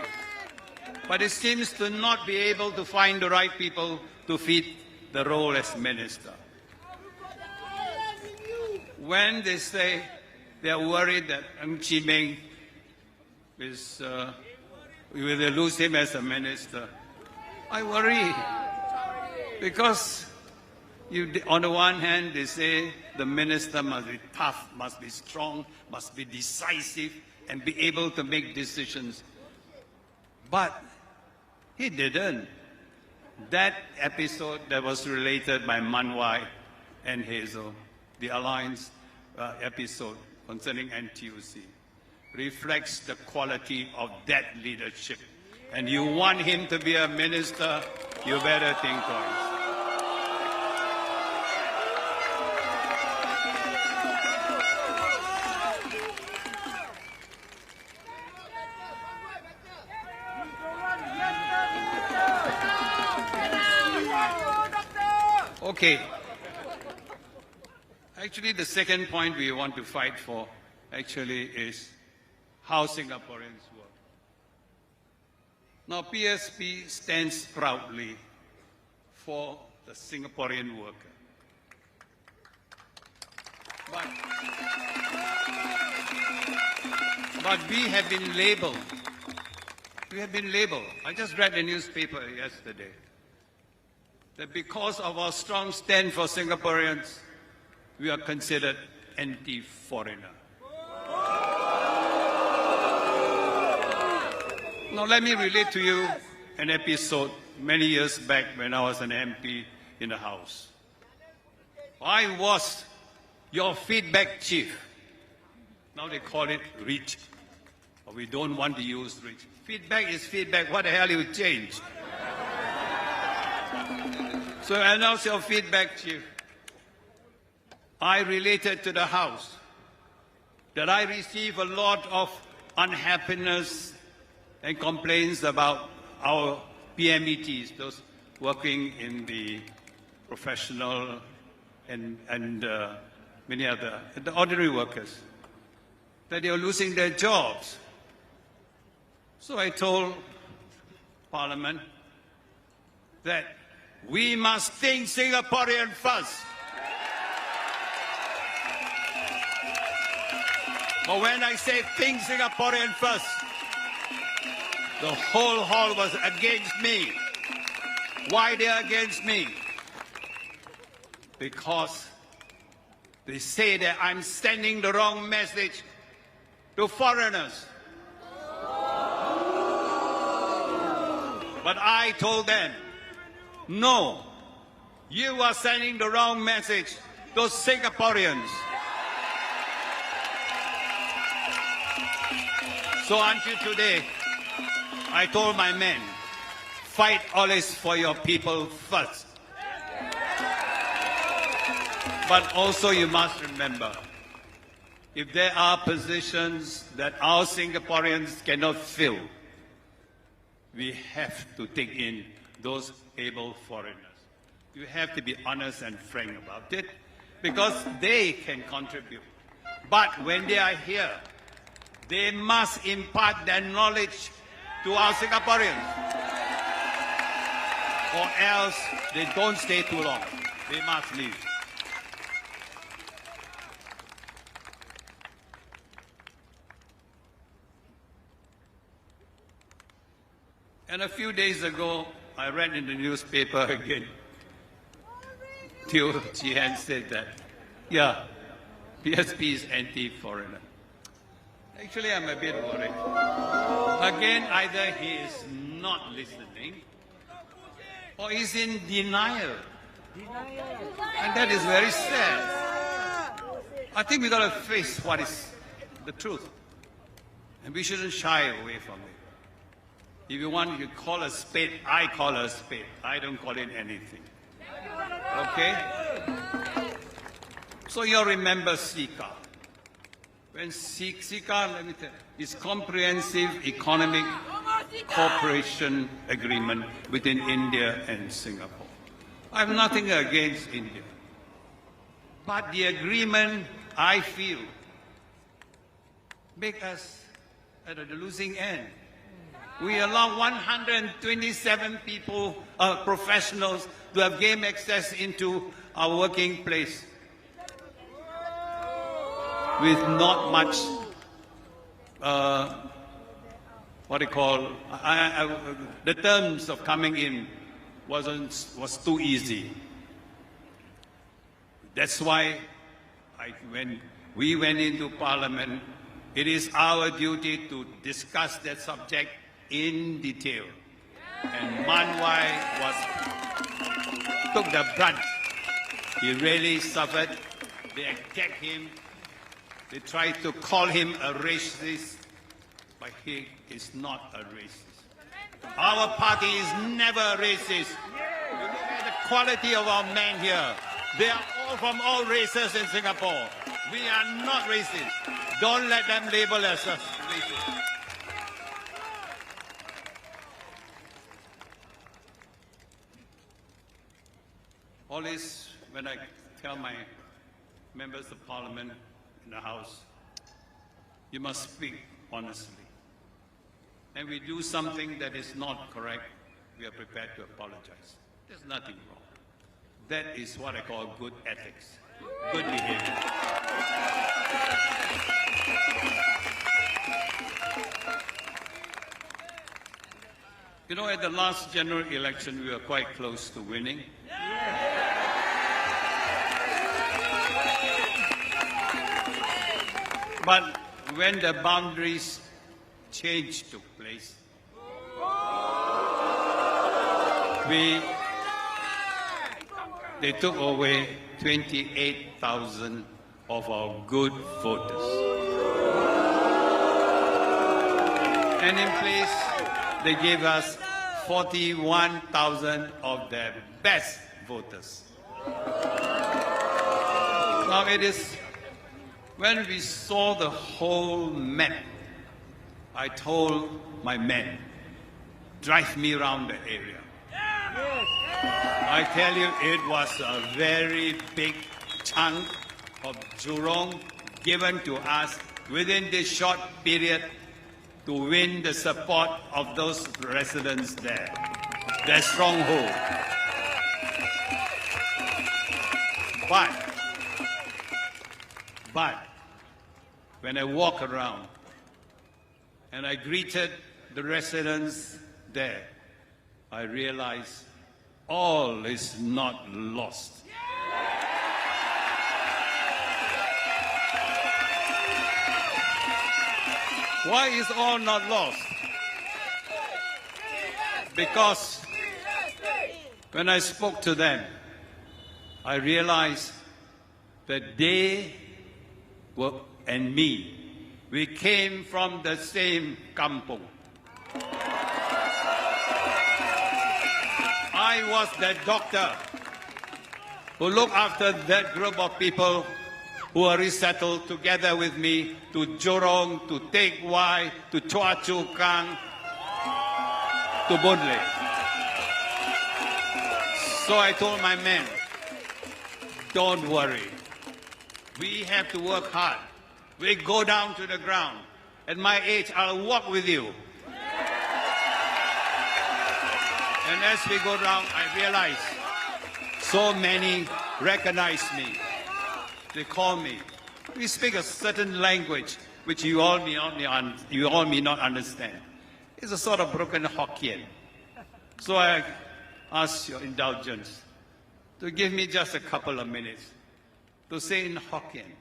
But it seems to not be able to find the right people to fit the role as minister. When they say they are worried that Chi Meng is, we will lose him as a minister, I worry. Because on the one hand, they say the minister must be tough, must be strong, must be decisive, and be able to make decisions. But he didn't. That episode that was related by Mun Wai and Hazel, the alliance episode concerning NTUC, reflects the quality of that leadership. And you want him to be a minister, you better think twice. Okay. Actually, the second point we want to fight for actually is how Singaporeans work. Now, PSP stands proudly for the Singaporean worker. But we have been labeled. We have been labeled. I just read a newspaper yesterday that because of our strong stand for Singaporeans, we are considered anti-foreigner. Now let me relate to you an episode many years back when I was an MP in the House. I was your feedback chief. Now they call it REACH. But we don't want to use REACH. Feedback is feedback. What the hell you change? So I announce your feedback chief. I related to the House that I receive a lot of unhappiness and complaints about our PMETs, those working in the professional and many other, the ordinary workers, that they are losing their jobs. So I told Parliament that we must think Singaporean first. But when I say think Singaporean first, The whole hall was against me. Why they are against me? Because they say that I'm sending the wrong message to foreigners. But I told them, no, you are sending the wrong message to Singaporeans. So until today, I told my men, fight always for your people first. But also you must remember, if there are positions that our Singaporeans cannot fill, we have to take in those able foreigners. You have to be honest and frank about it, because they can contribute. But when they are here, they must impart their knowledge to our Singaporeans, or else they don't stay too long. They must leave. And a few days ago, I read in the newspaper again, Teo Chee-Han said that, yeah, PSP is anti-foreigner. Actually, I'm a bit worried. Again, either he is not listening or he's in denial. And that is very sad. I think we've got to face what is the truth. And we shouldn't shy away from it. If you want, you call a spade, I call a spade. I don't call it anything. Okay? So you'll remember Seki. When Seki, let me tell you, is Comprehensive Economic Cooperation Agreement between India and Singapore. I have nothing against India. But the agreement, I feel, make us at the losing end. We allow 127 people, professionals, to have game access into our working place with not much, what they call, the terms of coming in was too easy. That's why when we went into Parliament, it is our duty to discuss that subject in detail. And Mun Wai took the brunt. He really suffered. They attacked him. They tried to call him a racist, but he is not a racist. Our party is never racist. You look at the quality of our men here. They are all from all races in Singapore. We are not racist. Don't let them label us as racist. Always, when I tell my members of Parliament in the House, you must speak honestly. And we do something that is not correct, we are prepared to apologize. There's nothing wrong. That is what I call good ethics, good behavior. You know, at the last general election, we were quite close to winning. But when the boundaries change took place, they took away 28,000 of our good voters. And in place, they gave us 41,000 of their best voters. Now it is, when we saw the whole map, I told my men, drive me around the area. I tell you, it was a very big chunk of Jurong given to us within this short period to win the support of those residents there, their stronghold. But when I walk around and I greeted the residents there, I realize all is not lost. Why is all not lost? Because when I spoke to them, I realized that they were, and me, we came from the same kampong. I was the doctor who looked after that group of people who are resettled together with me to Jurong, to Teck Wai, to Choa Chu Kang, to Boon Lay. So I told my men, don't worry. We have to work hard. We go down to the ground. At my age, I'll walk with you. And as we go down, I realize so many recognize me. They call me. We speak a certain language which you all may not understand. It's a sort of broken Hokkien. So I ask your indulgence to give me just a couple of minutes to say in Hokkien.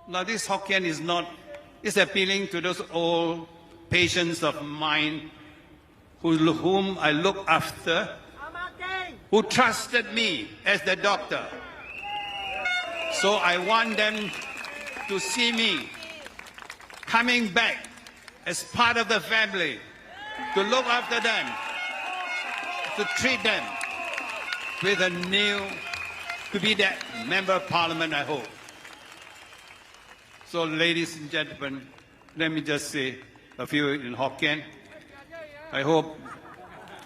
Now this Hokkien is appealing to those old patients of mine whom I look after, who trusted me as the doctor. So I want them to see me coming back as part of the family, to look after them, to treat them with a new, to be that member of parliament, I hope. So ladies and gentlemen, let me just say a few in Hokkien. I hope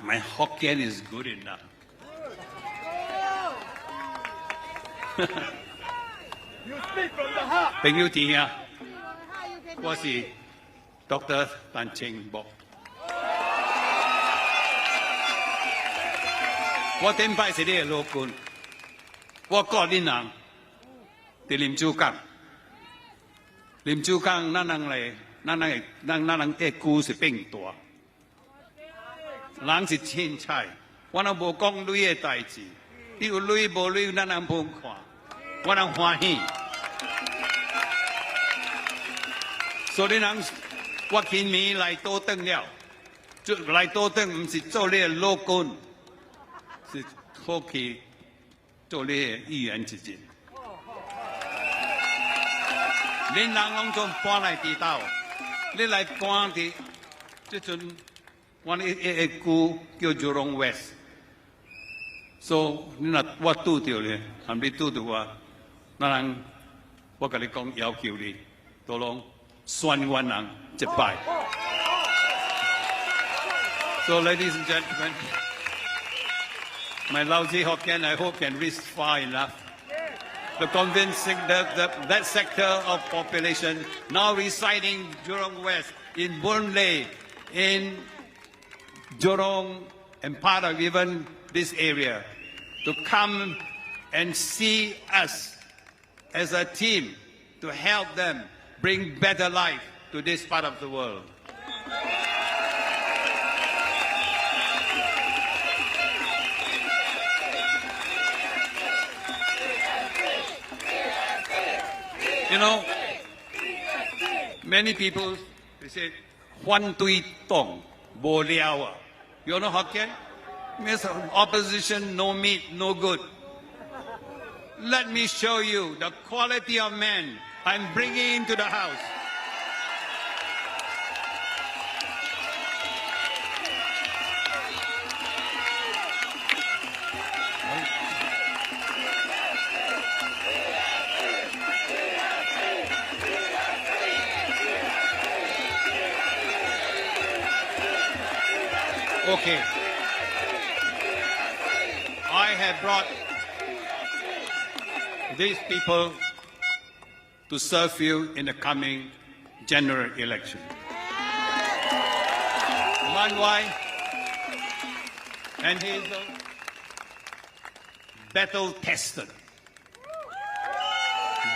my Hokkien is good enough. 朋友弟兄，我是 Dr. Cheng Bock。我顶摆是你的老官，我教恁人伫林州港。林州港，咱人的故是变大，人是凊彩，我人无讲钱的代志，你有钱无钱，咱人无看，我人欢喜。所以人，我今年来倒转了，来倒转唔是做你的老官，是好去做你的议员之职。恁人拢总搬来地道，你来搬伫，即阵我一区叫 Jurong West， 所以你若我拄着咧，含你拄着我，咱人我甲你讲要求你，都拢选我人一摆。So ladies and gentlemen, my lousy Hokkien I hope can reach far enough to convincing that sector of population now residing Jurong West, in Boon Lay, in Jurong, and part of even this area, to come and see us as a team to help them bring better life to this part of the world. You know, many people, they say, Huan Tui Tong, Bo Liao. You know Hokkien? Means opposition, no meat, no good. Let me show you the quality of men I'm bringing into the house. Okay. I have brought these people to serve you in the coming general election. Mun Wai and Hazel, battle tested,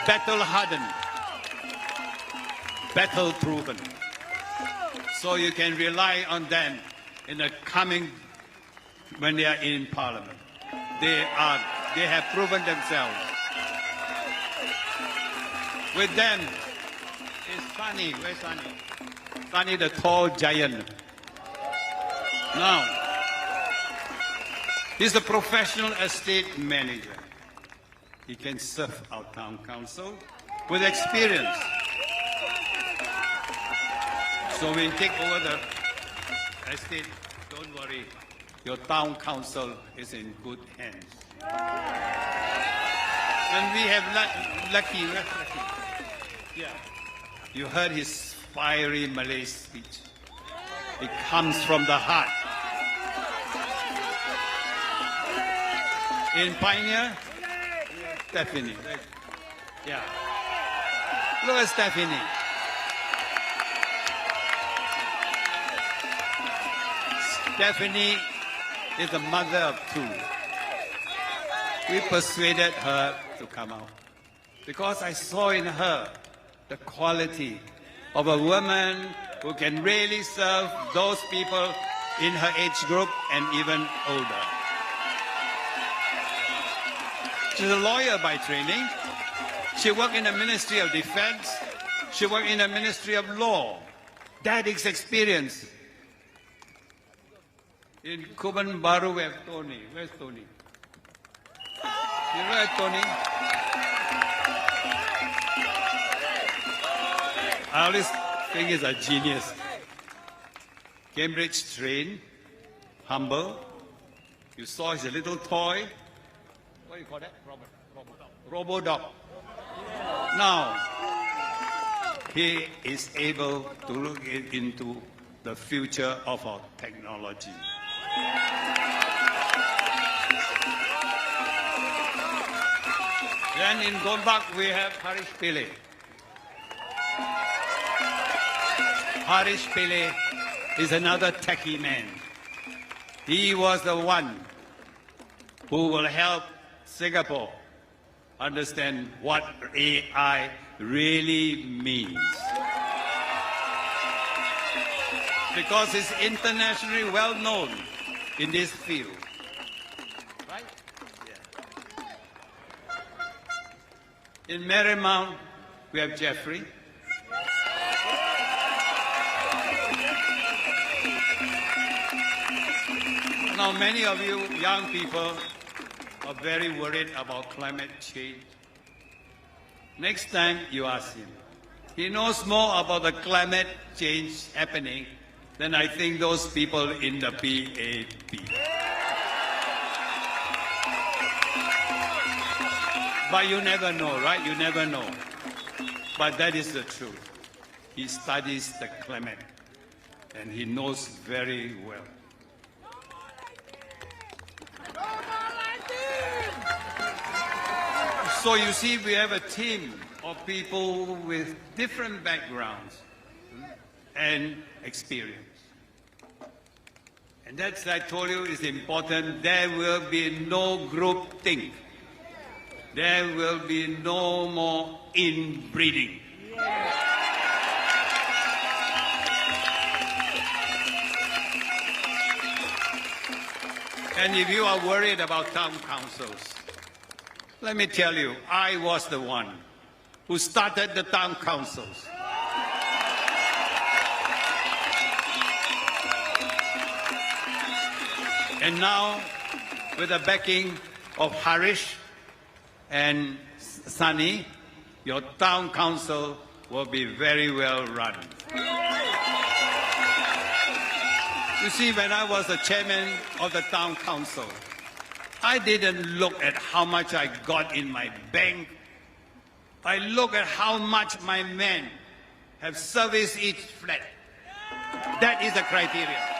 battle hardened, battle proven. So you can rely on them in the coming, when they are in Parliament. They have proven themselves. With them is Sunny. Where's Sunny? Sunny, the tall giant. Now, he's a professional estate manager. He can serve our town council with experience. So when you take over the estate, don't worry, your town council is in good hands. And we have Lucky. Where's Lucky? Yeah. You heard his fiery Malay speech. It comes from the heart. In Pioneer, Stephanie. Yeah. Look at Stephanie. Stephanie is the mother of two. We persuaded her to come out because I saw in her the quality of a woman who can really serve those people in her age group and even older. She's a lawyer by training. She worked in the Ministry of Defense. She worked in the Ministry of Law. That is experience. In Kuban Baru, we have Tony. Where's Tony? You know Tony? I always think he's a genius. Cambridge trained, humble. You saw his little toy. What do you call that? Robo-dog. Now, he is able to look into the future of our technology. Then in Gombak, we have Harish Pillay. Harish Pillay is another techie man. He was the one who will help Singapore understand what AI really means. Because he's internationally well known in this field. Right? Yeah. In Marymount, we have Jeffrey. Now, many of you young people are very worried about climate change. Next time you ask him, he knows more about the climate change happening than I think those people in the PAP. But you never know, right? You never know. But that is the truth. He studies the climate and he knows very well. So you see, we have a team of people with different backgrounds and experience. And that's, I told you, is important. There will be no group think. There will be no more inbreeding. And if you are worried about town councils, let me tell you, I was the one who started the town councils. And now, with the backing of Harish and Sunny, your town council will be very well run. You see, when I was the chairman of the town council, I didn't look at how much I got in my bank. I look at how much my men have serviced each flat. That is the criteria.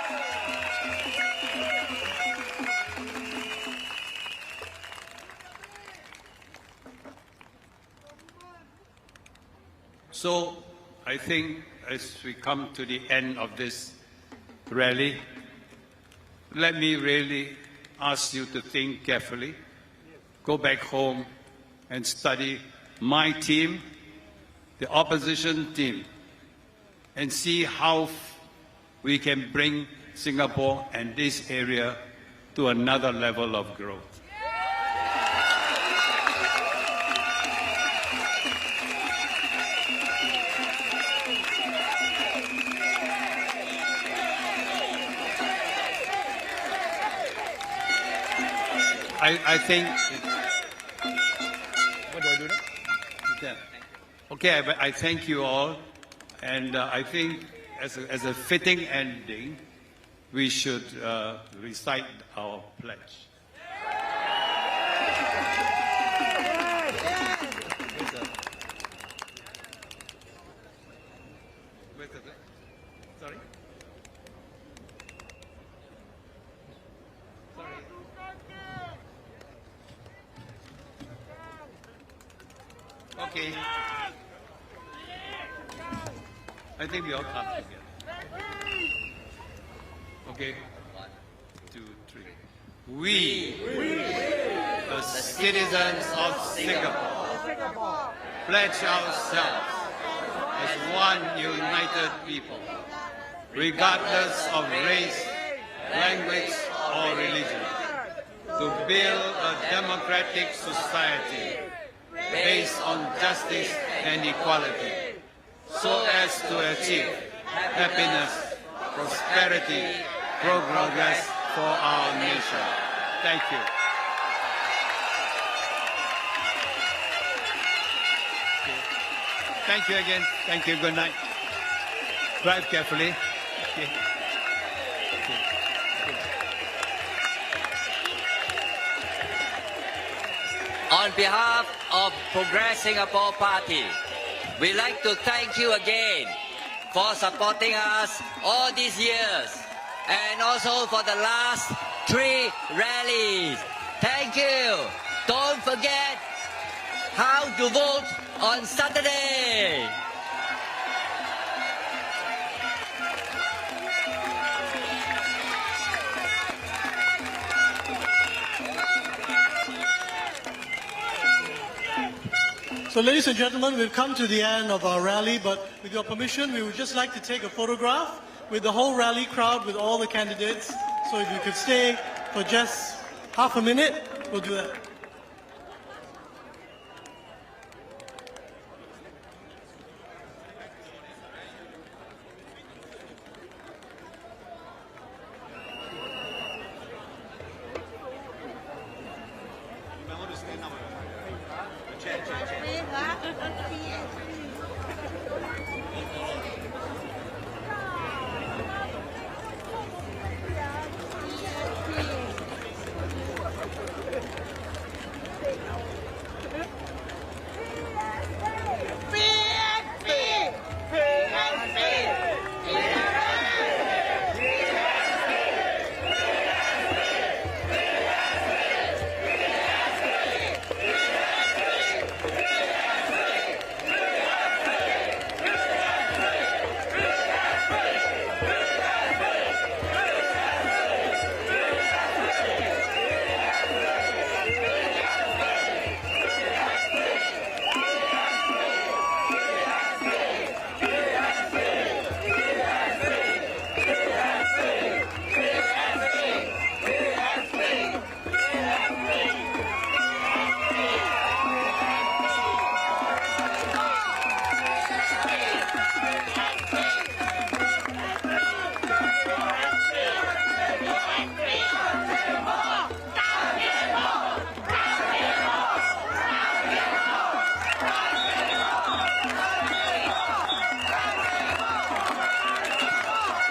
So I think as we come to the end of this rally, let me really ask you to think carefully, go back home and study my team, the opposition team, and see how we can bring Singapore and this area to another level of growth. I think. What do I do now? Yeah. Okay, I thank you all, and I think as a fitting ending, we should recite our pledge. Where's the pledge? Sorry? Okay. I think we all come together. Okay. 1, 2, 3. We, the citizens of Singapore, pledge ourselves as one united people, regardless of race, language, or religion, to build a democratic society based on justice and equality, so as to achieve happiness, prosperity, progress for our nation. Thank you. Thank you again. Thank you. Good night. Drive carefully. Okay. On behalf of Progress Singapore Party, we'd like to thank you again for supporting us all these years and also for the last 3 rallies. Thank you. Don't forget how to vote on Saturday. So ladies and gentlemen, we've come to the end of our rally, but with your permission, we would just like to take a photograph with the whole rally crowd, with all the candidates. So if you could stay for just half a minute, we'll do that.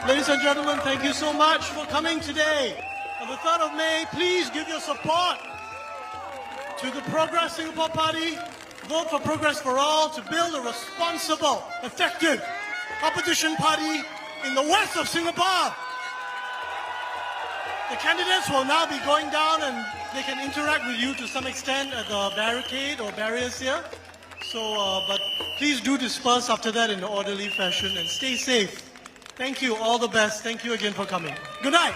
Ladies and gentlemen, thank you so much for coming today. On the 3rd of May, please give your support to the Progress Singapore Party. Vote for Progress for All to build a responsible, effective opposition party in the west of Singapore. The candidates will now be going down and they can interact with you to some extent at the barricade or barriers here. So, but please do disperse after that in an orderly fashion and stay safe. Thank you. All the best. Thank you again for coming. Good night.